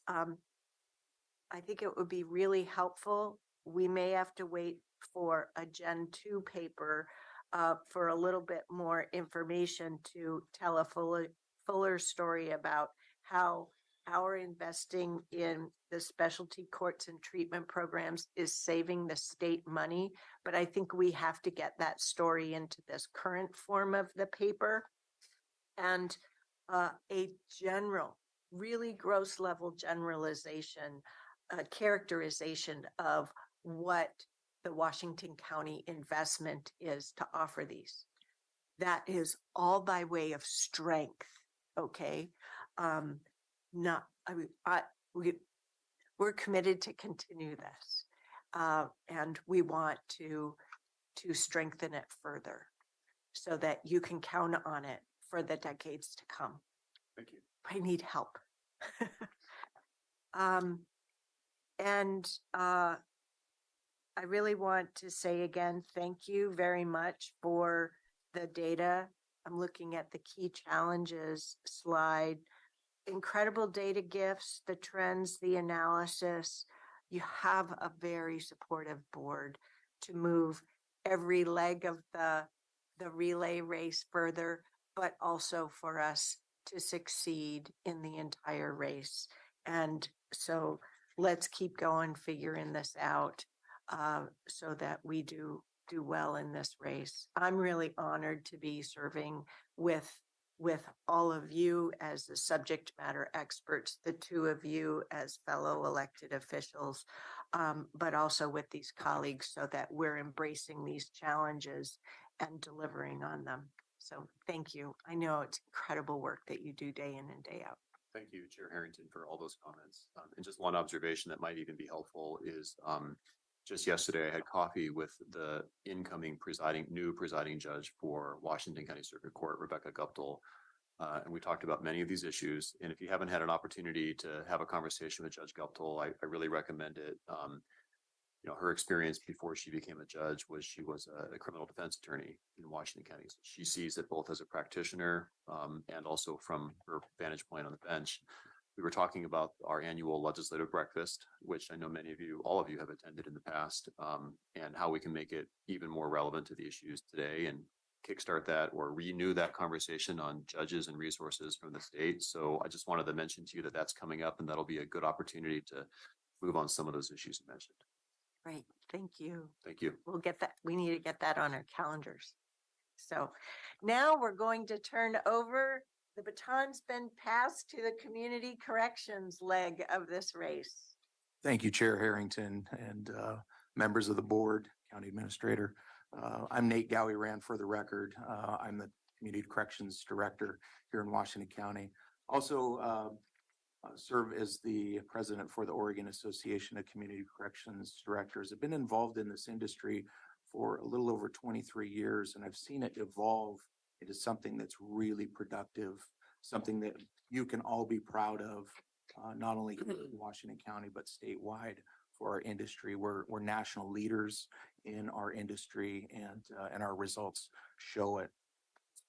I think it would be really helpful. We may have to wait for a Gen 2 paper for a little bit more information to tell a fuller story about how our investing in the specialty courts and treatment programs is saving the state money. But I think we have to get that story into this current form of the paper. And a general, really gross level generalization, characterization of what the Washington County investment is to offer these. That is all by way of strength. Okay. We're committed to continue this. And we want to strengthen it further so that you can count on it for the decades to come. Thank you. I need help. And I really want to say again, thank you very much for the data. I'm looking at the key challenges slide. Incredible data gifts, the trends, the analysis. You have a very supportive board to move every leg of the relay race further, but also for us to succeed in the entire race. And so let's keep going, figuring this out so that we do well in this race. I'm really honored to be serving with all of you as the subject matter experts, the 2 of you as fellow elected officials. but also with these colleagues so that we're embracing these challenges and delivering on them. So thank you. I know it's incredible work that you do day in and day out. Thank you, Chair Harrington, for all those comments. And just one observation that might even be helpful is just yesterday I had coffee with the incoming new presiding judge for Washington County Circuit Court, Rebecca Guptill. And we talked about many of these issues. And if you haven't had an opportunity to have a conversation with Judge Guptill, I really recommend it. You know, her experience before she became a judge was she was a criminal defense attorney in Washington County. So she sees it both as a practitioner and also from her vantage point on the bench. We were talking about our annual legislative breakfast, which I know many of you, all of you have attended in the past, and how we can make it even more relevant to the issues today and kickstart that or renew that conversation on judges and resources from the state. So I just wanted to mention to you that that's coming up, and that'll be a good opportunity to move on some of those issues you mentioned. Great. Thank you. Thank you. We'll get that. We need to get that on our calendars. So now we're going to turn over. The baton's been passed to the community corrections leg of this race. Thank you, Chair Harrington and members of the board, County Administrator. I'm Nate Gowie-Rand for the record. I'm the Community Corrections Director here in Washington County. Also serve as the president for the Oregon Association of Community Corrections Directors. I've been involved in this industry for a little over 23 years, and I've seen it evolve into something that's really productive, something that you can all be proud of, not only in Washington County, but statewide for our industry. We're national leaders in our industry, and our results show it.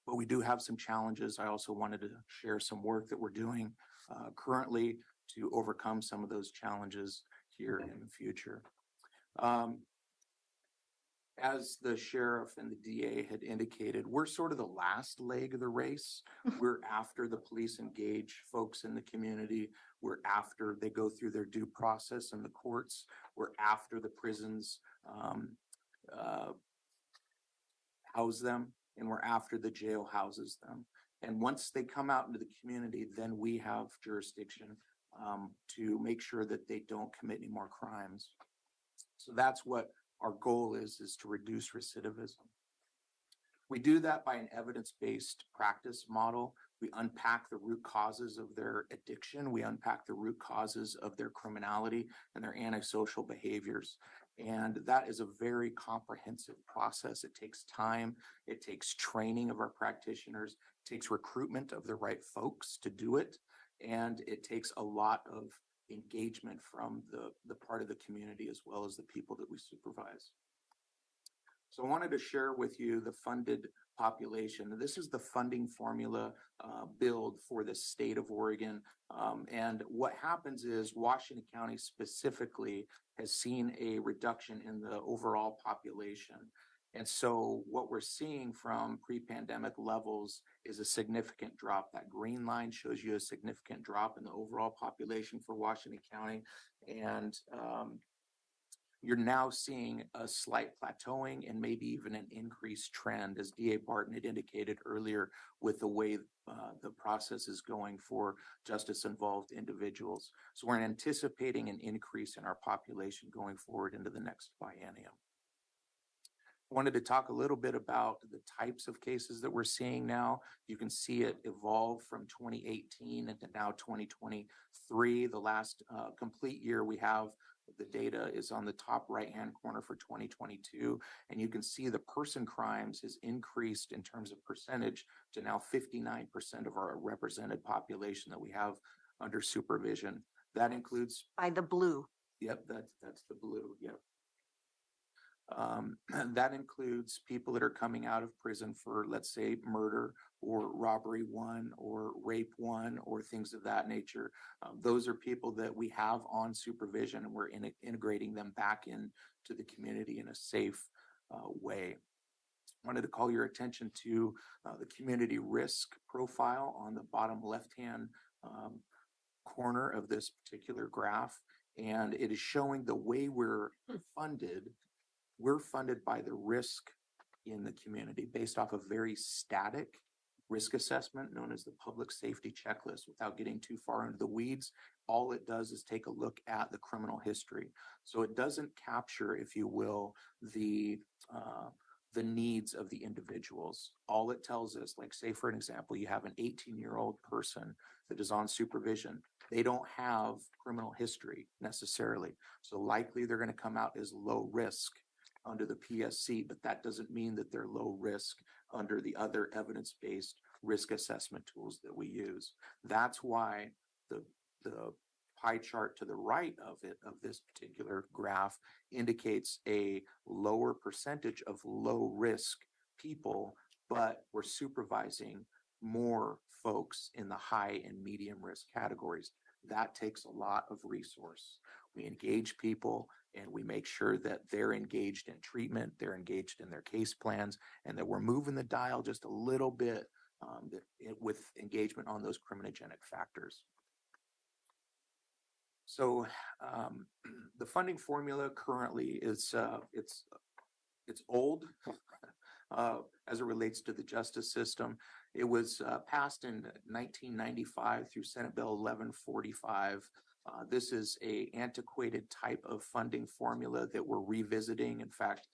But we do have some challenges. I also wanted to share some work that we're doing currently to overcome some of those challenges here in the future. As the sheriff and the DA had indicated, we're sort of the last leg of the race. We're after the police engage folks in the community. We're after they go through their due process in the courts. We're after the prisons house them, and we're after the jail houses them. And once they come out into the community, then we have jurisdiction to make sure that they don't commit any more crimes. So that's what our goal is to reduce recidivism. We do that by an evidence-based practice model. We unpack the root causes of their addiction. We unpack the root causes of their criminality and their antisocial behaviors. And that is a very comprehensive process. It takes time. It takes training of our practitioners. It takes recruitment of the right folks to do it. And it takes a lot of engagement from the part of the community as well as the people that we supervise. So I wanted to share with you the funded population. This is the funding formula build for the state of Oregon. And what happens is Washington County specifically has seen a reduction in the overall population. And so what we're seeing from pre-pandemic levels is a significant drop. That green line shows you a significant drop in the overall population for Washington County. And you're now seeing a slight plateauing and maybe even an increased trend, as DA Barton had indicated earlier, with the way the process is going for justice-involved individuals. So we're anticipating an increase in our population going forward into the next biennium. I wanted to talk a little bit about the types of cases that we're seeing now. You can see it evolve from 2018 into now 2023. The last complete year we have the data is on the top right-hand corner for 2022. And you can see the person crimes has increased in terms of percentage to now 59% of our represented population that we have under supervision. That includes by the blue. Yep, that's the blue. Yep. That includes people that are coming out of prison for, let's say, murder or robbery 1 or rape 1 or things of that nature. Those are people that we have on supervision, and we're integrating them back into the community in a safe way. I wanted to call your attention to the community risk profile on the bottom left-hand corner of this particular graph, and it is showing the way we're funded. We're funded by the risk in the community based off a very static risk assessment known as the public safety checklist. Without getting too far into the weeds, all it does is take a look at the criminal history. So it doesn't capture, if you will, the needs of the individuals. All it tells us, like say for an example, you have an 18-year-old person that is on supervision. They don't have criminal history necessarily. So likely they're going to come out as low risk under the PSC, but that doesn't mean that they're low risk under the other evidence-based risk assessment tools that we use. That's why the pie chart to the right of this particular graph indicates a lower percentage of low risk people, but we're supervising more folks in the high and medium risk categories. That takes a lot of resource. We engage people and we make sure that they're engaged in treatment, they're engaged in their case plans, and that we're moving the dial just a little bit with engagement on those criminogenic factors. So the funding formula currently is it's old as it relates to the justice system. It was passed in 1995 through Senate Bill 1145. This is a antiquated type of funding formula that we're revisiting. In fact,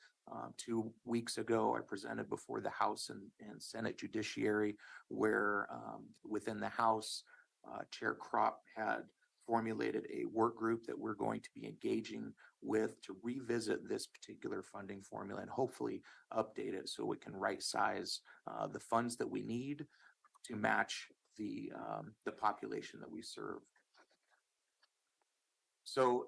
2 weeks ago, I presented before the House and Senate Judiciary, where within the House, Chair Kropp had formulated a work group that we're going to be engaging with to revisit this particular funding formula and hopefully update it so we can right size the funds that we need to match the population that we serve. So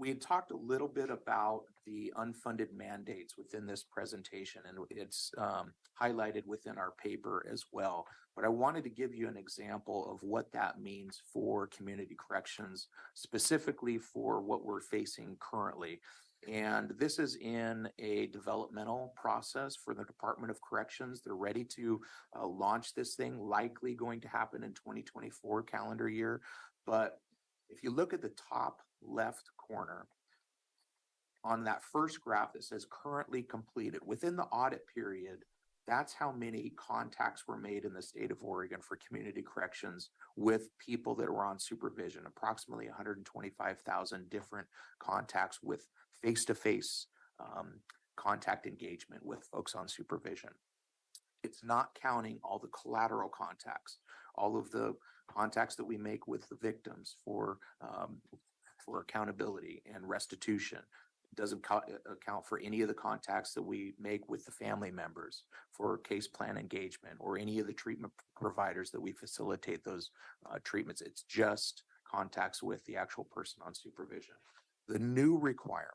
we had talked a little bit about the unfunded mandates within this presentation, and it's highlighted within our paper as well. But I wanted to give you an example of what that means for community corrections, specifically for what we're facing currently. And this is in a developmental process for the Department of Corrections. They're ready to launch this thing, likely going to happen in 2024 calendar year. But if you look at the top left corner on that first graph that says currently completed, within the audit period, that's how many contacts were made in the state of Oregon for community corrections with people that were on supervision, approximately 125,000 different contacts with face-to-face contact engagement with folks on supervision. It's not counting all the collateral contacts, all of the contacts that we make with the victims for accountability and restitution. It doesn't account for any of the contacts that we make with the family members for case plan engagement or any of the treatment providers that we facilitate those treatments. It's just contacts with the actual person on supervision. The new requirement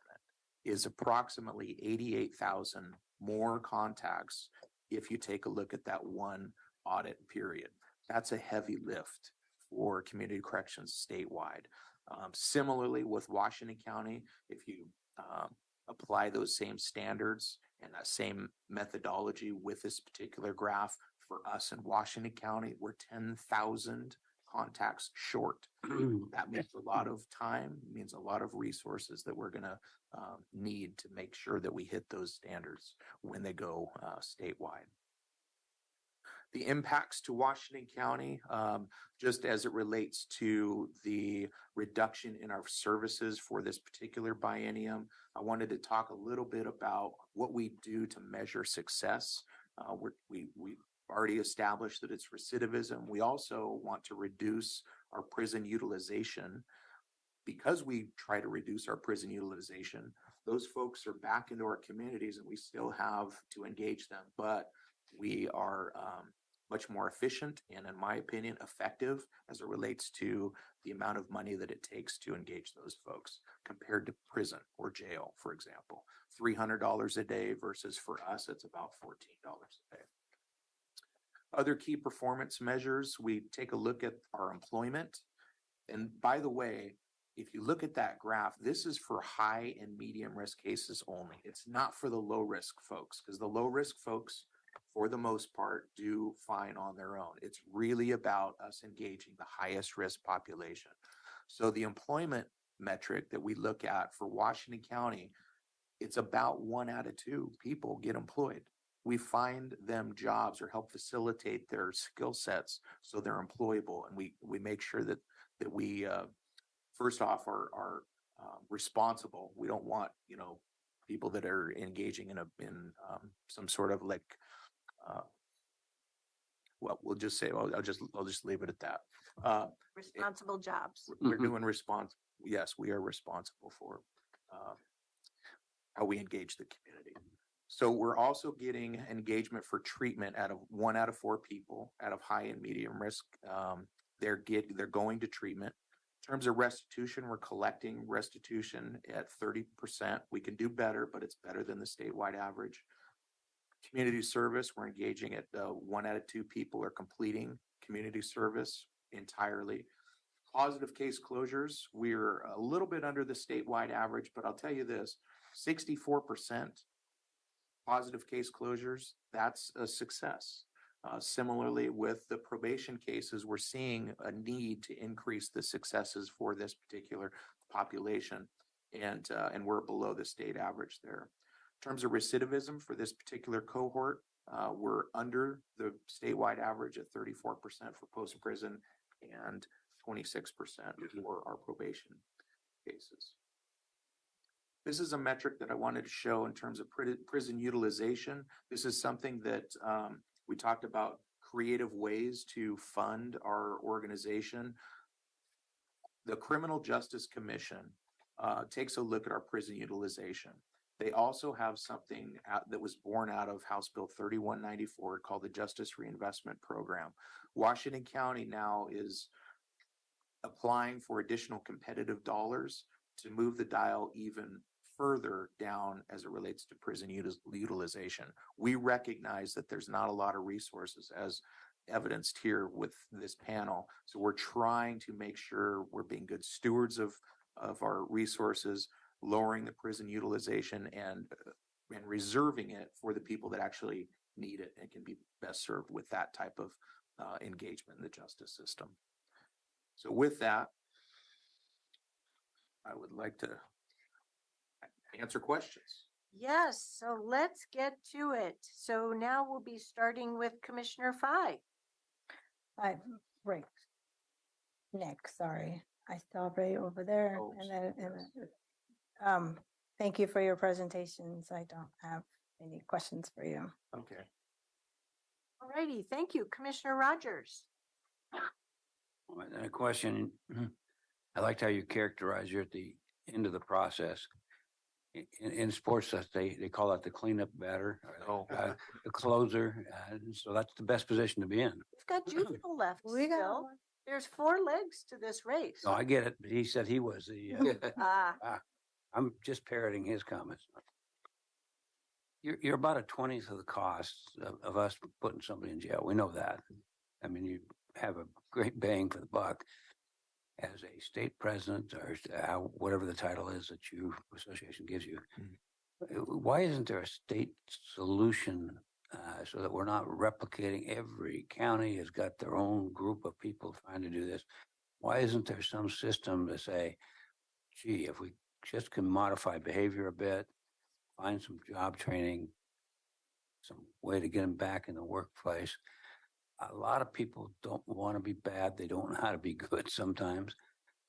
is approximately 88,000 more contacts if you take a look at that one audit period. That's a heavy lift for community corrections statewide. Similarly with Washington County, if you apply those same standards and that same methodology with this particular graph, for us in Washington County, we're 10,000 contacts short. That means a lot of time, means a lot of resources that we're going to need to make sure that we hit those standards when they go statewide. The impacts to Washington County, just as it relates to the reduction in our services for this particular biennium, I wanted to talk a little bit about what we do to measure success. We've already established that it's recidivism. We also want to reduce our prison utilization. Because we try to reduce our prison utilization, those folks are back into our communities and we still have to engage them, but we are much more efficient and, in my opinion, effective as it relates to the amount of money that it takes to engage those folks compared to prison or jail, for example. $300 a day versus for us, it's about $14 a day. Other key performance measures, we take a look at our employment. And by the way, if you look at that graph, this is for high and medium risk cases only. It's not for the low risk folks, because the low risk folks, for the most part, do fine on their own. It's really about us engaging the highest risk population. So the employment metric that we look at for Washington County, it's about 1 out of 2 people get employed. we find them jobs or help facilitate their skill sets so they're employable. And we make sure that we first off are responsible. We don't want, people that are engaging in some sort of like, well, we'll just say, I'll just leave it at that. Responsible jobs. We're doing yes, we are responsible for how we engage the community. So we're also getting engagement for treatment out of 1 out of 4 people out of high and medium risk. They're going to treatment. In terms of restitution, we're collecting restitution at 30%. We can do better, but it's better than the statewide average. Community service, we're engaging at 1 out of 2 people are completing community service entirely. Positive case closures, we're a little bit under the statewide average, but I'll tell you this, 64% positive case closures, that's a success. Similarly, with the probation cases, we're seeing a need to increase the successes for this particular population, and we're below the state average there. In terms of recidivism for this particular cohort, we're under the statewide average at 34% for post-prison and 26% for our probation cases. This is a metric that I wanted to show in terms of prison utilization. This is something that we talked about, creative ways to fund our organization. The Criminal Justice Commission takes a look at our prison utilization. They also have something that was born out of House Bill 3194 called the Justice Reinvestment Program. Washington County now is applying for additional competitive dollars to move the dial even further down as it relates to prison utilization. We recognize that there's not a lot of resources as evidenced here with this panel. So we're trying to make sure we're being good stewards of our resources, lowering the prison utilization and reserving it for the people that actually need it and can be best served with that type of engagement in the justice system. So with that, I would like to answer questions. Yes, so let's get to it. So now we'll be starting with Commissioner Fye. Right. Nick, sorry. I stopped right over there. Oh, Thank you for your presentations. I don't have any questions for you. Okay. All righty, thank you. Commissioner Rogers. A question. I liked how you characterize you at the end of the process. In sports, they call that the cleanup batter, the closer. So that's the best position to be in. We've got juvenile left still. There's 4 legs to this race. No, I get it, but he said he was the. I'm just parroting his comments. You're about a 20th of the cost of us putting somebody in jail. We know that. I mean, you have a great bang for the buck as a state president or whatever the title is that your association gives you. Why isn't there a state solution so that we're not replicating? Every county has got their own group of people trying to do this. Why isn't there some system to say, gee, if we just can modify behavior a bit, find some job training, some way to get them back in the workplace? A lot of people don't want to be bad. They don't know how to be good sometimes.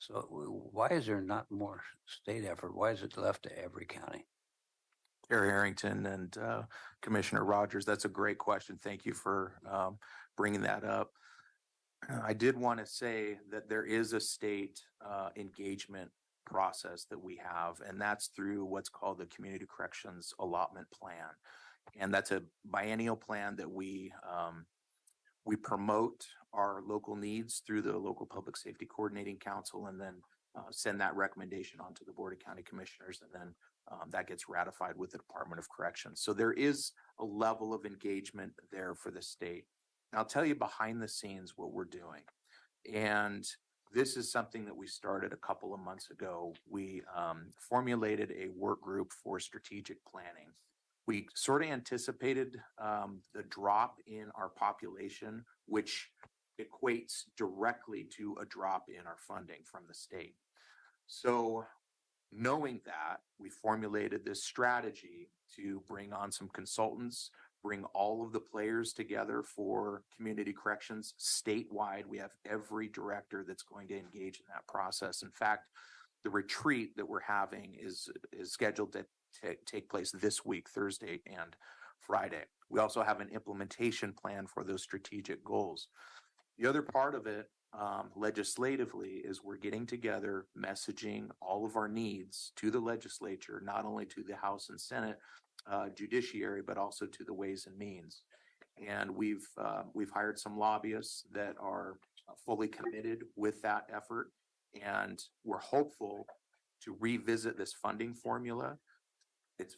So why is there not more state effort? Why is it left to every county? Chair Harrington and Commissioner Rogers, that's a great question. Thank you for bringing that up. I did want to say that there is a state engagement process that we have, and that's through what's called the Community Corrections Allotment Plan. And that's a biennial plan that we promote our local needs through the local Public Safety Coordinating Council, and then send that recommendation on to the Board of County Commissioners, and then that gets ratified with the Department of Corrections. So there is a level of engagement there for the state. And I'll tell you behind the scenes what we're doing. And this is something that we started a couple of months ago. We formulated a work group for strategic planning. We sort of anticipated the drop in our population, which equates directly to a drop in our funding from the state. So knowing that, we formulated this strategy to bring on some consultants, bring all of the players together for community corrections statewide. We have every director that's going to engage in that process. In fact, the retreat that we're having is scheduled to take place this week, Thursday and Friday. We also have an implementation plan for those strategic goals. The other part of it legislatively is we're getting together, messaging all of our needs to the legislature, not only to the House and Senate judiciary, but also to the Ways and Means. And we've hired some lobbyists that are fully committed with that effort. And we're hopeful to revisit this funding formula. It's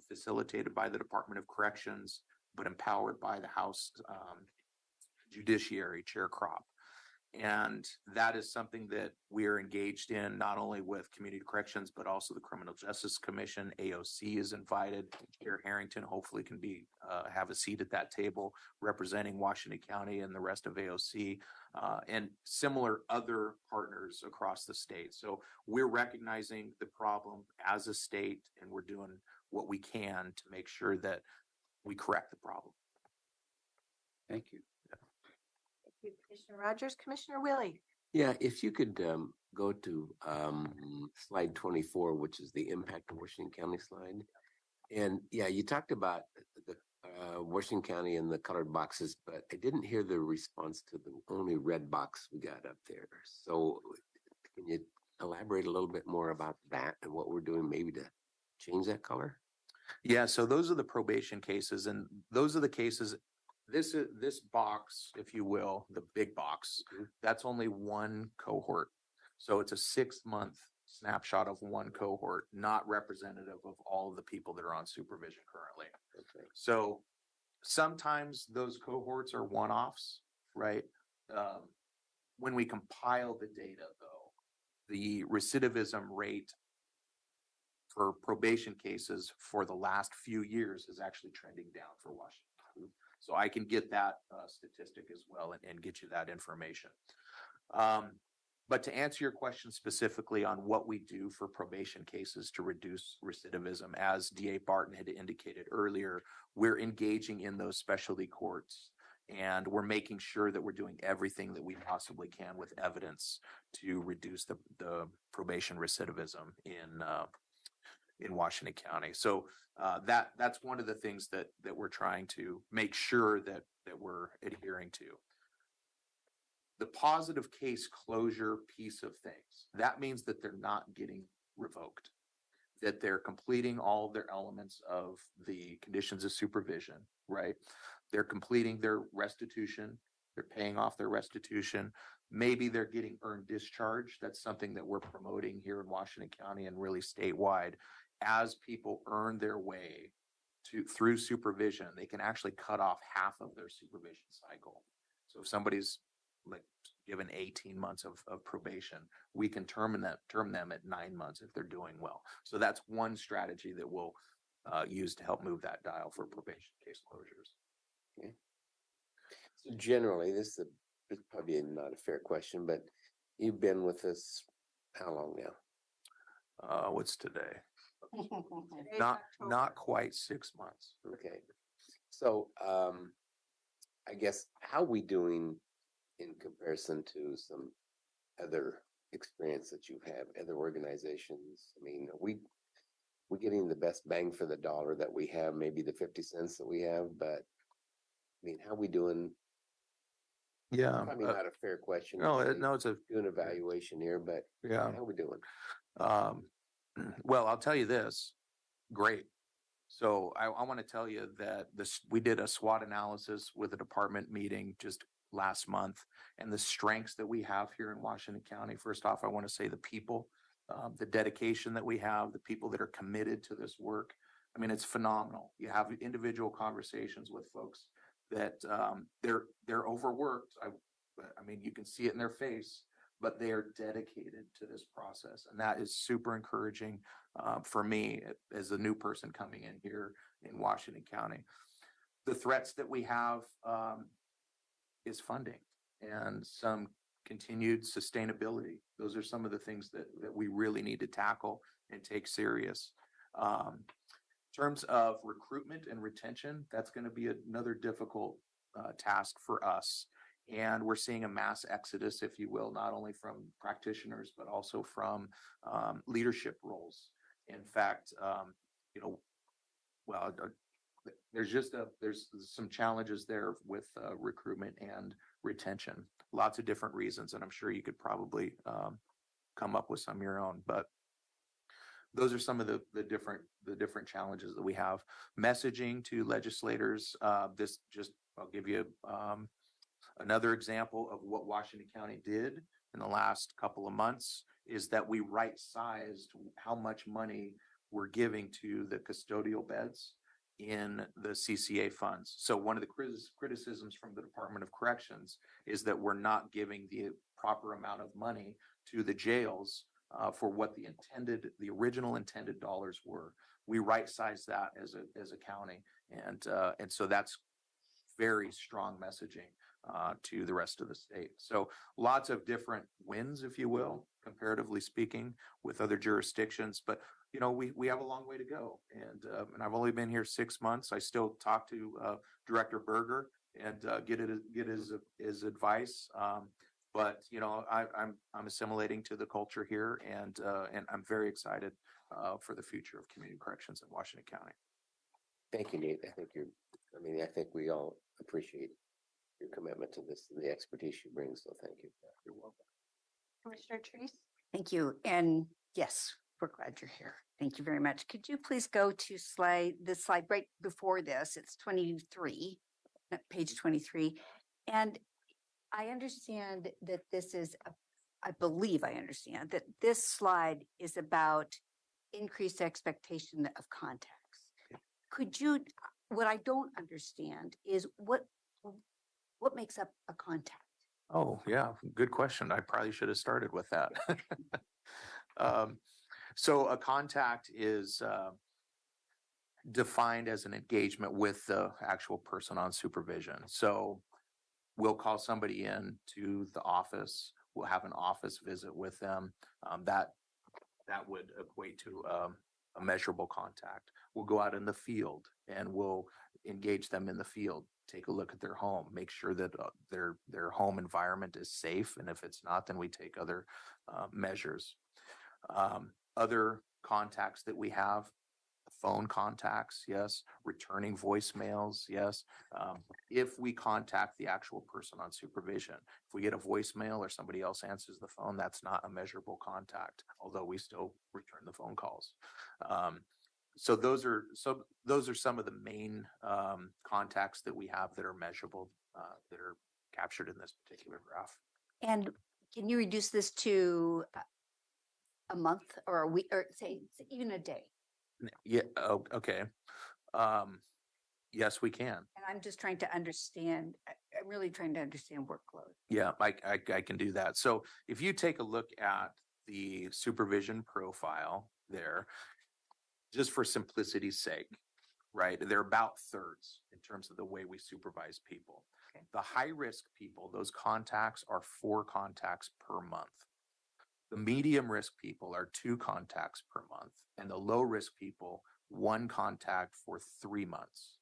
facilitated by the Department of Corrections, but empowered by the House Judiciary Chair Crop. And that is something that we are engaged in, not only with community corrections, but also the Criminal Justice Commission. AOC is invited. Chair Harrington hopefully can be have a seat at that table representing Washington County and the rest of AOC and similar other partners across the state. So we're recognizing the problem as a state, and we're doing what we can to make sure that we correct the problem. Thank you. Thank you, Commissioner Rogers. Commissioner Willie. Yeah, if you could go to slide 24, which is the impact of Washington County slide. And yeah, you talked about the Washington County and the colored boxes, but I didn't hear the response to the only red box we got up there. So can you elaborate a little bit more about that and what we're doing maybe to change that color? Yeah, so those are the probation cases, and those are the cases. This box, if you will, the big box, that's only one cohort. So it's a 6-month snapshot of one cohort, not representative of all of the people that are on supervision currently. Okay. So sometimes those cohorts are one-offs, right? When we compile the data, though, the recidivism rate for probation cases for the last few years is actually trending down for Washington. So I can get that statistic as well and get you that information. But to answer your question specifically on what we do for probation cases to reduce recidivism, as DA Barton had indicated earlier, we're engaging in those specialty courts, and we're making sure that we're doing everything that we possibly can with evidence to reduce the probation recidivism in Washington County. So that's one of the things that we're trying to make sure that we're adhering to. The positive case closure piece of things, that means that they're not getting revoked, that they're completing all of their elements of the conditions of supervision, right? They're completing their restitution, they're paying off their restitution. Maybe they're getting earned discharge. That's something that we're promoting here in Washington County and really statewide. As people earn their way through supervision, they can actually cut off half of their supervision cycle. So if somebody's like given 18 months of probation, we can term them at 9 months if they're doing well. So that's one strategy that we'll use to help move that dial for probation case closures. Okay. So generally, this is probably not a fair question, but you've been with us how long now? What's today? Not quite 6 months. Okay. So I guess how are we doing in comparison to some other experience that you've had, other organizations? I mean, are we getting the best bang for the dollar that we have, maybe the 50 cents that we have, but I mean, how are we doing? Yeah. Probably not a fair question. No, it's a good evaluation here, but yeah. How are we doing? Well, I'll tell you this, great. So I want to tell you that we did a SWOT analysis with a department meeting just last month, and the strengths that we have here in Washington County. First off, I want to say the people, the dedication that we have, the people that are committed to this work. I mean, it's phenomenal. You have individual conversations with folks that they're overworked. I mean, you can see it in their face, but they are dedicated to this process. And that is super encouraging for me as a new person coming in here in Washington County. The threats that we have is funding and some continued sustainability. Those are some of the things that we really need to tackle and take serious. terms of recruitment and retention, that's going to be another difficult task for us. And we're seeing a mass exodus, if you will, not only from practitioners, but also from leadership roles. In fact, you know, well, there's some challenges there with recruitment and retention, lots of different reasons, and I'm sure you could probably come up with some of your own, but those are some of the different challenges that we have. Messaging to legislators, I'll give you another example of what Washington County did in the last couple of months is that we right-sized how much money we're giving to the custodial beds in the CCA funds. So one of the criticisms from the Department of Corrections is that we're not giving the proper amount of money to the jails for what the original intended dollars were. We right-sized that as a county, and so that's very strong messaging to the rest of the state. So lots of different wins, if you will, comparatively speaking, with other jurisdictions. But you know, we have a long way to go, and I've only been here 6 months. I still talk to Director Berger and get his advice. But you know, I'm assimilating to the culture here, and I'm very excited for the future of community corrections in Washington County. Thank you, Nate. I think we all appreciate your commitment to this and the expertise you bring. So thank you. You're welcome. Commissioner Treese? Thank you. And yes, we're glad you're here. Thank you very much. Could you please go to the slide right before this? It's 23, page 23. And I understand that I believe I understand that this slide is about increased expectation of contacts. What I don't understand is what makes up a contact? Oh, yeah, good question. I probably should have started with that. So a contact is defined as an engagement with the actual person on supervision. So we'll call somebody in to the office. We'll have an office visit with them. That would equate to a measurable contact. We'll go out in the field and we'll engage them in the field, take a look at their home, make sure that their home environment is safe. And if it's not, then we take other measures. Other contacts that we have, phone contacts, yes. Returning voicemails, yes. If we contact the actual person on supervision, if we get a voicemail or somebody else answers the phone, that's not a measurable contact, although we still return the phone calls. So those are some of the main contacts that we have that are measurable, that are captured in this particular graph. And can you reduce this to a month or a week, or say even a day? Yeah. Oh, okay. Yes, we can. And I'm just trying to understand. I'm really trying to understand workload. Yeah, I can do that. So if you take a look at the supervision profile there, just for simplicity's sake, right? They're about thirds in terms of the way we supervise people. Okay. The high risk people, those contacts are 4 contacts per month. The medium risk people are 2 contacts per month, and the low risk people, 1 contact for 3 months.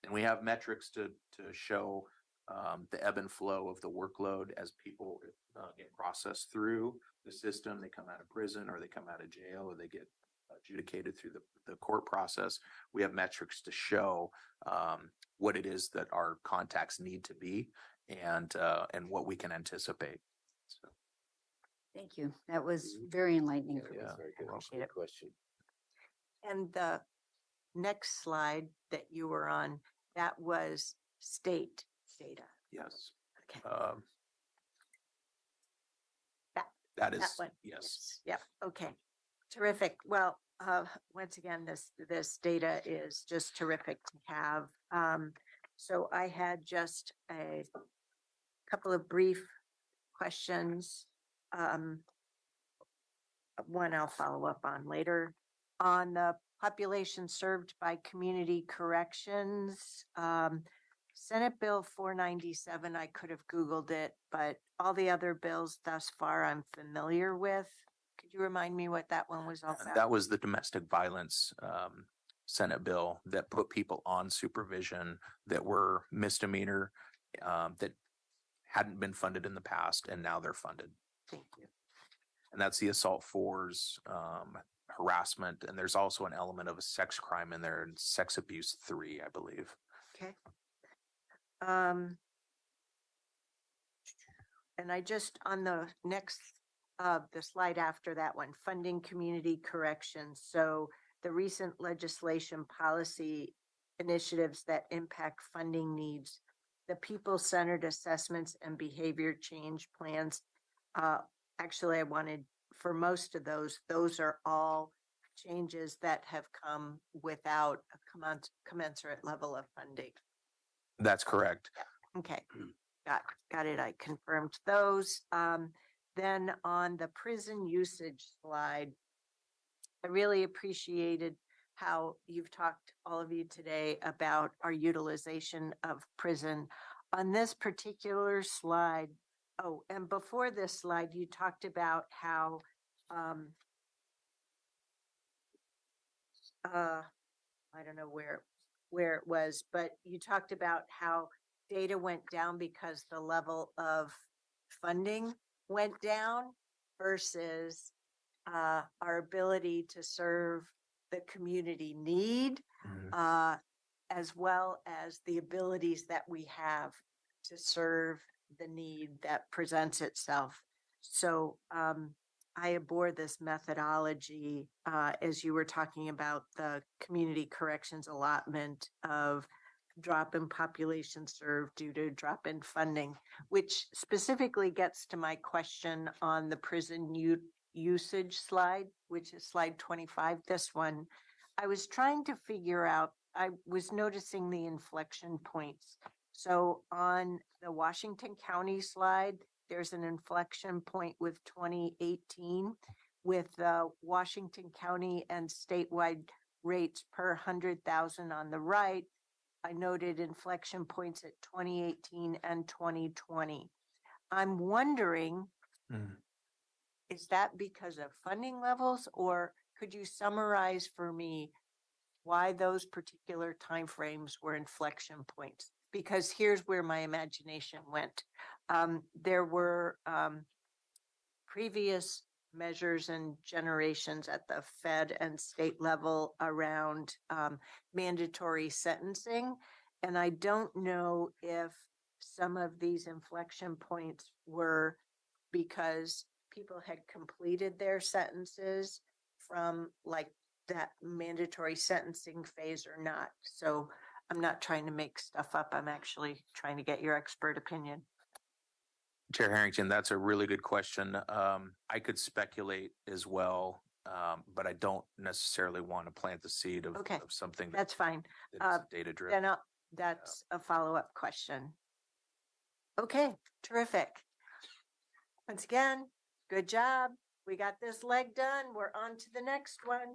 And we have metrics to show the ebb and flow of the workload as people get processed through the system. They come out of prison, or they come out of jail, or they get adjudicated through the court process. We have metrics to show what it is that our contacts need to be, and what we can anticipate. So. Thank you. That was very enlightening for me. Yeah, very good. Appreciate it. Question. And the next slide that you were on, that was state data. Yes. Okay. That is, That one. yes. Yep. Okay. Terrific. Well, once again, this data is just terrific to have. So I had just a couple of brief questions. One I'll follow up on later. On the population served by community corrections, Senate Bill 497, I could have Googled it, but all the other bills thus far I'm familiar with. Could you remind me what that one was all about? That was the domestic violence Senate bill that put people on supervision that were misdemeanor, that hadn't been funded in the past, and now they're funded. Thank you. And that's the assault fours, harassment, and there's also an element of a sex crime in there, and sex abuse 3, I believe. Okay. And I just, on the next, the slide after that one, funding community corrections. So the recent legislation policy initiatives that impact funding needs, the people-centered assessments and behavior change plans. Actually, I wanted, for most of those are all changes that have come without a commensurate level of funding. That's correct. Okay, got it. I confirmed those. Then on the prison usage slide, I really appreciated how you've talked, all of you today, about our utilization of prison. On this particular slide, oh, and before this slide, you talked about how I don't know where it was, but you talked about how data went down because the level of funding went down versus our ability to serve the community need, as well as the abilities that we have to serve the need that presents itself. So I abhor this methodology as you were talking about the community corrections allotment of drop in population served due to drop in funding, which specifically gets to my question on the prison usage slide, which is slide 25, this one. I was trying to figure out, I was noticing the inflection points. So on the Washington County slide, there's an inflection point with 2018 with Washington County and statewide rates per 100,000 on the right. I noted inflection points at 2018 and 2020. I'm wondering, is that because of funding levels, or could you summarize for me why those particular timeframes were inflection points? Because here's where my imagination went. There were previous measures and generations at the Fed and state level around mandatory sentencing. And I don't know if some of these inflection points were because people had completed their sentences from like that mandatory sentencing phase or not. So I'm not trying to make stuff up. I'm actually trying to get your expert opinion. Chair Harrington, that's a really good question. I could speculate as well, but I don't necessarily want to plant the seed of something that's fine. That's data driven. Then that's a follow-up question. Okay, terrific. Once again, good job. We got this leg done. We're on to the next one.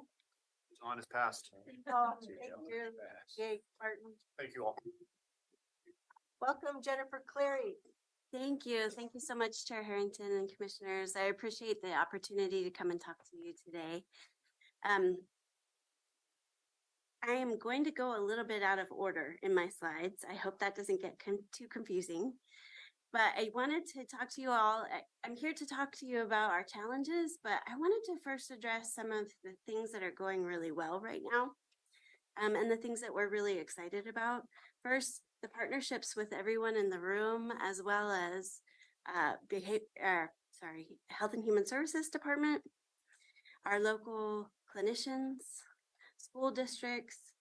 On is passed. Oh, thank you. Yay, Martin. Thank you all. Welcome, Jennifer Clary. Thank you. Thank you so much, Chair Harrington and Commissioners. I appreciate the opportunity to come and talk to you today. I am going to go a little bit out of order in my slides. I hope that doesn't get too confusing. But I wanted to talk to you all. I'm here to talk to you about our challenges, but I wanted to first address some of the things that are going really well right now, and the things that we're really excited about. First, the partnerships with everyone in the room, as well as Health and Human Services Department, our local clinicians, school districts.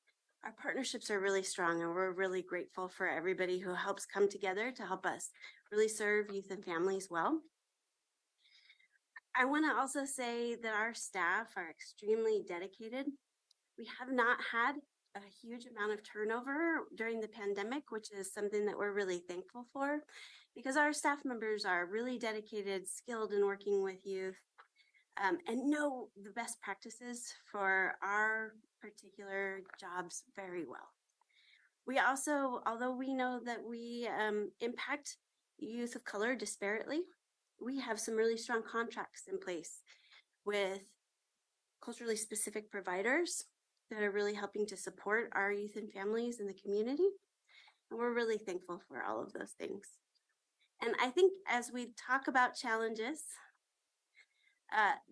Our partnerships are really strong, and we're really grateful for everybody who helps come together to help us really serve youth and families well. I want to also say that our staff are extremely dedicated. We have not had a huge amount of turnover during the pandemic, which is something that we're really thankful for, because our staff members are really dedicated, skilled in working with youth, and know the best practices for our particular jobs very well. We also, although we know that we impact youth of color disparately, we have some really strong contracts in place with culturally specific providers that are really helping to support our youth and families in the community. And we're really thankful for all of those things. And I think as we talk about challenges,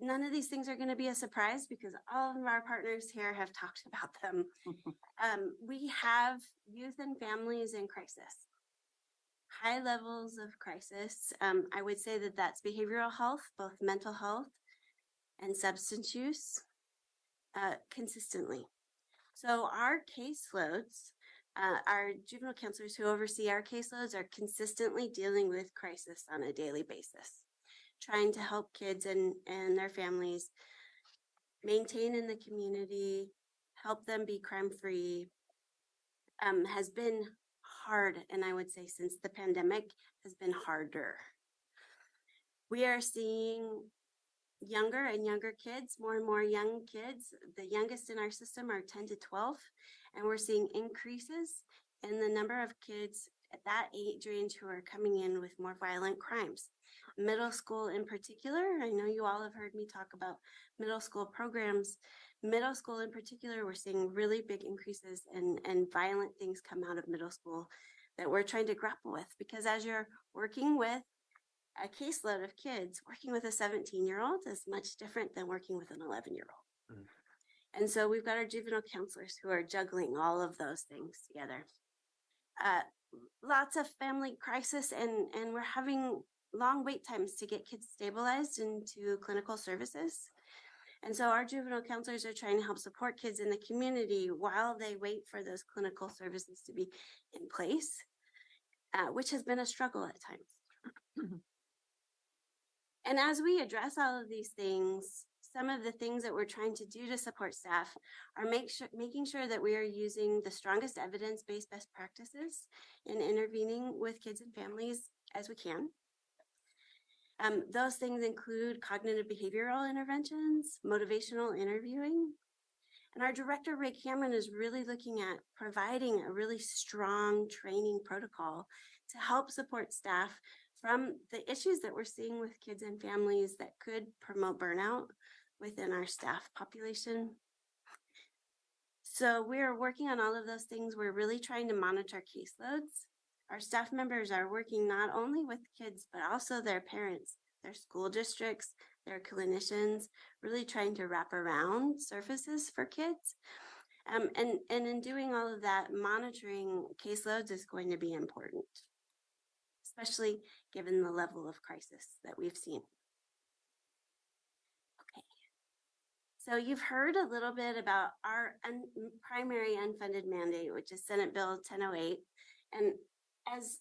none of these things are going to be a surprise because all of our partners here have talked about them. We have youth and families in crisis, high levels of crisis. I would say that that's behavioral health, both mental health and substance use, consistently. So our caseloads, our juvenile counselors who oversee our caseloads are consistently dealing with crisis on a daily basis, trying to help kids and their families maintain in the community, help them be crime-free, has been hard. And I would say since the pandemic has been harder. We are seeing younger and younger kids, more and more young kids. The youngest in our system are 10 to 12, and we're seeing increases in the number of kids at that age range who are coming in with more violent crimes. Middle school in particular, I know you all have heard me talk about middle school programs. Middle school in particular, we're seeing really big increases and violent things come out of middle school that we're trying to grapple with, because as you're working with a caseload of kids, working with a 17-year-old is much different than working with an 11-year-old. And so we've got our juvenile counselors who are juggling all of those things together. Lots of family crisis, and we're having long wait times to get kids stabilized into clinical services. And so our juvenile counselors are trying to help support kids in the community while they wait for those clinical services to be in place, which has been a struggle at times. And as we address all of these things, some of the things that we're trying to do to support staff are making sure that we are using the strongest evidence-based best practices in intervening with kids and families as we can. Those things include cognitive behavioral interventions, motivational interviewing, and our director, Ray Cameron, is really looking at providing a really strong training protocol to help support staff from the issues that we're seeing with kids and families that could promote burnout within our staff population. So we're working on all of those things. We're really trying to monitor caseloads. Our staff members are working not only with kids, but also their parents, their school districts, their clinicians, really trying to wrap around services for kids. And in doing all of that, monitoring caseloads is going to be important, especially given the level of crisis that we've seen. Okay. So you've heard a little bit about our primary unfunded mandate, which is Senate Bill 1008. And as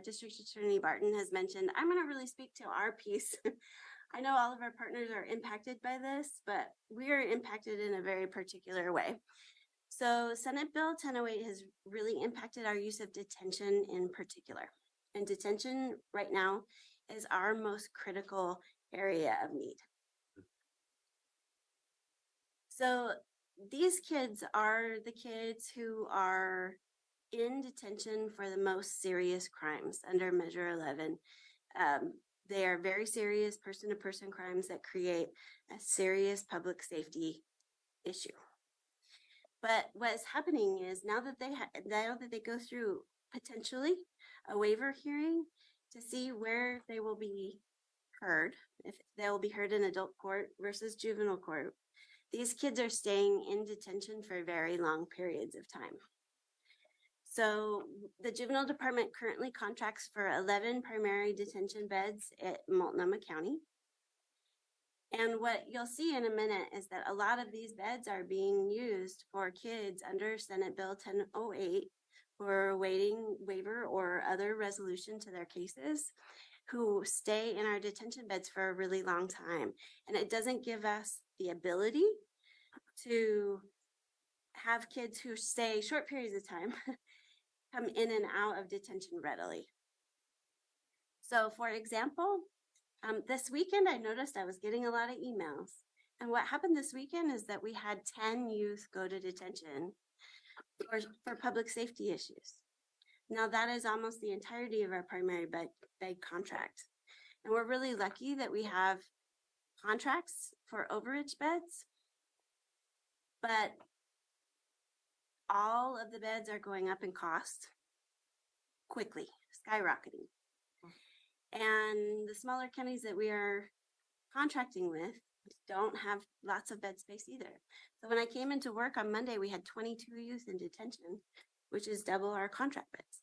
District Attorney Barton has mentioned, I'm going to really speak to our piece. I know all of our partners are impacted by this, but we are impacted in a very particular way. So Senate Bill 1008 has really impacted our use of detention in particular. And detention right now is our most critical area of need. So these kids are the kids who are in detention for the most serious crimes under Measure 11. They are very serious person-to-person crimes that create a serious public safety issue. But what's happening is now that they go through potentially a waiver hearing to see where they will be heard, if they will be heard in adult court versus juvenile court, these kids are staying in detention for very long periods of time. So the juvenile department currently contracts for 11 primary detention beds at Multnomah County. And what you'll see in a minute is that a lot of these beds are being used for kids under Senate Bill 1008 who are awaiting waiver or other resolution to their cases, who stay in our detention beds for a really long time. And it doesn't give us the ability to have kids who stay short periods of time come in and out of detention readily. So for example, this weekend, I noticed I was getting a lot of emails. And what happened this weekend is that we had 10 youth go to detention for public safety issues. Now that is almost the entirety of our primary bed contract. And we're really lucky that we have contracts for overage beds. But all of the beds are going up in cost quickly, skyrocketing. And the smaller counties that we are contracting with don't have lots of bed space either. So when I came into work on Monday, we had 22 youth in detention, which is double our contract beds.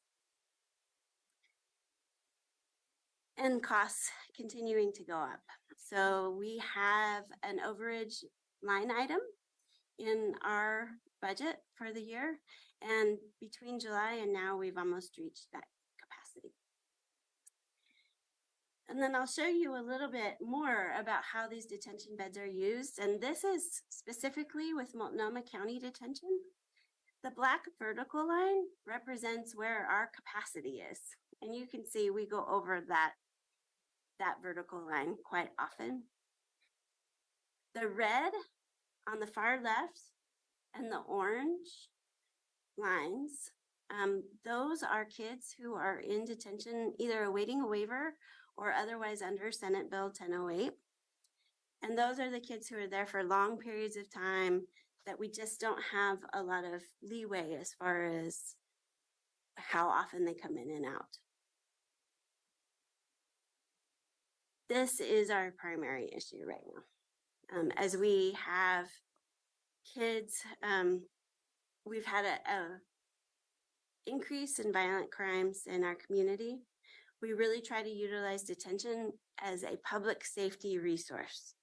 And costs continuing to go up. So we have an overage line item in our budget for the year. And between July and now, we've almost reached that capacity. And then I'll show you a little bit more about how these detention beds are used. And this is specifically with Multnomah County Detention. The black vertical line represents where our capacity is. And you can see we go over that vertical line quite often. The red on the far left and the orange lines, those are kids who are in detention, either awaiting a waiver or otherwise under Senate Bill 1008. And those are the kids who are there for long periods of time that we just don't have a lot of leeway as far as how often they come in and out. This is our primary issue right now. As we have kids, we've had a increase in violent crimes in our community. We really try to utilize detention as a public safety resource.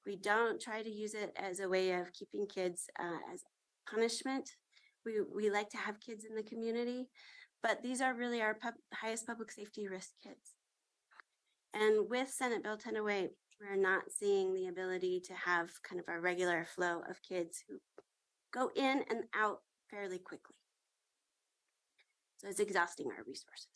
We don't try to use it as a way of keeping kids as punishment. We like to have kids in the community, but these are really our highest public safety risk kids. And with Senate Bill 1008, we're not seeing the ability to have kind of a regular flow of kids who go in and out fairly quickly. So it's exhausting our resources.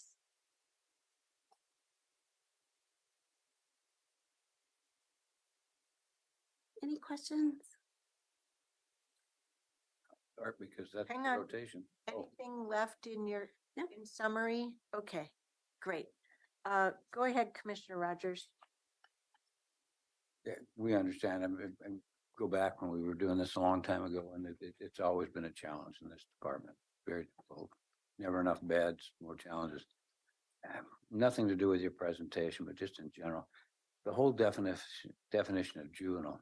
Any questions? Art, because that's Hang on. rotation. Anything left in your in summary? Okay, great. Go ahead, Commissioner Rogers. Yeah, we understand. And go back when we were doing this a long time ago, and it's always been a challenge in this department. Very difficult. Never enough beds, more challenges. Nothing to do with your presentation, but just in general, the whole definition of juvenile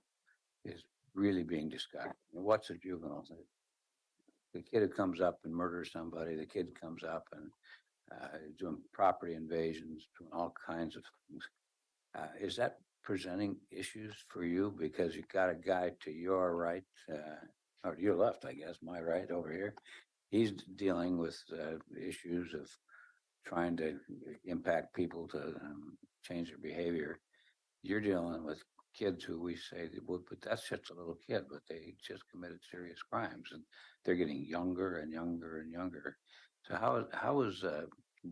is really being discussed. What's a juvenile? The kid who comes up and murders somebody, the kid comes up and doing property invasions, doing all kinds of things. Is that presenting issues for you? Because you've got a guy to your right, or to your left, I guess, my right over here. He's dealing with issues of trying to impact people to change their behavior. You're dealing with kids who we say, well, but that's just a little kid, but they just committed serious crimes, and they're getting younger and younger and younger. So how is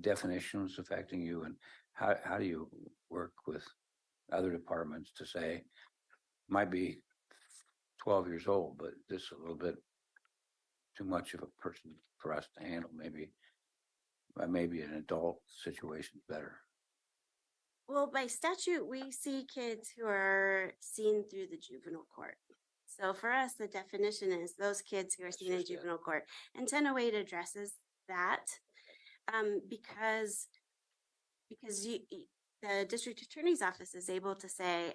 definitions affecting you, and how do you work with other departments to say, might be 12 years old, but this is a little bit too much of a person for us to handle? Maybe an adult situation is better. Well, by statute, we see kids who are seen through the juvenile court. So for us, the definition is those kids who are seen in juvenile court. And 1008 addresses that because the district attorney's office is able to say,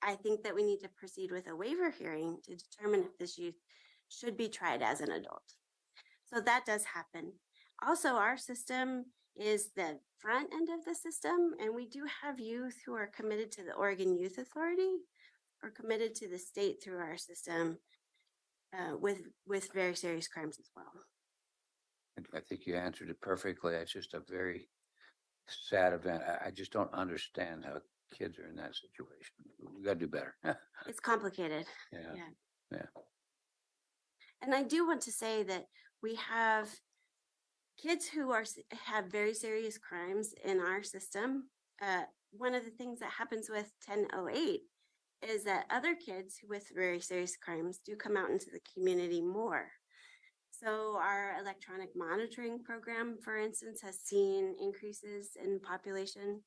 I think that we need to proceed with a waiver hearing to determine if this youth should be tried as an adult. So that does happen. Also, our system is the front end of the system, and we do have youth who are committed to the Oregon Youth Authority or committed to the state through our system with very serious crimes as well. I think you answered it perfectly. It's just a very sad event. I just don't understand how kids are in that situation. We got to do better. It's complicated. Yeah. And I do want to say that we have kids who have very serious crimes in our system. One of the things that happens with 1008 is that other kids with very serious crimes do come out into the community more. So our electronic monitoring program, for instance, has seen increases in population,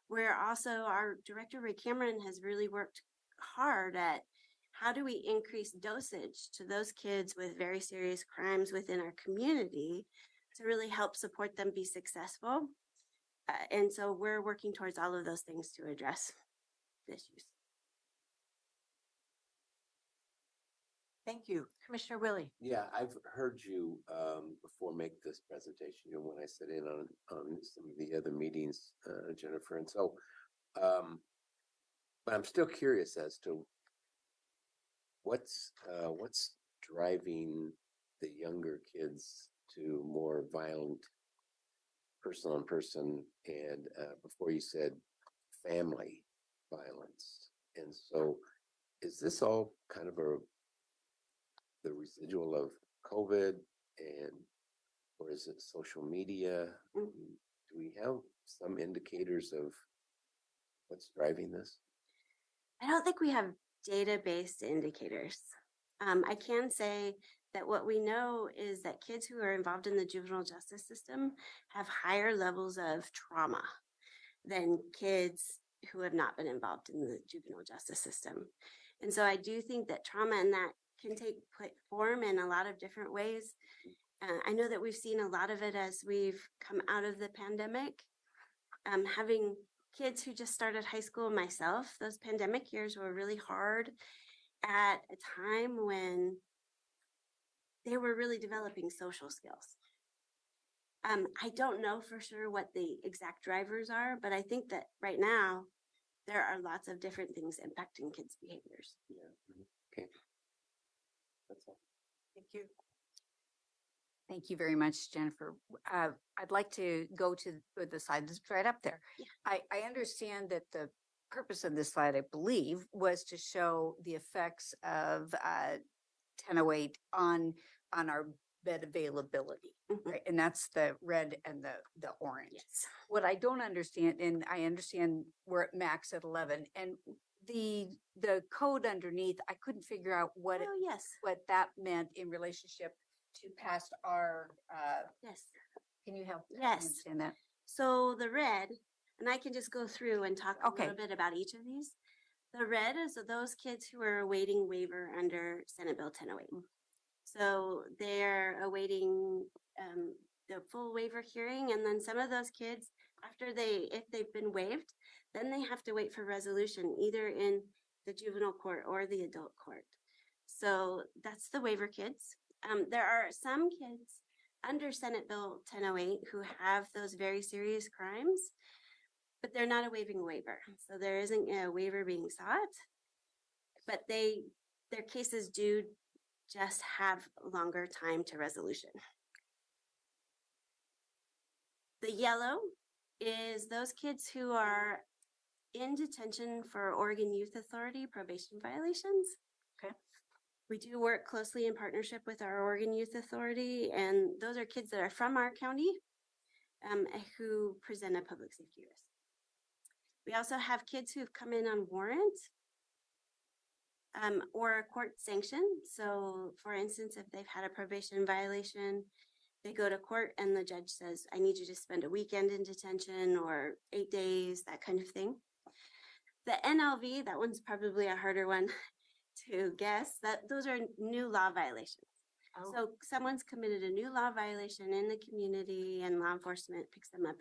where also our director, Ray Cameron, has really worked hard at how do we increase dosage to those kids with very serious crimes within our community to really help support them be successful? And so we're working towards all of those things to address the issues. Thank you. Commissioner Willie. Yeah, I've heard you before make this presentation, when I sit in on some of the other meetings, Jennifer. And so, but I'm still curious as to what's driving the younger kids to more violent person on person, and before you said family violence. And so is this all kind of the residual of COVID, and or is it social media? Do we have some indicators of what's driving this? I don't think we have data-based indicators. I can say that what we know is that kids who are involved in the juvenile justice system have higher levels of trauma than kids who have not been involved in the juvenile justice system. And so I do think that trauma and that can take form in a lot of different ways. I know that we've seen a lot of it as we've come out of the pandemic. Having kids who just started high school myself, those pandemic years were really hard at a time when they were really developing social skills. I don't know for sure what the exact drivers are, but I think that right now there are lots of different things impacting kids' behaviors. Yeah. Okay. That's all. Thank you. Thank you very much, Jennifer. I'd like to go to the slide that's right up there. Yeah. I understand that the purpose of this slide, I believe, was to show the effects of 1008 on our bed availability, right? And that's the red and the orange. Yes. What I don't understand, and I understand we're at max at 11, and the code underneath, I couldn't figure out what what that meant in relationship to past our. Yes. Can you help? Yes. Understand that? So the red, and I can just go through and talk a little bit about each of these. The red is those kids who are awaiting waiver under Senate Bill 1008. So they're awaiting the full waiver hearing, and then some of those kids, if they've been waived, then they have to wait for resolution either in the juvenile court or the adult court. So that's the waiver kids. There are some kids under Senate Bill 1008 who have those very serious crimes, but they're not a waiving waiver. So there isn't a waiver being sought, but their cases do just have longer time to resolution. The yellow is those kids who are in detention for Oregon Youth Authority probation violations. Okay. We do work closely in partnership with our Oregon Youth Authority, and those are kids that are from our county who present a public safety risk. We also have kids who've come in on warrant or a court sanction. So for instance, if they've had a probation violation, they go to court and the judge says, I need you to spend a weekend in detention or 8 days, that kind of thing. The NLV, that one's probably a harder one to guess. Those are new law violations. Oh. So someone's committed a new law violation in the community and law enforcement picks them up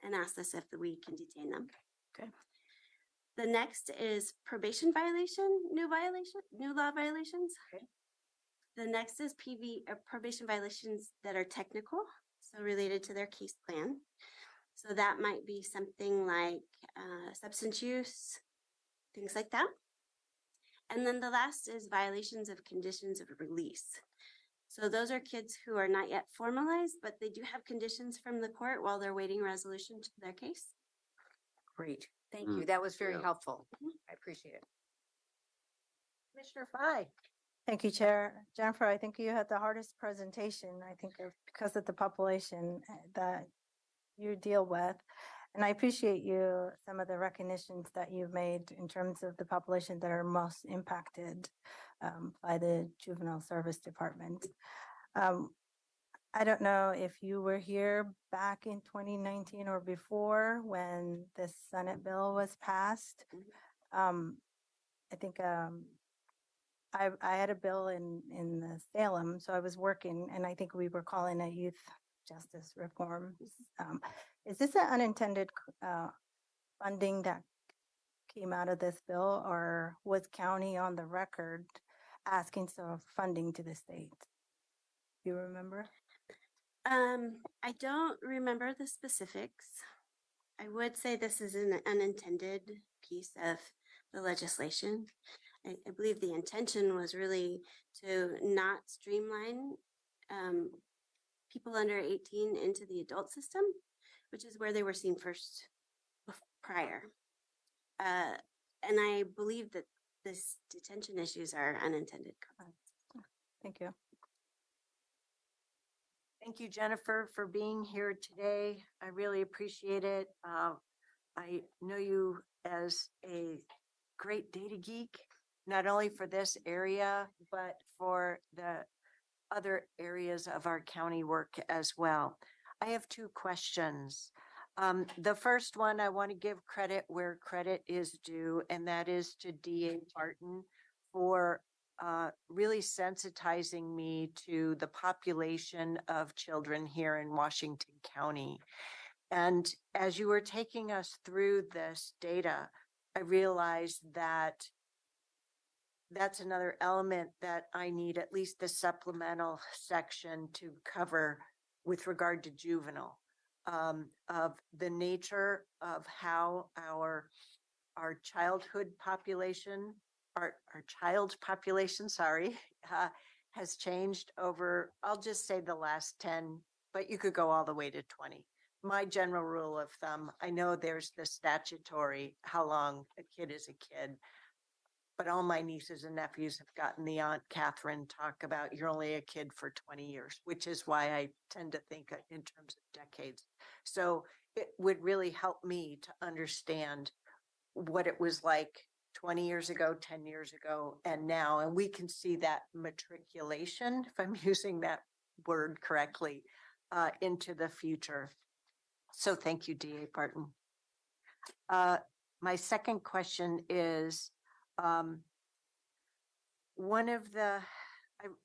and asks us if we can detain them. Okay. The next is probation violation, new law violations. Okay. The next is probation violations that are technical, so related to their case plan. So that might be something like substance use, things like that. And then the last is violations of conditions of release. So those are kids who are not yet formalized, but they do have conditions from the court while they're waiting resolution to their case. Great. Thank you. That was very helpful. I appreciate it. Commissioner Fye. Thank you, Chair. Jennifer, I think you had the hardest presentation, I think, because of the population that you deal with. And I appreciate some of the recognitions that you've made in terms of the population that are most impacted by the Juvenile Service Department. I don't know if you were here back in 2019 or before when this Senate bill was passed. I think I had a bill in the Salem, so I was working, and I think we were calling it youth justice reform. Is this an unintended funding that came out of this bill, or was county on the record asking for funding to the state? You remember? I don't remember the specifics. I would say this is an unintended piece of the legislation. I believe the intention was really to not streamline people under 18 into the adult system, which is where they were seen first prior. And I believe that this detention issues are unintended. Thank you. Thank you, Jennifer, for being here today. I really appreciate it. I know you as a great data geek, not only for this area, but for the other areas of our county work as well. I have two questions. The first one, I want to give credit where credit is due, and that is to DA Barton for really sensitizing me to the population of children here in Washington County. And as you were taking us through this data, I realized that that's another element that I need at least the supplemental section to cover with regard to juvenile, of the nature of how our childhood population, our child population, sorry, has changed over, I'll just say the last 10, but you could go all the way to 20. My general rule of thumb, I know there's the statutory, how long a kid is a kid, but all my nieces and nephews have gotten the Aunt Catherine talk about you're only a kid for 20 years, which is why I tend to think in terms of decades. So it would really help me to understand what it was like 20 years ago, 10 years ago, and now. And we can see that matriculation, if I'm using that word correctly, into the future. So thank you, DA Barton. My second question is, one of the,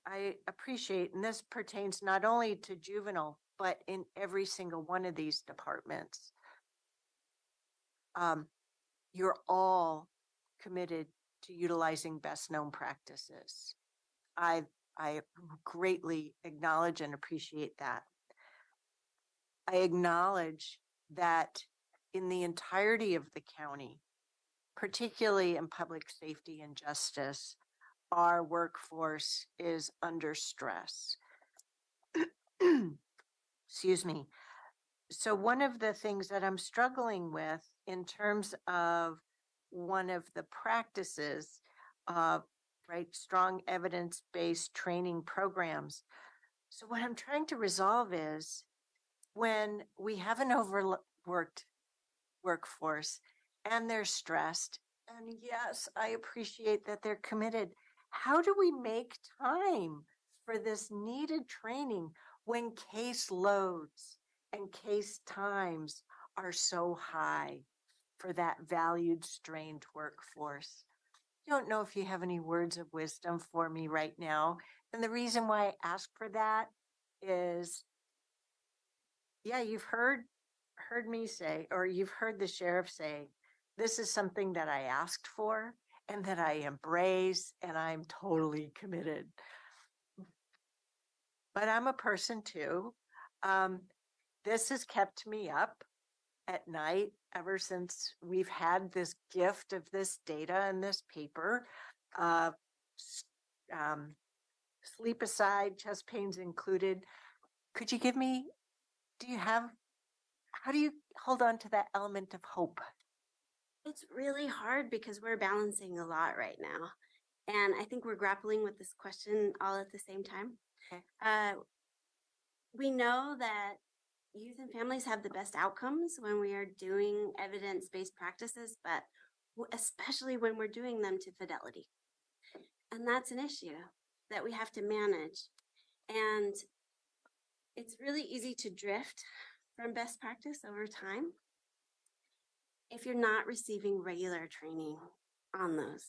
I appreciate, and this pertains not only to juvenile, but in every single one of these departments. You're all committed to utilizing best known practices. I greatly acknowledge and appreciate that. I acknowledge that in the entirety of the county, particularly in public safety and justice, our workforce is under stress. Excuse me. So one of the things that I'm struggling with in terms of one of the practices, right, strong evidence-based training programs. So what I'm trying to resolve is when we have an overworked workforce and they're stressed, and yes, I appreciate that they're committed. How do we make time for this needed training when case loads and case times are so high for that valued, strained workforce? I don't know if you have any words of wisdom for me right now. And the reason why I ask for that is, yeah, you've heard me say, or you've heard the sheriff say, this is something that I asked for and that I embrace, and I'm totally committed. But I'm a person too. This has kept me up at night ever since we've had this gift of this data and this paper. Sleep aside, chest pains included. Could you give me, how do you hold on to that element of hope? It's really hard because we're balancing a lot right now. And I think we're grappling with this question all at the same time. Okay. We know that youth and families have the best outcomes when we are doing evidence-based practices, but especially when we're doing them to fidelity. And that's an issue that we have to manage. And it's really easy to drift from best practice over time if you're not receiving regular training on those.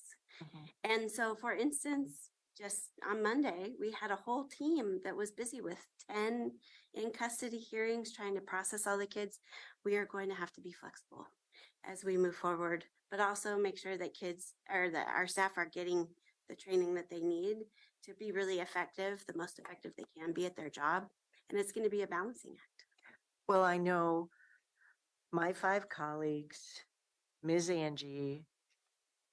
And so, for instance, just on Monday, we had a whole team that was busy with 10 in custody hearings, trying to process all the kids. We are going to have to be flexible as we move forward, but also make sure that kids or that our staff are getting the training that they need to be really effective, the most effective they can be at their job. And it's going to be a balancing act. Well, I know my 5 colleagues, Ms. Angie,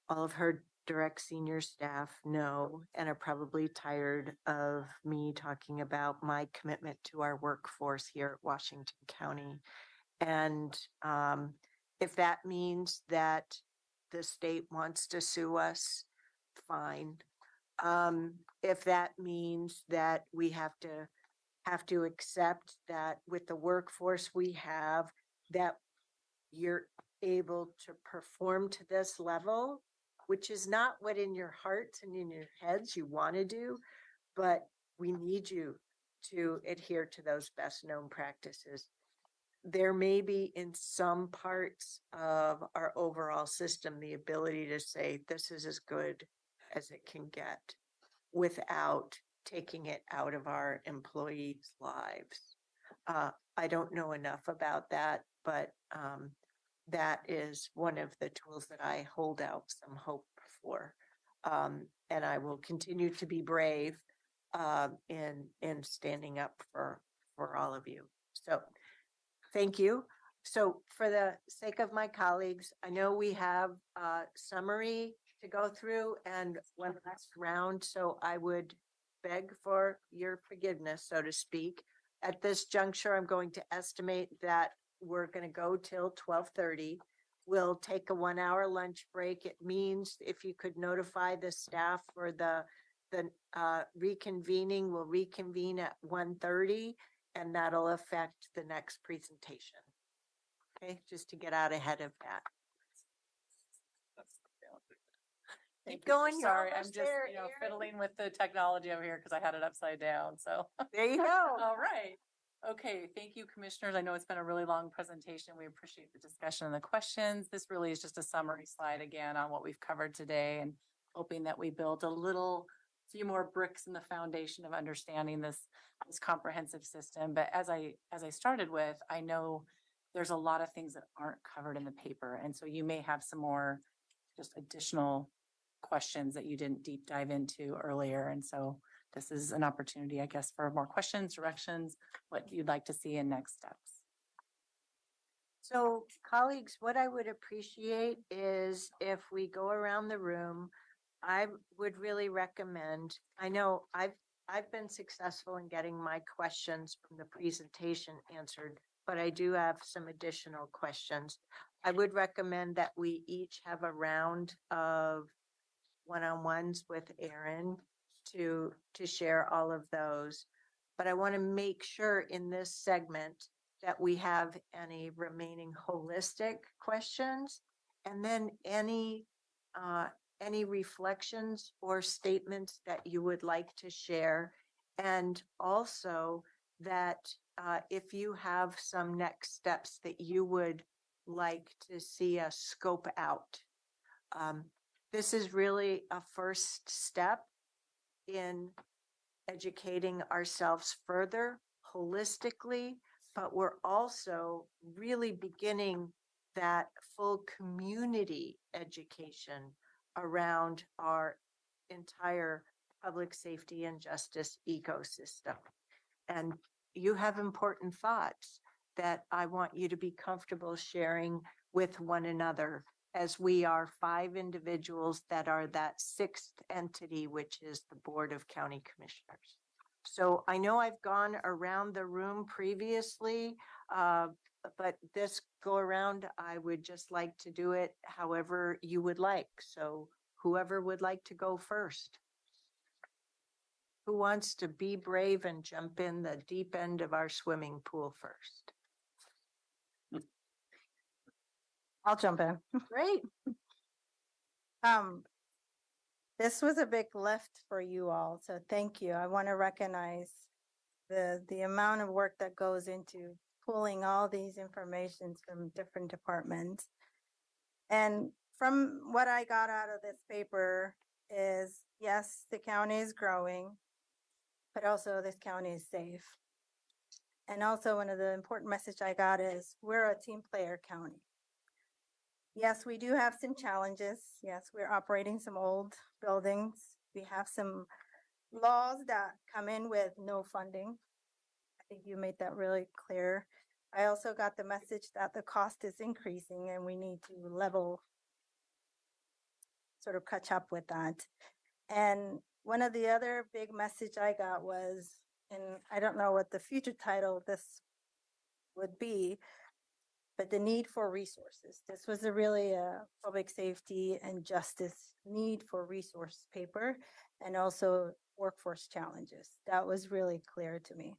all of her direct senior staff know and are probably tired of me talking about my commitment to our workforce here at Washington County. And if that means that the state wants to sue us, fine. If that means that we have to accept that with the workforce we have, that you're able to perform to this level, which is not what in your hearts and in your heads you want to do, but we need you to adhere to those best known practices. There may be in some parts of our overall system the ability to say this is as good as it can get without taking it out of our employees' lives. I don't know enough about that, but that is one of the tools that I hold out some hope for. And I will continue to be brave in standing up for all of you. So thank you. So for the sake of my colleagues, I know we have a summary to go through and one last round. So I would beg for your forgiveness, so to speak. At this juncture, I'm going to estimate that we're going to go till 12:30. We'll take a 1-hour lunch break. It means if you could notify the staff for the reconvening, we'll reconvene at 1:30, and that'll affect the next presentation. Okay, just to get out ahead of that. Keep going. You're Sorry, I'm almost just, there, you know, Erin. fiddling with the technology over here because I had it upside down. So there you go. All right. Okay. Thank you, commissioners. I know it's been a really long presentation. We appreciate the discussion and the questions. This really is just a summary slide again on what we've covered today, and hoping that we build a few more bricks in the foundation of understanding this comprehensive system. But as I started with, I know there's a lot of things that aren't covered in the paper. And so you may have some more just additional questions that you didn't deep dive into earlier. And so this is an opportunity, I guess, for more questions, directions, what you'd like to see in next steps. So colleagues, what I would appreciate is if we go around the room, I would really recommend, I know I've been successful in getting my questions from the presentation answered, but I do have some additional questions. I would recommend that we each have a round of one-on-ones with Erin to share all of those. But I want to make sure in this segment that we have any remaining holistic questions, and then any reflections or statements that you would like to share. And also that if you have some next steps that you would like to see us scope out. This is really a first step in educating ourselves further holistically, but we're also really beginning that full community education around our entire public safety and justice ecosystem. And you have important thoughts that I want you to be comfortable sharing with one another, as we are 5 individuals that are that 6th entity, which is the Board of County Commissioners. So I know I've gone around the room previously, but this go around, I would just like to do it however you would like. So whoever would like to go first. Who wants to be brave and jump in the deep end of our swimming pool first? I'll jump in. Great. This was a big lift for you all, so thank you. I want to recognize the amount of work that goes into pulling all these informations from different departments. And from what I got out of this paper is, yes, the county is growing, but also this county is safe. And also one of the important message I got is we're a team player county. Yes, we do have some challenges. Yes, we're operating some old buildings. We have some laws that come in with no funding. I think you made that really clear. I also got the message that the cost is increasing and we need to sort of catch up with that. And one of the other big message I got was, and I don't know what the future title of this would be, but the need for resources. This was really a public safety and justice need for resource paper, and also workforce challenges. That was really clear to me.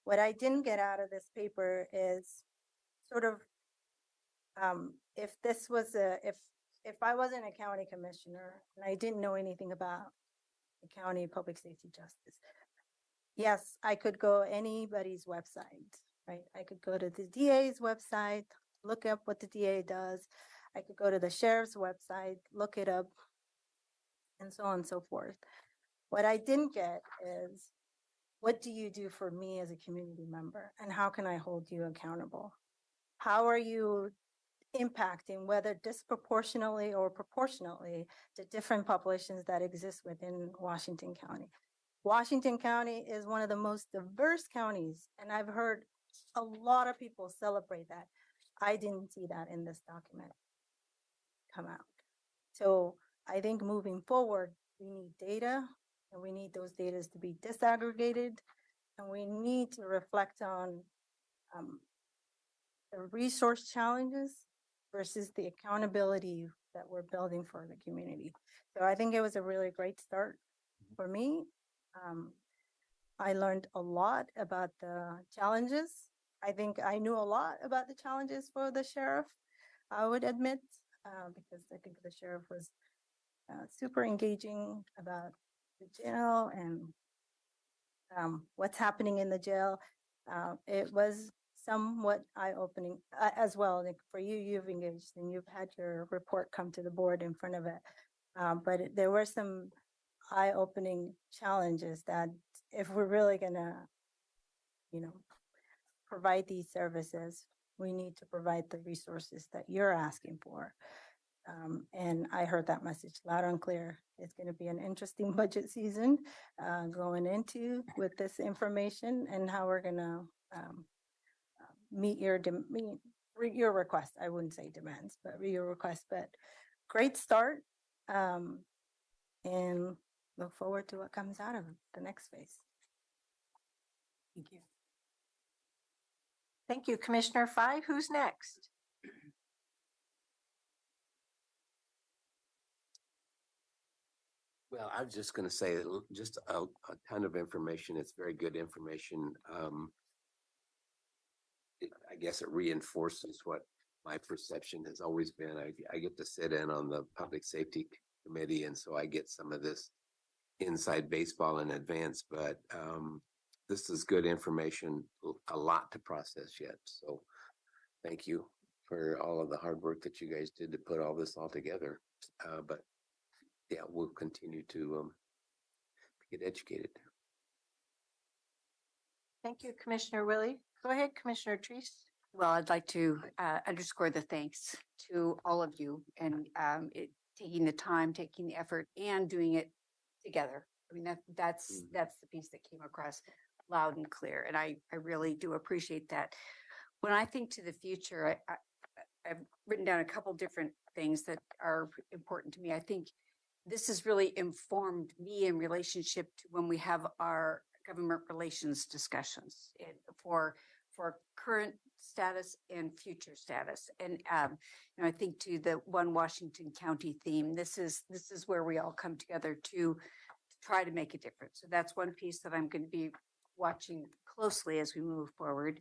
What I didn't get out of this paper is sort of if this was if I wasn't a county commissioner and I didn't know anything about the county public safety justice, yes, I could go anybody's website, right? I could go to the DA's website, look up what the DA does. I could go to the sheriff's website, look it up, and so on and so forth. What I didn't get is, what do you do for me as a community member? And how can I hold you accountable? How are you impacting, whether disproportionately or proportionately, the different populations that exist within Washington County? Washington County is one of the most diverse counties, and I've heard a lot of people celebrate that. I didn't see that in this document come out. So I think moving forward, we need data, and we need those data to be disaggregated, and we need to reflect on the resource challenges versus the accountability that we're building for the community. So I think it was a really great start for me. I learned a lot about the challenges. I think I knew a lot about the challenges for the sheriff, I would admit, because I think the sheriff was super engaging about the jail and what's happening in the jail. It was somewhat eye-opening as well. Like for you, you've engaged and you've had your report come to the board in front of it. But there were some eye-opening challenges that if we're really gonna, provide these services, we need to provide the resources that you're asking for. And I heard that message loud and clear. It's going to be an interesting budget season going into with this information and how we're going to meet your request. I wouldn't say demands, but your request. But great start, and look forward to what comes out of the next phase. Thank you. Thank you, Commissioner Fye. Who's next? Well, I was just going to say just a ton of information. It's very good information. I guess it reinforces what my perception has always been. I get to sit in on the public safety committee, and so I get some of this inside baseball in advance, but this is good information, a lot to process yet. So thank you for all of the hard work that you guys did to put all this all together. But yeah, we'll continue to get educated. Thank you, Commissioner Willie. Go ahead, Commissioner Treese. Well, I'd like to underscore the thanks to all of you and taking the time, taking the effort, and doing it together. I mean, that's the piece that came across loud and clear, and I really do appreciate that. When I think to the future, I've written down a couple different things that are important to me. I think this has really informed me in relationship to when we have our government relations discussions for current status and future status. And I think to the One Washington County theme, this is where we all come together to try to make a difference. So that's one piece that I'm going to be watching closely as we move forward.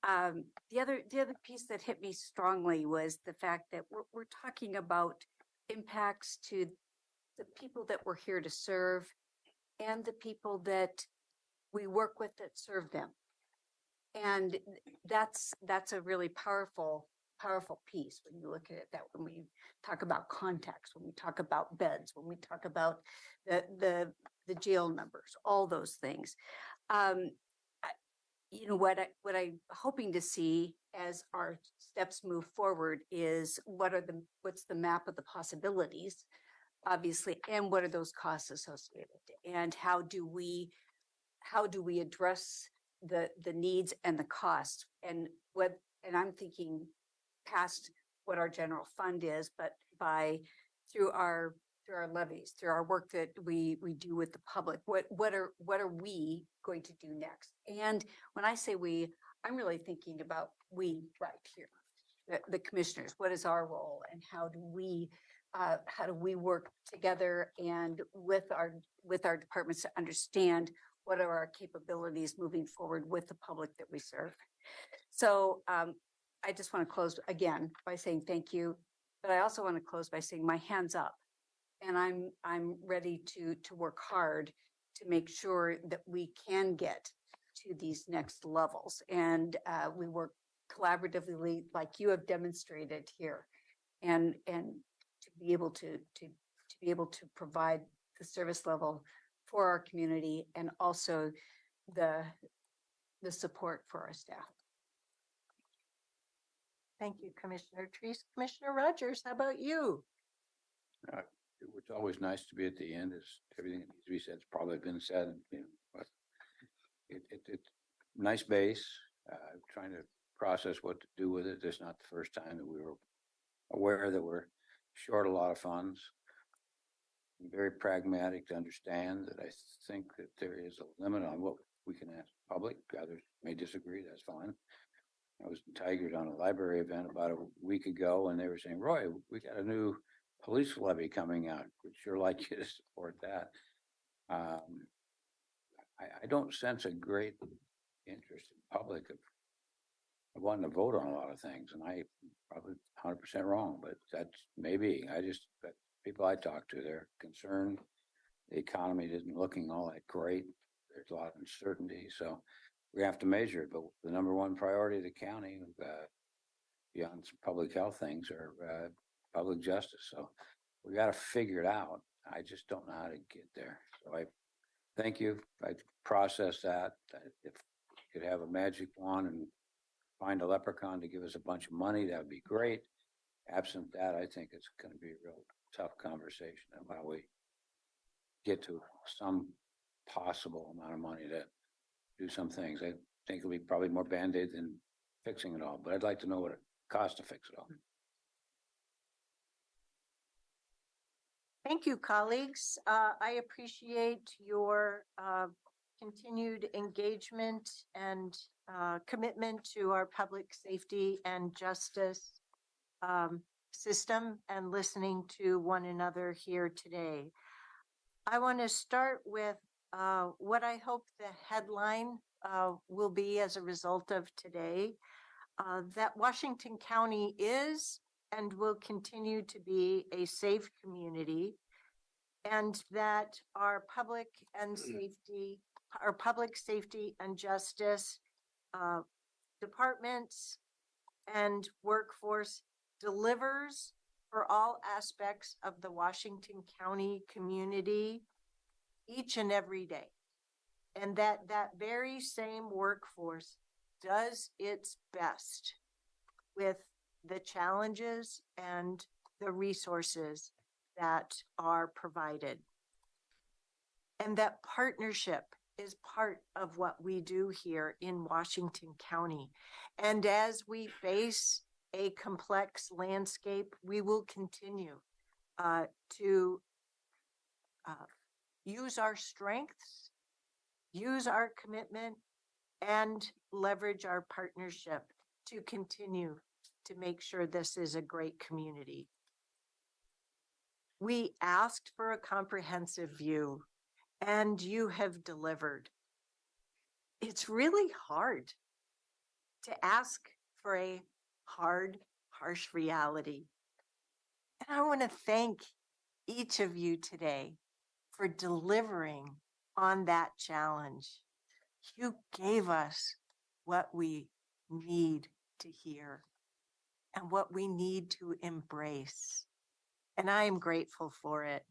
The other piece that hit me strongly was the fact that we're talking about impacts to the people that we're here to serve and the people that we work with that serve them. And that's a really powerful powerful piece when you look at it, that when we talk about contacts, when we talk about beds, when we talk about the jail numbers, all those things. You know, what I'm hoping to see as our steps move forward is what's the map of the possibilities, obviously, and what are those costs associated, and how do we address the needs and the costs, and I'm thinking past what our general fund is, but through our levies, through our work that we do with the public, what are we going to do next? And when I say we, I'm really thinking about we right here, the commissioners. What is our role, and how do we work together and with our departments to understand what are our capabilities moving forward with the public that we serve? So I just want to close again by saying thank you, but I also want to close by saying my hands up, and I'm ready to work hard to make sure that we can get to these next levels, and we work collaboratively like you have demonstrated here, and to be able to provide the service level for our community, and also the support for our staff. Thank you, Commissioner Treese. Commissioner Rogers, how about you? It's always nice to be at the end, as everything that needs to be said has probably been said, you know, but it's nice base. Trying to process what to do with it. This is not the first time that we were aware that we're short a lot of funds. I'm very pragmatic to understand that I think that there is a limit on what we can ask the public. Others may disagree, that's fine. I was in Tigers on a library event about a week ago, and they were saying, Roy, we got a new police levy coming out. We'd sure like you to support that. I don't sense a great interest in public of wanting to vote on a lot of things, and I probably 100% wrong, but that's maybe. But people I talk to, they're concerned. The economy isn't looking all that great. There's a lot of uncertainty, so we have to measure it. But the number one priority of the county, beyond some public health things, are public justice. So we got to figure it out. I just don't know how to get there. So I thank you. I process that. If you could have a magic wand and find a leprechaun to give us a bunch of money, that would be great. Absent that, I think it's going to be a real tough conversation about how we get to some possible amount of money to do some things. I think it'll be probably more Band-Aid than fixing it all, but I'd like to know what it costs to fix it all. Thank you, colleagues. I appreciate your continued engagement and commitment to our public safety and justice system, and listening to one another here today. I want to start with what I hope the headline will be as a result of today, that Washington County is and will continue to be a safe community, and that our public safety and justice departments and workforce delivers for all aspects of the Washington County community each and every day. And that very same workforce does its best with the challenges and the resources that are provided. And that partnership is part of what we do here in Washington County. And as we face a complex landscape, we will continue to use our strengths, use our commitment, and leverage our partnership to continue to make sure this is a great community. We asked for a comprehensive view, and you have delivered. It's really hard to ask for a hard, harsh reality. And I want to thank each of you today for delivering on that challenge. You gave us what we need to hear. and what we need to embrace. And I am grateful for it.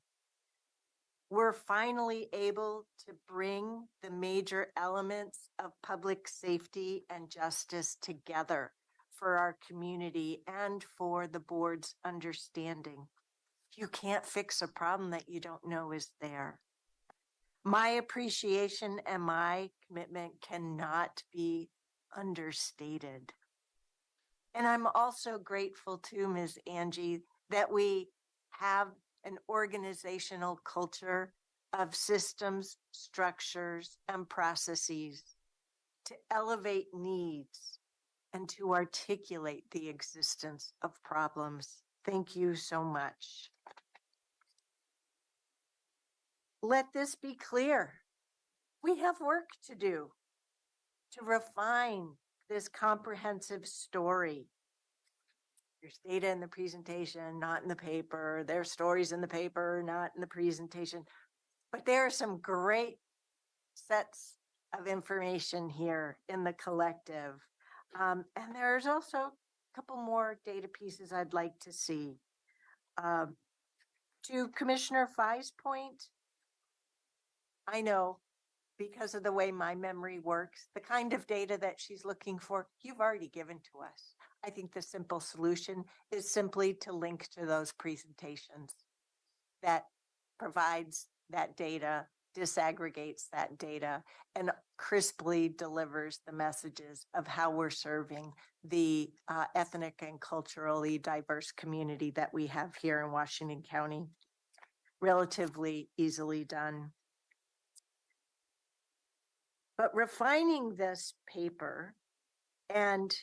We're finally able to bring the major elements of public safety and justice together for our community and for the board's understanding. You can't fix a problem that you don't know is there. My appreciation and my commitment cannot be understated. And I'm also grateful to Ms. Angie that we have an organizational culture of systems, structures, and processes to elevate needs and to articulate the existence of problems. Thank you so much. Let this be clear. We have work to do to refine this comprehensive story. There's data in the presentation, not in the paper. There's stories in the paper, not in the presentation. But there are some great sets of information here in the collective. And there's also a couple more data pieces I'd like to see. To Commissioner Fai's point, I know because of the way my memory works, the kind of data that she's looking for, you've already given to us. I think the simple solution is simply to link to those presentations that provides that data, disaggregates that data, and crisply delivers the messages of how we're serving the ethnic and culturally diverse community that we have here in Washington County. Relatively easily done. But refining this paper and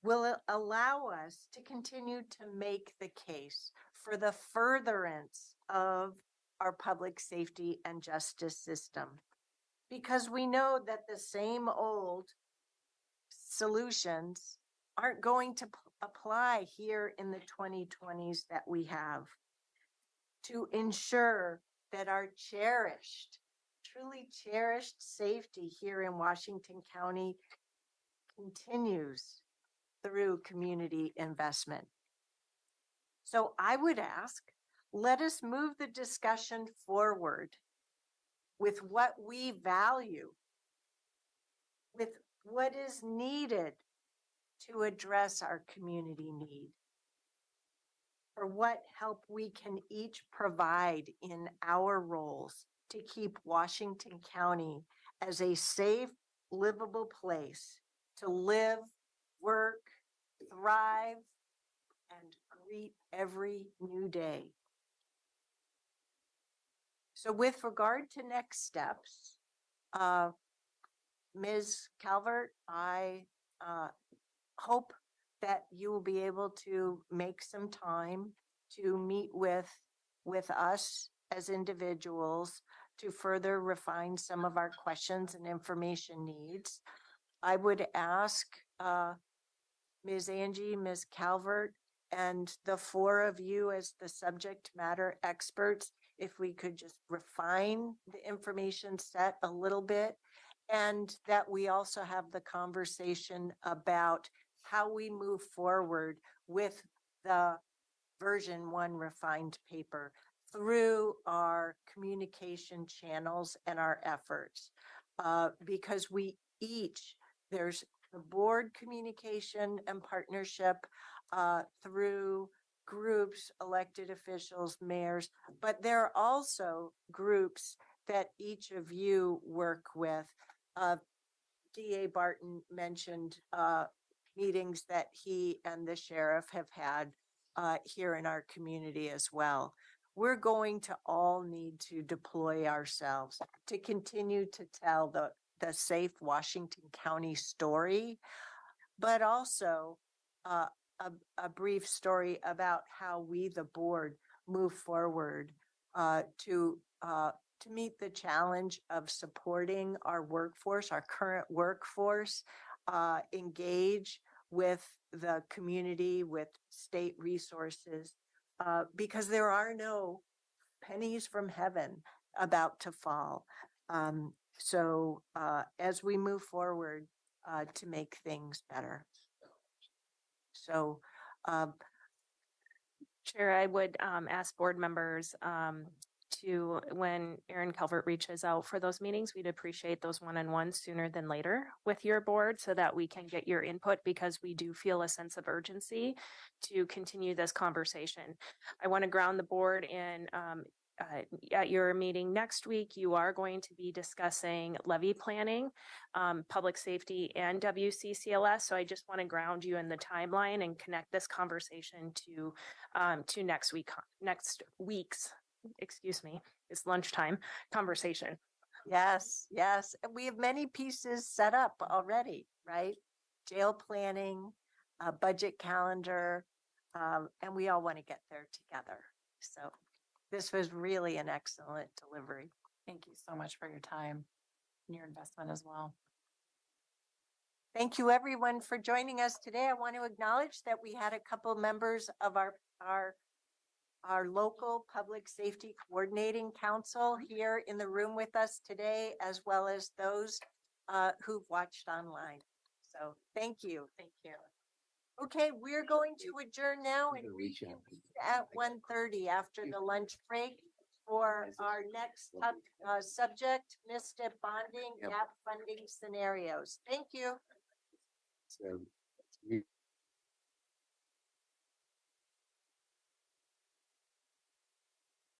will allow us to continue to make the case for the furtherance of our public safety and justice system. Because we know that the same old solutions aren't going to apply here in the 2020s that we have. To ensure that our truly cherished safety here in Washington County continues through community investment. So I would ask, let us move the discussion forward with what we value, with what is needed to address our community need, or what help we can each provide in our roles to keep Washington County as a safe, livable place to live, work, thrive, and greet every new day. So with regard to next steps, Ms. Calvert, I hope that you will be able to make some time to meet with us as individuals to further refine some of our questions and information needs. I would ask Ms. Angie, Ms. Calvert, and the four of you as the subject matter experts, if we could just refine the information set a little bit, and that we also have the conversation about how we move forward with the version 1 refined paper through our communication channels and our efforts. Because we each, there's the board communication and partnership through groups, elected officials, mayors, but there are also groups that each of you work with. DA Barton mentioned meetings that he and the sheriff have had here in our community as well. We're going to all need to deploy ourselves to continue to tell the safe Washington County story, but also a brief story about how we, the board, move forward to meet the challenge of supporting our workforce, our current workforce, engage with the community, with state resources, because there are no pennies from heaven about to fall. So as we move forward to make things better. So Chair, I would ask board members to, when Aaron Calvert reaches out for those meetings, we'd appreciate those one-on-ones sooner than later with your board so that we can get your input, because we do feel a sense of urgency to continue this conversation. I want to ground the board in at your meeting next week, you are going to be discussing levy planning, public safety, and WCCLS. So I just want to ground you in the timeline and connect this conversation to next week's, excuse me, it's lunchtime conversation. Yes, yes. And we have many pieces set up already, right? Jail planning, budget calendar, and we all want to get there together. So this was really an excellent delivery. Thank you so much for your time and your investment as well. Thank you, everyone, for joining us today. I want to acknowledge that we had a couple members of our local Public Safety Coordinating Council here in the room with us today, as well as those who've watched online. So thank you. Thank you. Okay, we're going to adjourn now and at 1:30 after the lunch break for our next subject, MSTIP bonding, gap funding scenarios. Thank you. So